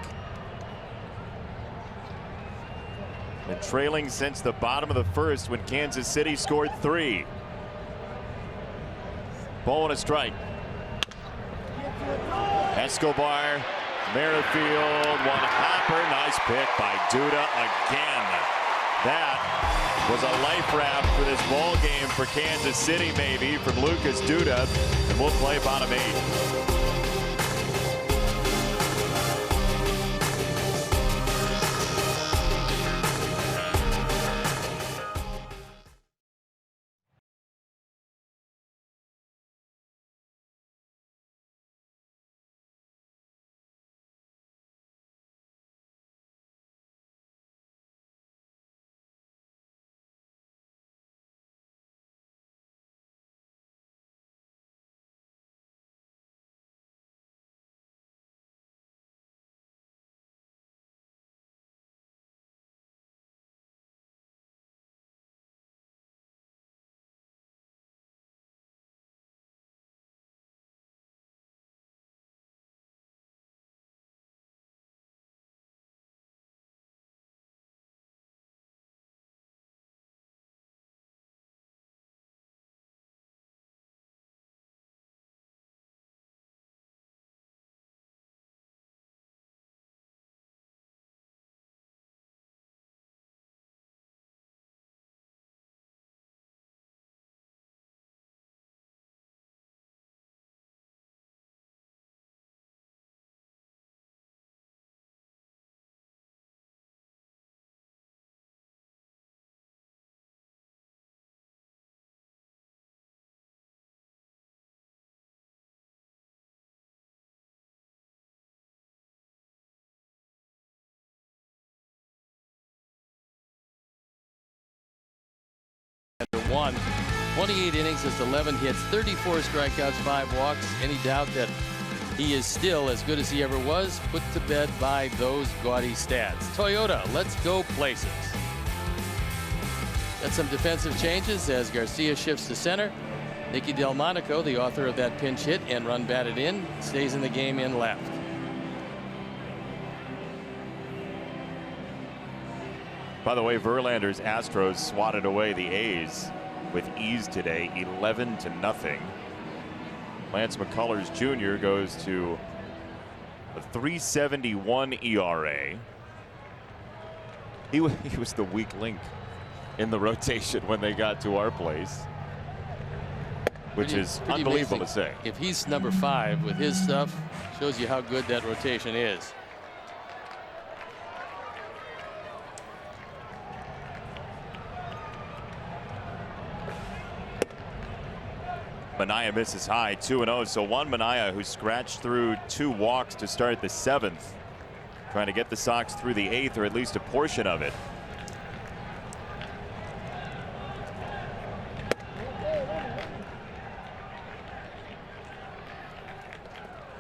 Been trailing since the bottom of the first when Kansas City scored 3. Ball and a strike. Escobar, Merrifield, one hopper. Nice pick by Duda again. That was a life raft for this ball game for Kansas City, maybe, from Lucas Duda. And we'll play bottom 8. 1. 28 innings, has 11 hits, 34 strikeouts, 5 walks. Any doubt that he is still as good as he ever was? Put to bed by those gaudy stats. Toyota, let's go places. Got some defensive changes as Garcia shifts to center. Nicky Delmonico, the author of that pinch hit and run batted in, stays in the game in left. By the way, Verlander's Astros swatted away the A's with ease today, 11-0. Lance McCullers Jr. goes to a 3.71 ERA. He was the weak link in the rotation when they got to our place, which is pretty unbelievable amazing. to say. If he's number 5 with his stuff, shows you how good that rotation is. Manaea misses high, 2-0. So Juan Manaea, who scratched through 2 walks to start the 7th, trying to get the Sox through the 8th, or at least a portion of it.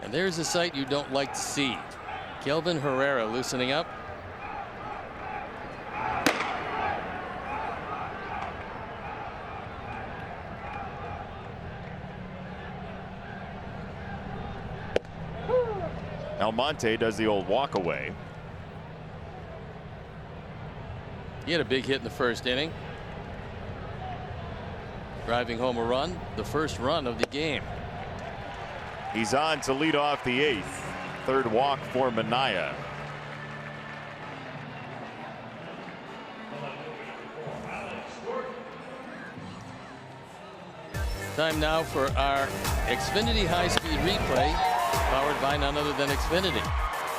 And there's a sight you don't like to see. Kelvin Herrera loosening up. Almonte does the old walk away. He had a big hit in the first inning, driving home a run, the first run of the game. He's on to lead off the 8th. 3rd walk for Manaea. Time now for our Xfinity high-speed replay, powered by none other than Xfinity.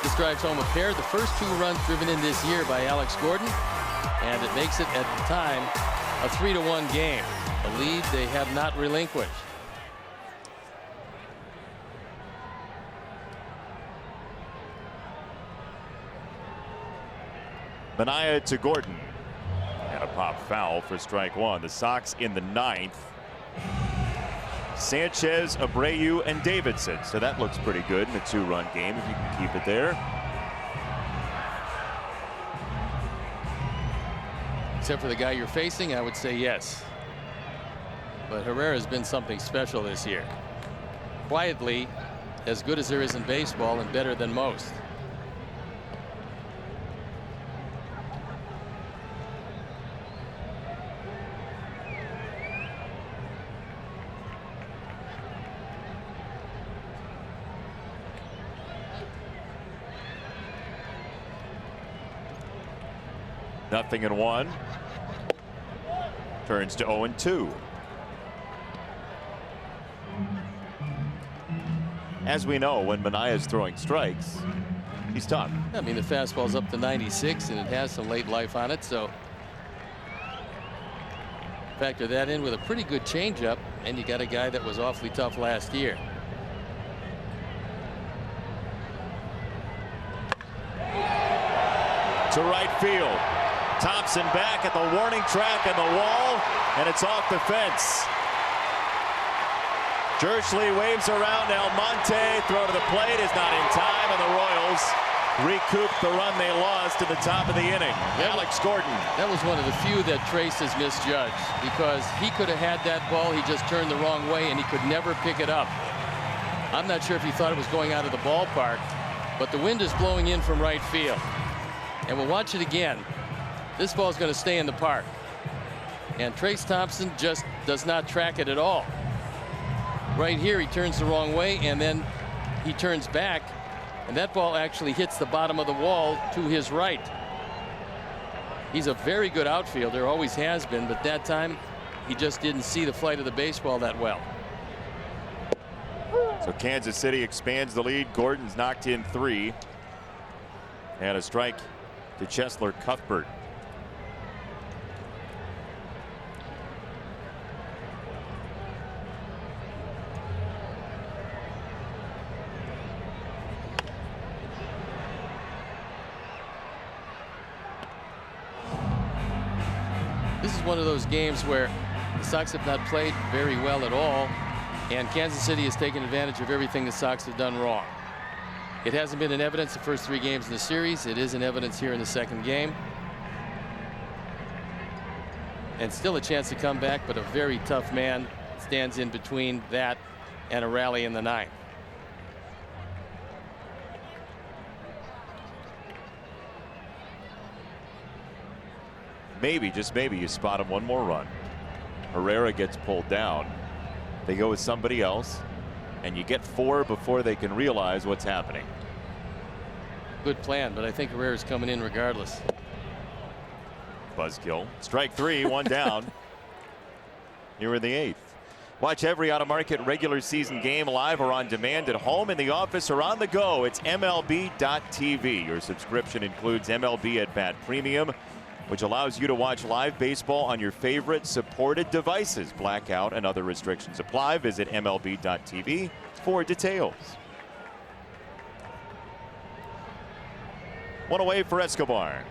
This drives home a pair, the first 2 runs driven in this year by Alex Gordon, and it makes it at the time a 3-1 game, a lead they have not relinquished. Manaea to Gordon, and a pop foul for strike 1. The Sox in the 9th. Sanchez, Abreu, and Davidson. So that looks pretty good in a 2-run game if you can keep it there. Except for the guy you're facing, I would say yes. But Herrera has been something special this year. Quietly, as good as there is in baseball and better than most. Nothing in 1. Turns to 0-2. As we know, when Manaea is throwing strikes, he's tough. I mean, the fastball's up to 96 and it has some late life on it, so factor that in with a pretty good changeup, and you got a guy that was awfully tough last year. To right field. Thompson back at the warning track and the wall, and it's off the fence. Jerschley waves around Almonte. Throw to the plate is not in time, and the Royals recoup the run they lost at the top of the inning. Alex Gordon. That was one of the few that Trace has misjudged, because he could have had that ball. He just turned the wrong way, and he could never pick it up. I'm not sure if he thought it was going out of the ballpark, but the wind is blowing in from right field. And we'll watch it again. This ball is going to stay in the park. And Trace Thompson just does not track it at all. Right here, he turns the wrong way, and then he turns back, and that ball actually hits the bottom of the wall to his right. He's a very good outfielder, always has been, but that time he just didn't see the flight of the baseball that well. So Kansas City expands the lead. Gordon's knocked in 3. And a strike to Chesler Cuthbert. This is one of those games where The Sox have not played very well at all, and Kansas City has taken advantage of everything the Sox have done wrong. It hasn't been in evidence the first 3 games in the series. It is in evidence here in the second game. And still a chance to come back, but a very tough man stands in between that and a rally in the 9th. Maybe, just maybe, you spot him one more run. Herrera gets pulled down. They go with somebody else, and you get 4 before they can realize what's happening. Good plan, but I think Herrera's coming in regardless. Buzzkill. Strike 3, 1 down. Here in the 8th. Watch every out-of-market regular season game live or on demand at home, in the office, or on the go. It's MLB.tv. Your subscription includes MLB at Bat Premium, which allows you to watch live baseball on your favorite supported devices. Blackout and other restrictions apply. Visit MLB.tv for details. 1 away for Escobar.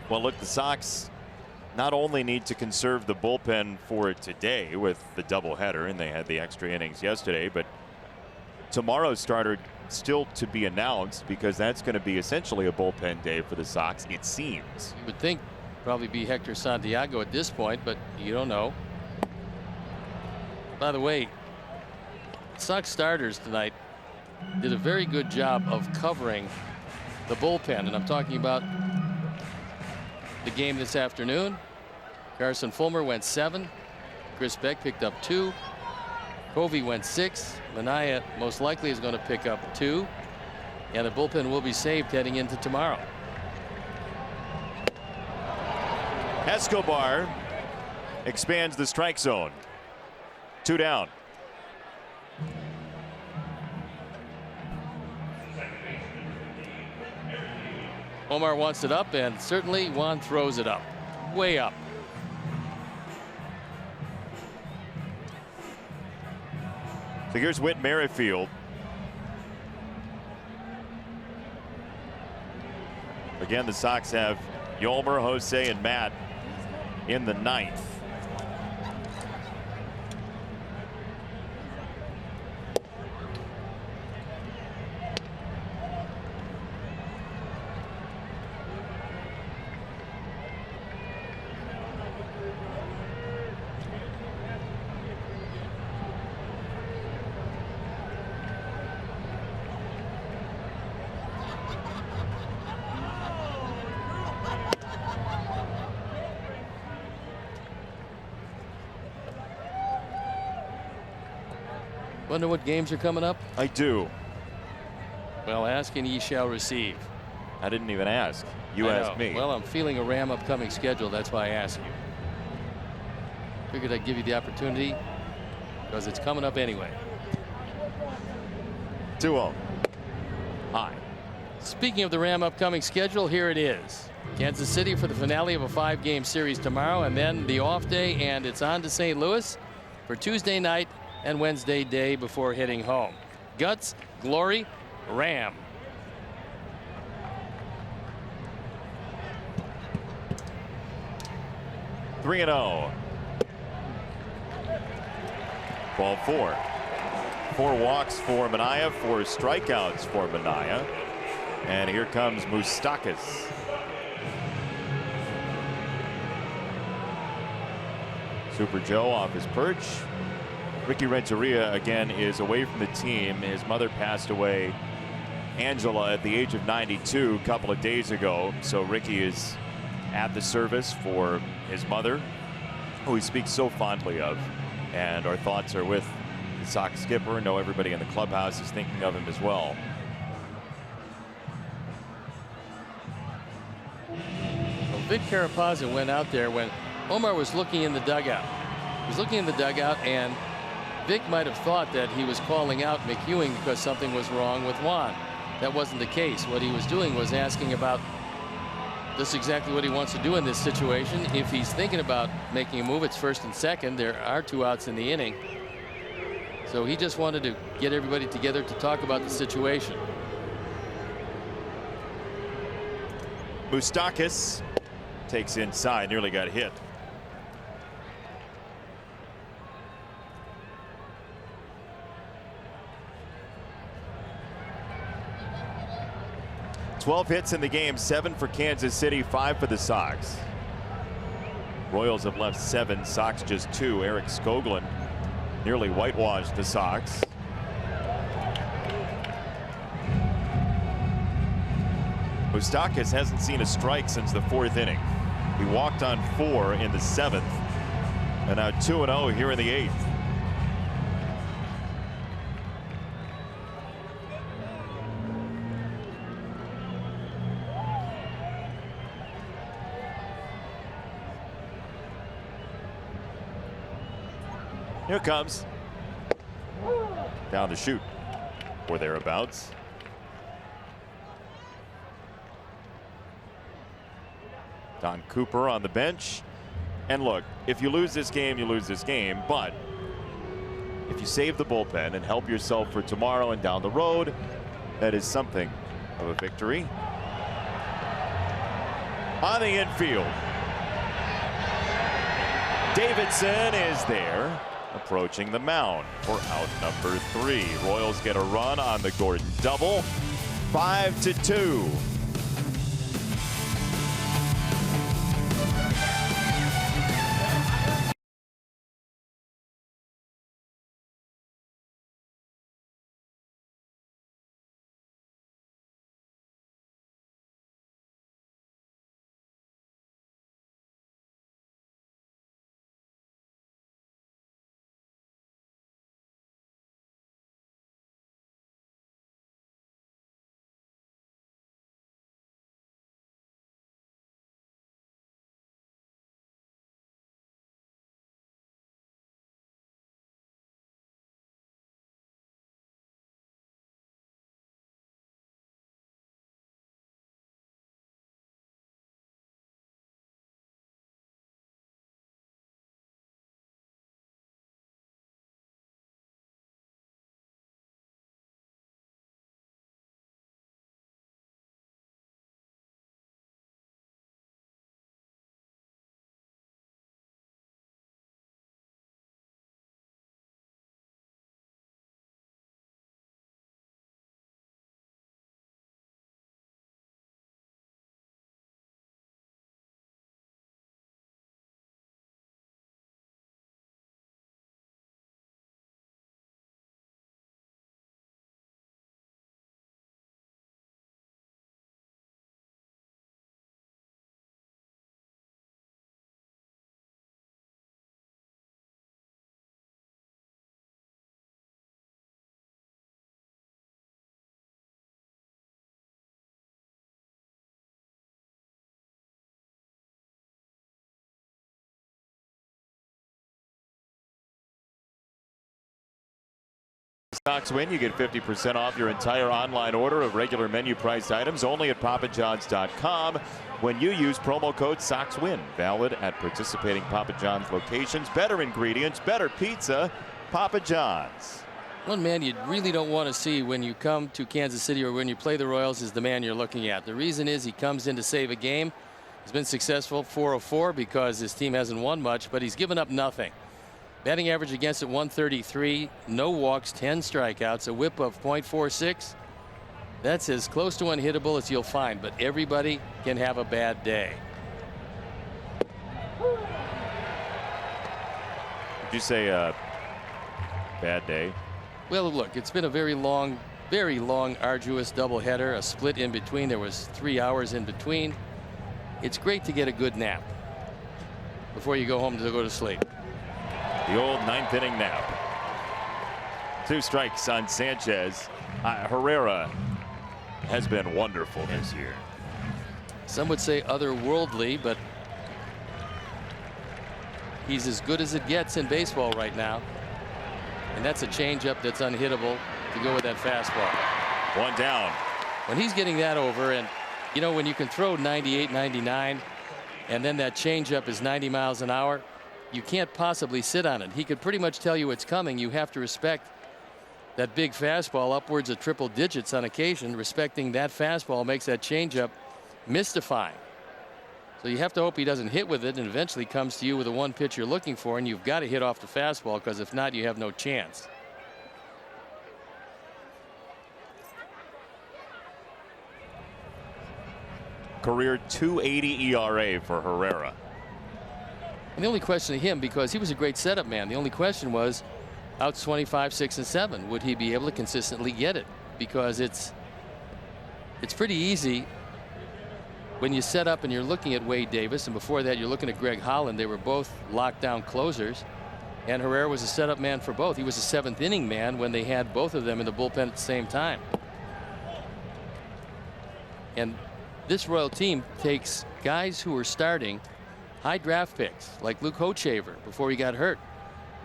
Well, look, the Sox not only need to conserve the bullpen for today with the doubleheader, and they had the extra innings yesterday, but tomorrow's starter still to be announced, because that's going to be essentially a bullpen day for the Sox, it seems. You would think probably be Hector Santiago at this point, but you don't know. By the way, Sox starters tonight did a very good job of covering the bullpen, and I'm talking about the game this afternoon. Carson Fulmer went 7. Chris Beck picked up 2. Covey went 6. Minaya most likely is going to pick up 2. And the bullpen will be saved heading into tomorrow. Escobar expands the strike zone. 2 down. Omar wants it up, and certainly Juan throws it up. Way up. So here's Whit Merrifield. Again, the Sox have Yolmer, Jose, and Matt in the 9th. Wonder what games are coming up? I do. Well, ask and ye shall receive. I didn't even ask. You asked me. Well, I'm feeling a Ram upcoming schedule. That's why I asked you. Figured I'd give you the opportunity because it's coming up anyway. 2-0. High. Speaking of the Ram upcoming schedule, here it is. Kansas City for the finale of a 5-game series tomorrow, and then the off day, and it's on to St. Louis for Tuesday night and Wednesday day before heading home. Guts, glory, Ram. Three and 0. Ball 4. 4 walks for Minaya, 4 strikeouts for Minaya. And here comes Moustakas. Super Joe off his perch. Ricky Renteria again is away from the team. His mother passed away, Angela, at the age of 92 a couple of days ago. So Ricky is at the service for his mother, who he speaks so fondly of. And our thoughts are with the Sox skipper. Know everybody in the clubhouse is thinking of him as well. Well, Vic Carapazza went out there when Omar was looking in the dugout. He was looking in the dugout, and Vic might have thought that he was calling out McEwing because something was wrong with Juan. That wasn't the case. What he was doing was asking about just exactly what he wants to do in this situation. If he's thinking about making a move, it's first and second. There are 2 outs in the inning. So he just wanted to get everybody together to talk about the situation. Moustakis takes inside, nearly got hit. "12 hits in the game, 7 for Kansas City, 5 for the Sox." Royals have left 7, Sox just 2. Eric Skoglund nearly whitewashed the Sox. Moustakis hasn't seen a strike since the 4th inning. He walked on 4 in the 7th, and now 2-0 here in the 8th. Here it comes. Down the chute or thereabouts. Don Cooper on the bench. And look, if you lose this game, you lose this game. But if you save the bullpen and help yourself for tomorrow and down the road, that is something of a victory. On the infield, Davidson is there, approaching the mound for out number 3. Royals get a run on the Gordon double. 5-2. Sox win, you get 50% off your entire online order of regular menu priced items only at papajohns.com when you use promo code SOXWIN. Valid at participating Papa John's locations. Better ingredients, better pizza, Papa John's. One man you really don't want to see when you come to Kansas City or when you play the Royals is the man you're looking at. The reason is he comes in to save a game. He's been successful, 404, because his team hasn't won much, but he's given up nothing. Batting average against at 133, no walks, 10 strikeouts, a whip of .46. That's as close to unhittable as you'll find, but everybody can have a bad day. Did you say a bad day? Well, look, it's been a very long, arduous doubleheader, a split in between. There was 3 hours in between. It's great to get a good nap before you go home to go to sleep. The old 9th inning nap. 2 strikes on Sanchez. Herrera has been wonderful this year. Some would say otherworldly, but he's as good as it gets in baseball right now. And that's a changeup that's unhittable to go with that fastball. 1 down. When he's getting that over, and you know, when you can throw 98, 99, and then that changeup is 90 miles an hour, you can't possibly sit on it. He could pretty much tell you it's coming. You have to respect that big fastball upwards of triple digits on occasion. Respecting that fastball makes that changeup mystifying. So you have to hope he doesn't hit with it and eventually comes to you with the one pitch you're looking for, and you've got to hit off the fastball, because if not, you have no chance. Career .280 ERA for Herrera. And the only question to him, because he was a great setup man, the only question was outs 25, 6, and 7. Would he be able to consistently get it? Because it's pretty easy when you set up and you're looking at Wade Davis, and before that you're looking at Greg Holland. They were both lockdown closers, and Herrera was a setup man for both. He was a 7th inning man when they had both of them in the bullpen at the same time. And this Royal team takes guys who are starting high draft picks like Luke Hochhaver before he got hurt,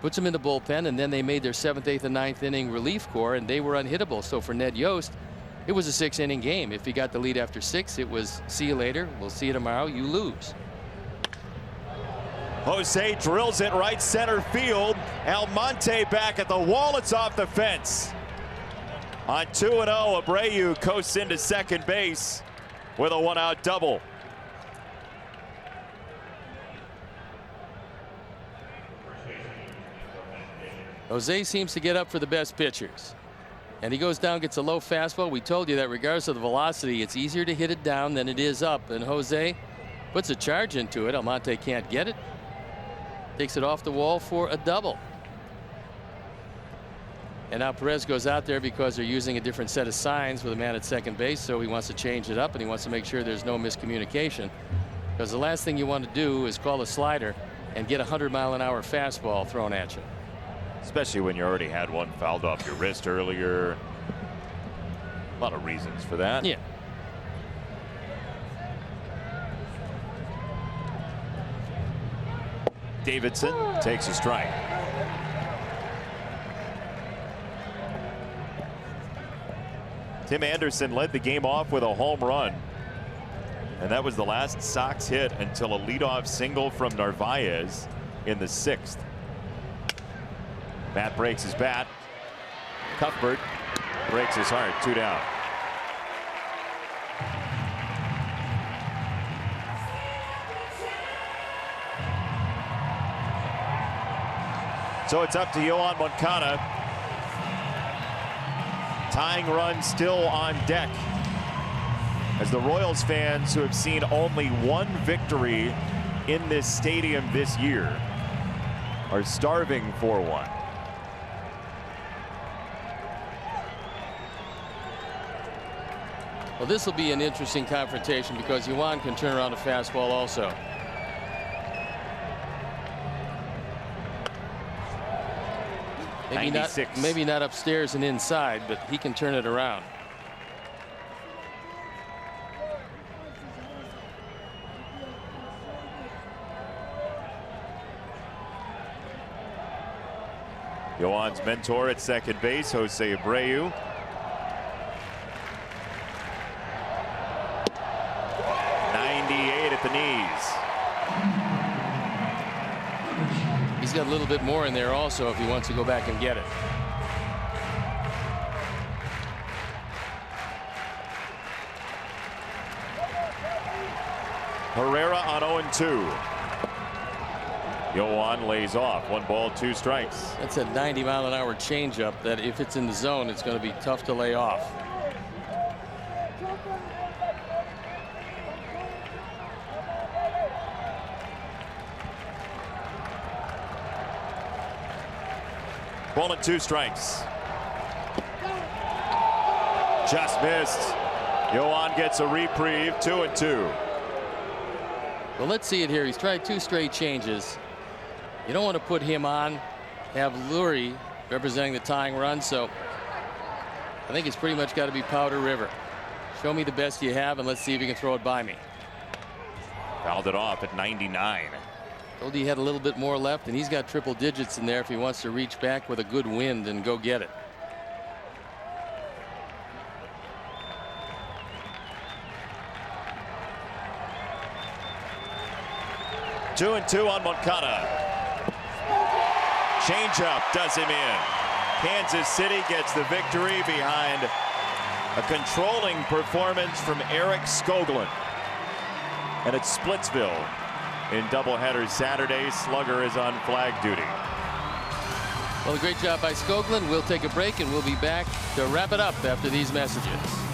puts them in the bullpen, and then they made their 7th, 8th, and 9th inning relief corps, and they were unhittable. So for Ned Yost, it was a 6-inning game. If he got the lead after 6, it was see you later, we'll see you tomorrow, you lose. Jose drills it right center field. Almonte back at the wall. It's off the fence. On 2-0, Abreu coasts into second base with a 1-out double. Jose seems to get up for the best pitchers. And he goes down, gets a low fastball. We told you that regardless of the velocity, it's easier to hit it down than it is up. And Jose puts a charge into it. Almonte can't get it. Takes it off the wall for a double. And now Perez goes out there because they're using a different set of signs with a man at second base. So he wants to change it up, and he wants to make sure there's no miscommunication. Because the last thing you want to do is call a slider and get a 100-mile-an-hour fastball thrown at you. Especially when you already had one fouled off your wrist earlier. A lot of reasons for that. Yeah. Davidson takes a strike. Tim Anderson led the game off with a home run. And that was the last Sox hit until a leadoff single from Narvaez in the 6th. Matt breaks his bat. Cuthbert breaks his heart. 2 down. So it's up to Yoan Moncada. Tying run still on deck, as the Royals fans, who have seen only one victory in this stadium this year, are starving for one. Well, this will be an interesting confrontation because Yoan can turn around a fastball also. Maybe not upstairs and inside, but he can turn it around. Yoan's mentor at second base, Jose Abreu. At the knees. He's got a little bit more in there also if he wants to go back and get it. Herrera on 0-2. Yoan lays off. 1 ball, 2 strikes. That's a 90-mile-an-hour changeup that if it's in the zone, it's going to be tough to lay off. Ball and 2 strikes. Just missed. Yoan gets a reprieve. 2-2. Well, let's see it here. He's tried 2 straight changes. You don't want to put him on, have Lurie representing the tying run. So I think it's pretty much got to be Powder River. Show me the best you have, and let's see if you can throw it by me. Fouled it off at 99. Told you he had a little bit more left, and he's got triple digits in there if he wants to reach back with a good wind and go get it. Two and 2 on Moncada. Changeup does him in. Kansas City gets the victory behind a controlling performance from Eric Skoglund. And it's Splitsville in doubleheader Saturday. Slugger is on flag duty. Well, a great job by Skoglund. We'll take a break and we'll be back to wrap it up after these messages.